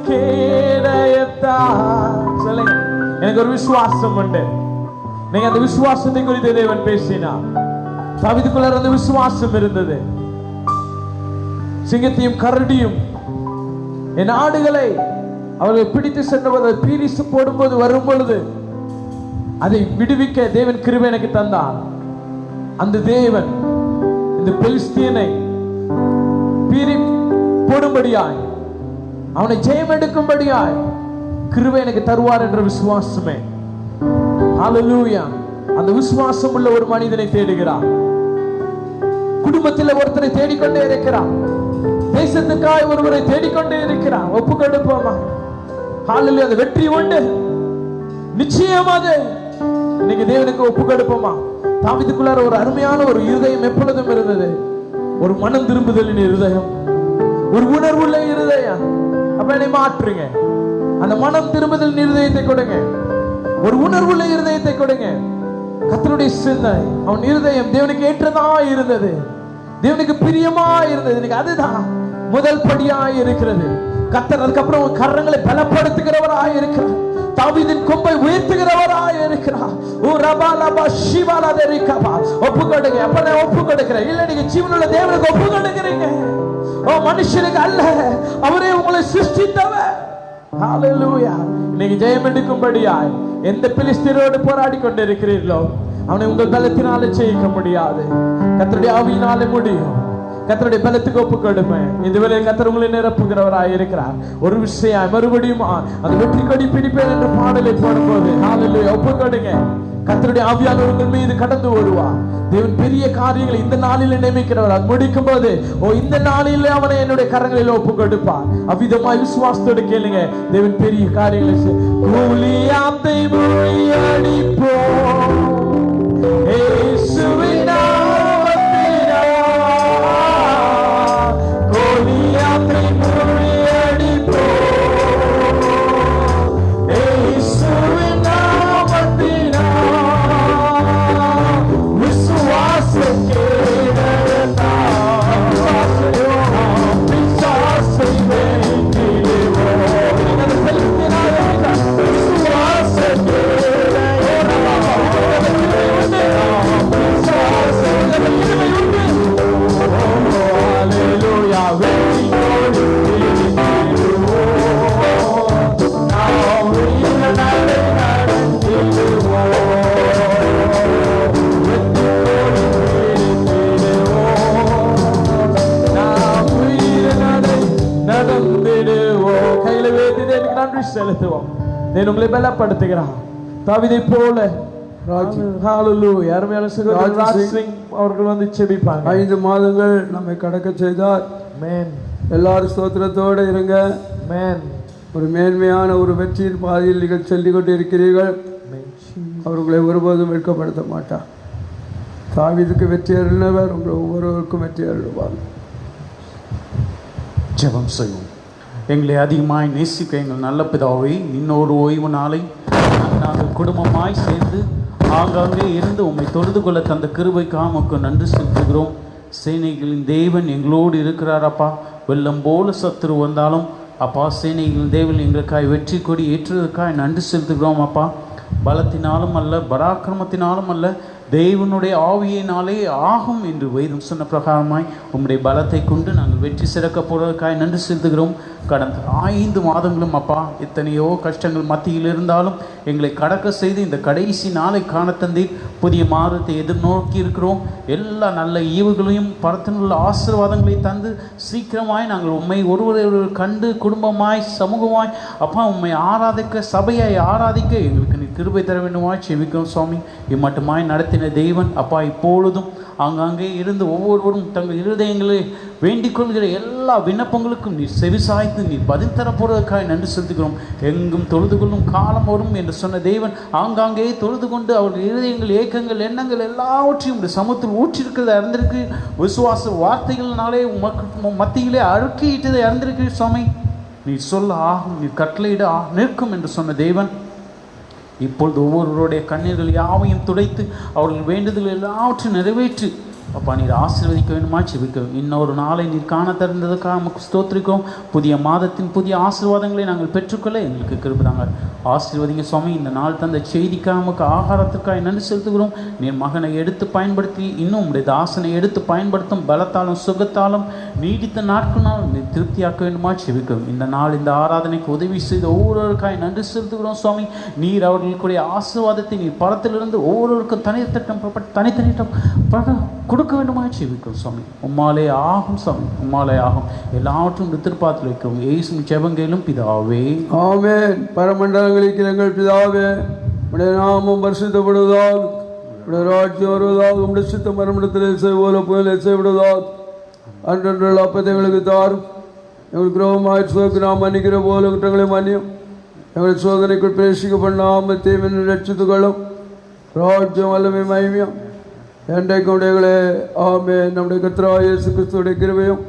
கேடயத்தா. சொல்லுங்க, எனக்கு ஒரு விசுவாசம் உண்டு. நீங்க அந்த விசுவாசத்தை குறித்து தேவன் பேசினார். தாவீதுக்குள்ள அந்த விசுவாசம் இருந்தது. சிங்கத்தையும் கரடியும் என் ஆடுகளை அவர்களை பிடித்து சென்றபோது பீரிசு போடும்போது வரும் பொழுது அதை விடுவிக்க தேவன் கிருபை எனக்கு தந்தார். அந்த தேவன் இந்த பெலிஸ்தியனை பீரி போடும்படியாய், அவனை ஜெயம் எடுக்கும்படியாய் கிருபை எனக்கு தருவார் என்ற விசுவாசமே. ஹல்லேலூயா. அந்த விசுவாசம் உள்ள ஒரு மனிதனை தேடுகிறார். குடும்பத்தில் ஒருத்தரை தேடிக்கொண்டே இருக்கிறார். தேசத்துக்காய் ஒருவரை தேடிக்கொண்டே இருக்கிறார். ஒப்பு கொடுப்போமா? ஹல்லேலூயா. அந்த வெற்றி உண்டு, நிச்சயமாக. இன்னைக்கு தேவனுக்கு ஒப்பு கொடுப்போமா? தாவீதுக்குள்ளார ஒரு அருமையான ஒரு இருதயம் எப்பொழுதும் இருந்தது. ஒரு மனம் திரும்புதலின் இருதயம், ஒரு உணர்வுள்ள இருதயம். அப்ப என்னை மாற்றுங்க. அந்த மனம் திரும்புதலின் இருதயத்தை கொடுங்க. ஒரு உணர்வுள்ள இருதயத்தை கொடுங்க. கர்த்தருடைய சிந்தை, அவன் இருதயம் தேவனுக்கு ஏற்றதா இருந்தது, தேவனுக்கு பிரியமா இருந்தது. இன்னைக்கு அதுதான் முதல் படியாய் இருக்கிறது. கர்த்தர் அதுக்கப்புறம் கரங்களை பலப்படுத்துகிறவராய் இருக்கிறார். தாவீதின் கொம்பை உயர்த்துகிறவராய் இருக்கிறார். ஓ ரபாலபா ஷிவாலதரிகபா. ஒப்பு கொடுங்க. அப்ப நான் ஒப்பு கொடுக்கிறேன். இல்ல, நீங்க ஜீவனுள்ள தேவனுக்கு ஒப்பு கொடுக்கிறீங்க. ஓ மனுஷனுக்கு அல்ல, அவரே உங்களை சிருஷ்டித்தவர். ஹல்லேலூயா. இன்னைக்கு ஜெயம் எடுக்கும்படியாய் எந்த பெலிஸ்தியரோடு போராடி கொண்டிருக்கிறீர்களோ அவனை உங்கள் பலத்தினாலே ஜெயிக்க முடியாது. கர்த்தருடைய ஆவியினாலே முடியும். கர்த்தருடைய பலத்துக்கு ஒப்பு கொடுப்பேன். இதுவரை கர்த்தர் உங்களை நிரப்புகிறவராய் இருக்கிறார். ஒரு விஷயம் மறுபடியும் அந்த வெற்றி கொடி பிடிப்பேன் என்ற பாடலை பாடும்போது ஹல்லேலூயா ஒப்பு கொடுங்க. கர்த்தருடைய ஆவியானவர் உங்கள் மீது கடந்து வருவார். தேவன் பெரிய காரியங்களை இந்த நாளில் நியமிக்கிறவர். அது முடிக்கும் போது இந்த நாளில் அவனை என்னுடைய கரங்களில் ஒப்பு கொடுப்பார். அவ்விதமாய் விசுவாசத்தோடு கேளுங்க. தேவன் பெரிய காரியங்களை கூலியாத்தை முறியடிப்போம் இயேசுவின் நாமத்தினால். கூலியாத்தை முறியடிப்போம் இயேசுவின் நாமத்தினால். விசுவாசம் கேடயத்தா. விசுவாசை வேண்டிடுவோம். விசுவாசம் கையில வேண்டி நன்றி செலுத்துவோம். உங்களை பலப்படுத்துகிறார். தாவீதை போல அருமையான சகோதரர் ராஜ் சிங் அவர்கள் வந்து செபிப்பாங்க. 5 மாதங்கள் நம்மை கடக்க செய்தார். எல்லாரும் ஸ்தோத்திரத்தோடு இருங்க. ஒரு மேன்மையான ஒரு வெற்றியின் பாதையில் நீங்கள் செல்லிக் கொண்டு இருக்கிறீர்கள். அவர்களை ஒருபோதும் வெட்கப்படுத்த மாட்டார். தாவீதுக்கு வெற்றி அருளினவர் உங்கள் ஒவ்வொருவருக்கும் வெற்றி அருள்வார். ஜெபம் செய்வோம். எங்களை அதிகமாய் நேசிக்க எங்கள் நல்ல பிதாவே, இன்னொரு ஓய்வு நாளை நாங்கள் குடும்பமாய் சேர்ந்து ஆங்காங்கே இருந்து உம்மை தொழுது கொள்ள தந்த கிருபைக்காக உமக்கு நன்றி செலுத்துகிறோம். சேனைகளின் தேவன் எங்களோடு இருக்கிறார் அப்பா. வெள்ளம் போல சத்துரு வந்தாலும் அப்பா, சேனைகளின் தேவன் எங்களுக்காய் வெற்றி கொடி ஏற்றுவதற்காக நன்றி செலுத்துகிறோம் அப்பா. பலத்தினாலும் அல்ல, பராக்கிரமத்தினாலும் அல்ல, தேவனுடைய ஆவியினாலே ஆகும் என்று வேதம் சொன்ன பிரகாரமாய் உம்முடைய பலத்தை கொண்டு நாங்கள் வெற்றி சிறக்க போவதற்காக நன்றி செலுத்துகிறோம். கடந்த 5 மாதங்களும் அப்பா எத்தனையோ கஷ்டங்கள் மத்தியில் இருந்தாலும் எங்களை கடக்க செய்து இந்த கடைசி நாளை காண தந்தீர். புதிய மாதத்தை எதிர்நோக்கி இருக்கிறோம். எல்லா நல்ல ஈவுகளையும் பரத்தினுள்ள ஆசீர்வாதங்களை தந்து சீக்கிரமாய் நாங்கள் உண்மை ஒருவரை கண்டு குடும்பமாய் சமூகமாய் அப்பா உண்மை ஆராதிக்க, சபையை ஆராதிக்க எங்களுக்கு நீ கிருபை தர வேண்டுமாய் செபிக்கிறோம் சுவாமி. இம்மட்டுமாய் நடத்தின தெய்வன் அப்பா இப்பொழுதும் ஆங்காங்கே இருந்து ஒவ்வொருவரும் தங்கள் இருதயங்களை வேண்டிக் கொள்கிற எல்லா விண்ணப்பங்களுக்கும் நீர் செவிசாய்த்து நீர் பதில் தரப்போவதற்காக நன்றி செலுத்துகிறோம். எங்கும் தொழுது கொள்ளும் காலம் வரும் என்று சொன்ன தேவன் ஆங்காங்கே தொழுது கொண்டு அவர்கள் இருதயங்கள், ஏக்கங்கள், எண்ணங்கள் எல்லாவற்றையும் உடைய சமூகத்தில் ஊற்றிருக்கிறதை அறிந்திருக்கு. விசுவாச வார்த்தைகள்னாலே மத்தியிலே அழுக்கியிட்டதை அறிந்திருக்கு சுவாமி. நீ சொல்ல ஆகும், நீ கட்டளையிட நிற்கும் என்று சொன்ன தேவன் இப்பொழுது ஒவ்வொருவருடைய கண்ணீர்கள் யாவையும் துடைத்து அவர்கள் வேண்டுதல் எல்லாவற்றையும் நிறைவேற்றி அப்பா நீர் ஆசீர்வதிக்க வேண்டுமா செபிக்கிறோம். இன்னொரு நாளை நீர் காண தருந்ததுக்காக நமக்கு ஸ்தோத்திரிக்கிறோம். புதிய மாதத்தின் புதிய ஆசீர்வாதங்களை நாங்கள் பெற்றுக்கொள்ள எங்களுக்கு கிருபைதாங்க. ஆசீர்வதிங்க சுவாமி. இந்த நாள் தந்த செய்திக்காக நமக்கு ஆகாரத்திற்காக நன்றி செலுத்துகிறோம். நீர் மகனை எடுத்து பயன்படுத்தி இன்னும் உடைய தாசனை எடுத்து பயன்படுத்தும் பலத்தாலும் சுகத்தாலும் நீடித்த நாட்களால் நீர் திருப்தியாக்க வேண்டுமா செபிக்கிறோம். இந்த நாள் இந்த ஆராதனைக்கு உதவி செய்த ஒவ்வொருவருக்காக நன்றி செலுத்துகிறோம் சுவாமி. நீர் அவர்களுக்குரிய ஆசீர்வாதத்தை நீர் பரத்திலிருந்து ஒவ்வொருவருக்கும் தனித்தனிட்டம் கொடுக்க வேண்டுமா செபிக்கிறோம் சுவாமி. உம்மாலே ஆகும் சுவாமி, உம்மாலே ஆகும். எல்லாவற்றும் திருப்பாத்தில் வைக்கிறோம். இயேசுவின் ஜெபங்களும் பிதாவே ஆமென். பரமண்டலங்களில் எங்கள் பிதாவே, உடைய நாமம் பரிசுத்தப்படுவதாக, உடைய ராஜ்யம் வருவதாக, உடைய சித்தம் மரமிடத்தில் செய்வோல புயலை செய்விடுவதாக. அன்றென்று அப்பத்தை எங்களுக்கு தாரும். எங்கள் குரோமாய் சோக்கு நாம் மன்னிக்கிற போல குற்றங்களை மன்னியும். எங்கள் சோதனைக்குள் பிரவேசிக்க பண்ணாமல் தீவின் ரட்சித்துக்களும். ராஜ்யம் வல்லமை மகிமையும் என்றைக்கும் உடையங்களே. ஆமென். நம்முடைய கர்த்தராகிய இயேசு கிறிஸ்துவுடைய கிருபையும்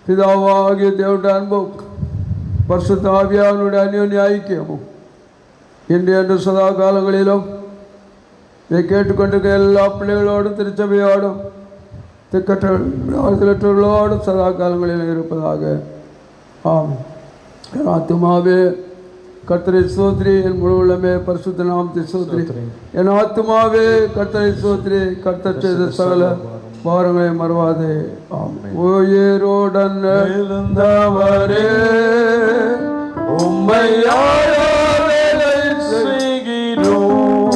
பிதாவாகிய தேவனுடைய அன்பும் பரிசுத்த ஆவியானவருடைய அந்யோன்ய ஐக்கியமும் இன்று என்று சதா காலங்களிலும் இதை கேட்டுக்கொண்டிருக்க எல்லா பிள்ளைகளோடும் திருச்சபையோடும் திக்கற்றவர்களோடும் சதா காலங்களிலும் இருப்பதாக. ஆமென். என் ஆத்துமாவே கர்த்தரை ஸ்தோத்திரி, என் முழு உள்ளமே பரிசுத்த நாமத்தை ஸ்தோத்திரி. என் ஆத்துமாவே கர்த்தரை ஸ்தோத்திரி, கர்த்தர் செய்த சகல பாரங்களை மறவாதே. ஆமென். உயிரோடன் எழுந்தவரே உம்மை ஆராதனை செய்கிறோம்.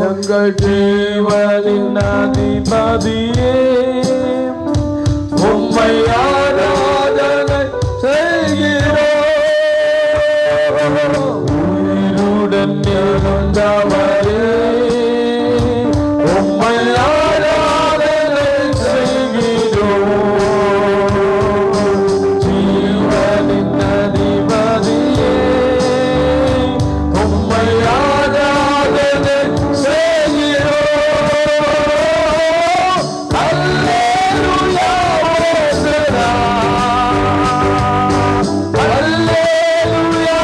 எங்கள் ஜீவனின் அதிபதியே உம்மை ஆராதனை செய்கிறோம். உயிருடன் எழுந்தவரே உம்மை ஆராதனை செய்கிறோம். ஜீவனின் அதிபதியே உம்மை ஆராதனை செய்கிறோம். அல்லேலூயா ஓசனா, அல்லேலூயா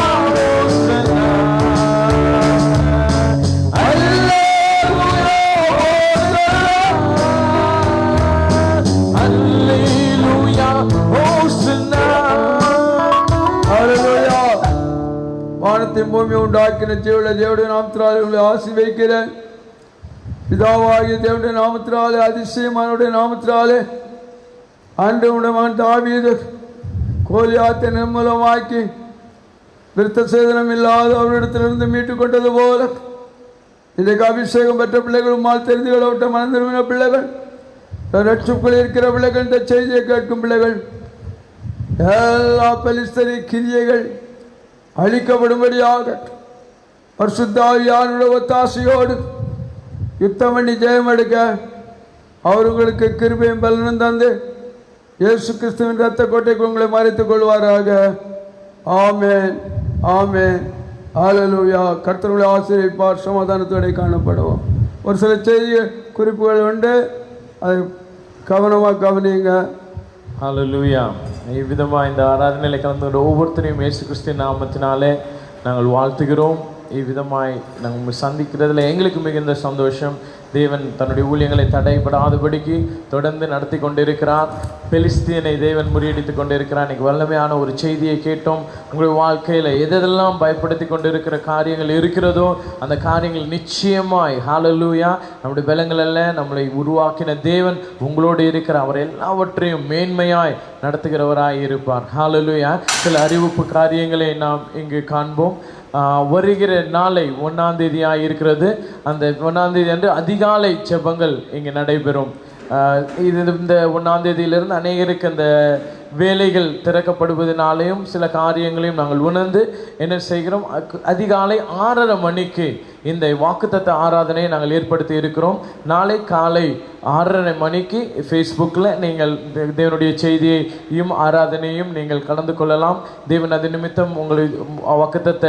ஓசனா, அல்லேலூயா ஓசனா, அல்லேலூயா ஓசனா. அல்லேலூயா. வானத்தின் பூமி உண்டாக்கின ஜீவனுள்ள தேவனுடைய நாமத்தினாலே உங்களை ஆசி வைக்கிறேன். பிதாவாகிய தேவனுடைய நாமத்தினாலே அதிசயமானுடைய நாமத்தினாலே அன்று உடைய மகன் தாவீது கோலியாத்தை நிர்மூலமாக்கி விருத்த சேதனம் இல்லாத அவரிடத்திலிருந்து மீட்டுக் கொண்டது போல இன்றைக்கு அபிஷேகம் பெற்ற பிள்ளைகள், உம்மால் தெரிந்து கொள்ளப்பட்ட மனம் திரும்பின பிள்ளைகள், ரட்சிப்புக்குள் இருக்கிற பிள்ளைகள், இந்த செய்தியை கேட்கும் பிள்ளைகள், எல்லா பெலிஸ்தரி கிரியைகள் அழிக்கப்படும்படியாக பரிசுத்த ஆவியானவருடைய ஒத்தாசையோடு யுத்தம் பண்ணி ஜெயம் எடுக்க அவர்களுக்கு கிருபையும் பலனும் தந்து இயேசு கிறிஸ்துவின் இரத்த கோட்டைக்கு உங்களை மறைத்துக் கொள்வாராக. ஆமென், ஆமென், ஹல்லேலூயா. கர்த்தருடைய ஆசீர்வதிப்பார், சமாதானத்தோടെ காணப்படுவோம். ஒரு சில செய்தி குறிப்புகள் உண்டு, அதை கவனமாக கவனிங்க. ஹல்லேலூயா. இவ்விதமாக இந்த ஆராதனையில் கலந்து கொண்ட ஒவ்வொருத்தரையும் இயேசு கிறிஸ்துவின் நாமத்தினாலே நாங்கள் வாழ்த்துகிறோம். இவ்விதமாய் நாங்கள் சந்திக்கிறதுல எங்களுக்கு மிகுந்த சந்தோஷம். தேவன் தன்னுடைய ஊழியங்களை தடைபடாதபடிக்கு தொடர்ந்து நடத்தி கொண்டிருக்கிறார். பெலிஸ்தீனை தேவன் முறியடித்து கொண்டிருக்கிறார். இன்னைக்கு வல்லமையான ஒரு செய்தியை கேட்டோம். உங்களுடைய வாழ்க்கையில் எதெல்லாம் பயப்படுத்தி கொண்டிருக்கிற காரியங்கள் இருக்கிறதோ அந்த காரியங்கள் நிச்சயமாய் ஹல்லேலூயா நம்முடைய பலங்கள் அல்ல, நம்மளை உருவாக்கின தேவன் உங்களோடு இருக்கிற அவர் எல்லாவற்றையும் மேன்மையாய் நடத்துகிறவராய் இருப்பார். ஹல்லேலூயா. சில அறிவிப்பு காரியங்களை நாம் இங்கு காண்போம். வருகிற நாளை 1ஆம் தேதியாக இருக்கிறது. அந்த 1ஆம் தேதி அன்று அதிகாலை ஜெபங்கள் இங்கே நடைபெறும். இது இந்த 1ஆம் தேதியிலிருந்து அநேகருக்கு அந்த வேலைகள் திறக்கப்படுவதனாலேயும் சில காரியங்களையும் நாங்கள் உணர்ந்து என்ன செய்கிறோம், அதிகாலை 6:30 மணிக்கு இந்த வாக்குத்தத்த ஆராதனையை நாங்கள் ஏற்படுத்தி இருக்கிறோம். நாளை காலை 6:30 மணிக்கு ஃபேஸ்புக்கில் நீங்கள் தேவனுடைய செய்தியையும் ஆராதனையும் நீங்கள் கலந்து கொள்ளலாம். தேவன் அது நிமித்தம் உங்களை வாக்குத்தத்த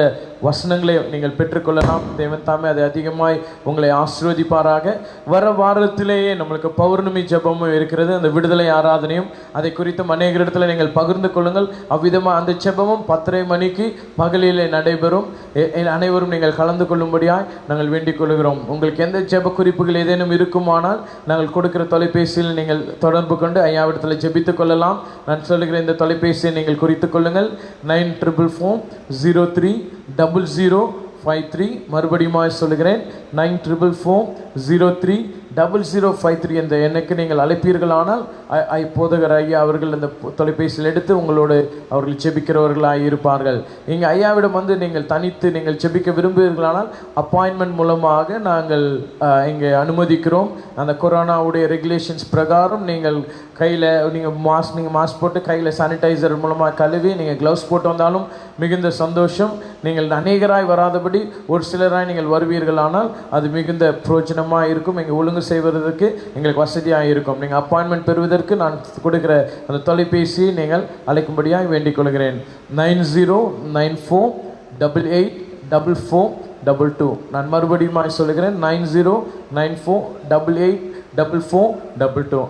வசனங்களை நீங்கள் பெற்றுக்கொள்ளலாம். தேவன் தாமே அதை அதிகமாய் உங்களை ஆசீர்வதிப்பாராக. வர வாரத்திலேயே நம்மளுக்கு பௌர்ணமி ஜெபமும் இருக்கிறது, அந்த விடுதலை ஆராதனையும். அதை குறித்தும் அநேகரிடம் எங்களிடத்தில் நீங்கள் பகிர்ந்து கொள்ளுங்கள். அவ்விதமாக அந்த ஜெபமும் 10:30 மணிக்கு பகலிலே நடைபெறும். அனைவரும் நீங்கள் கலந்து கொள்ளும்படியாய் நாங்கள் வேண்டிக் கொள்கிறோம். உங்களுக்கு எந்த ஜெப குறிப்புகள் ஏதேனும் இருக்குமானால் நாங்கள் கொடுக்கிற தொலைபேசியில் நீங்கள் தொடர்பு கொண்டு ஐயாவிடத்தில் ஜெபித்துக் கொள்ளலாம். நான் சொல்லுகிற இந்த தொலைபேசியை நீங்கள் குறித்துக் கொள்ளுங்கள். 9444030053. மறுபடியும் சொல்லுகிறேன், 9444030053 என்ற எண்ணுக்கு நீங்கள் அழைப்பீர்களானால் போதகர் ஐயா அவர்கள் அந்த தொலைபேசியில் எடுத்து உங்களோடு அவர்கள் ஜெபிக்கிறவர்களாக இருப்பார்கள். இங்கே ஐயாவிடம் வந்து நீங்கள் தனித்து நீங்கள் ஜெபிக்க விரும்புகிறீர்களானால் அப்பாயின்மெண்ட் மூலமாக நாங்கள் இங்கே அனுமதிக்கிறோம். அந்த கொரோனாவுடைய ரெகுலேஷன்ஸ் பிரகாரம் நீங்கள் கையில் நீங்கள் மாஸ்க் போட்டு கையில் சானிடைசர் மூலமாக கழுவி நீங்கள் க்ளவுஸ் போட்டு வந்தாலும் மிகுந்த சந்தோஷம். நீங்கள் அநேகராய் வராதபடி ஒரு சிலராய் நீங்கள் வருவீர்களானால் அது மிகுந்த பிரயோஜனமாக இருக்கும். இங்கே ஒழுங்கு செய்வதற்கு எங்களுக்கு வசதியாக இருக்கும். நீங்கள் அப்பாயின்மெண்ட் பெறுவதற்கு நான் கொடுக்கிற அந்த தொலைபேசியை நீங்கள் அழைக்கும்படியாக வேண்டிக் கொள்கிறேன். 9094884422. நான் மறுபடியும் சொல்லுகிறேன், 9094884422.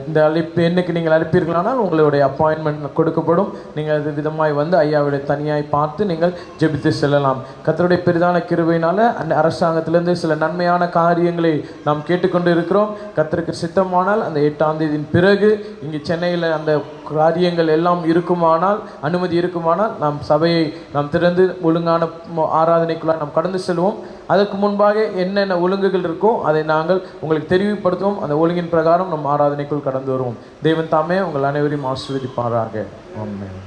இந்த அழைப்பு எண்ணுக்கு நீங்கள் அழைப்பீர்களானால் உங்களுடைய அப்பாயின்மெண்ட் கொடுக்கப்படும். நீங்கள் அது விதமாய் வந்து ஐயாவுடைய தனியாய் பார்த்து நீங்கள் ஜெபித்து செல்லலாம். கர்த்தருடைய பெரிதான கிருபையினால அந்த அரசாங்கத்திலிருந்து சில நன்மையான காரியங்களை நாம் கேட்டுக்கொண்டு இருக்கிறோம். கர்த்தருக்கு சித்தமானால் அந்த 8ஆம் தேதியின் பிறகு இங்கே சென்னையில் அந்த காரியங்கள் எல்லாம் இருக்குமானால், அனுமதி இருக்குமானால் நாம் சபையை நாம் திறந்து ஒழுங்கான ஆராதனைக்குள்ள நாம் கடந்து செல்வோம். அதற்கு முன்பாக என்னென்ன ஒழுங்குகள் இருக்கோ அதை நாங்கள் உங்களுக்கு தெரிவிப்படுத்துவோம். அந்த ஒழுங்கின் பிரகாரம் நம் ஆராதனைக்குள் கடந்து வருவோம். தேவன் தாமே உங்கள் அனைவரையும் ஆசீர்வதிப்பாராக. ஆமென்.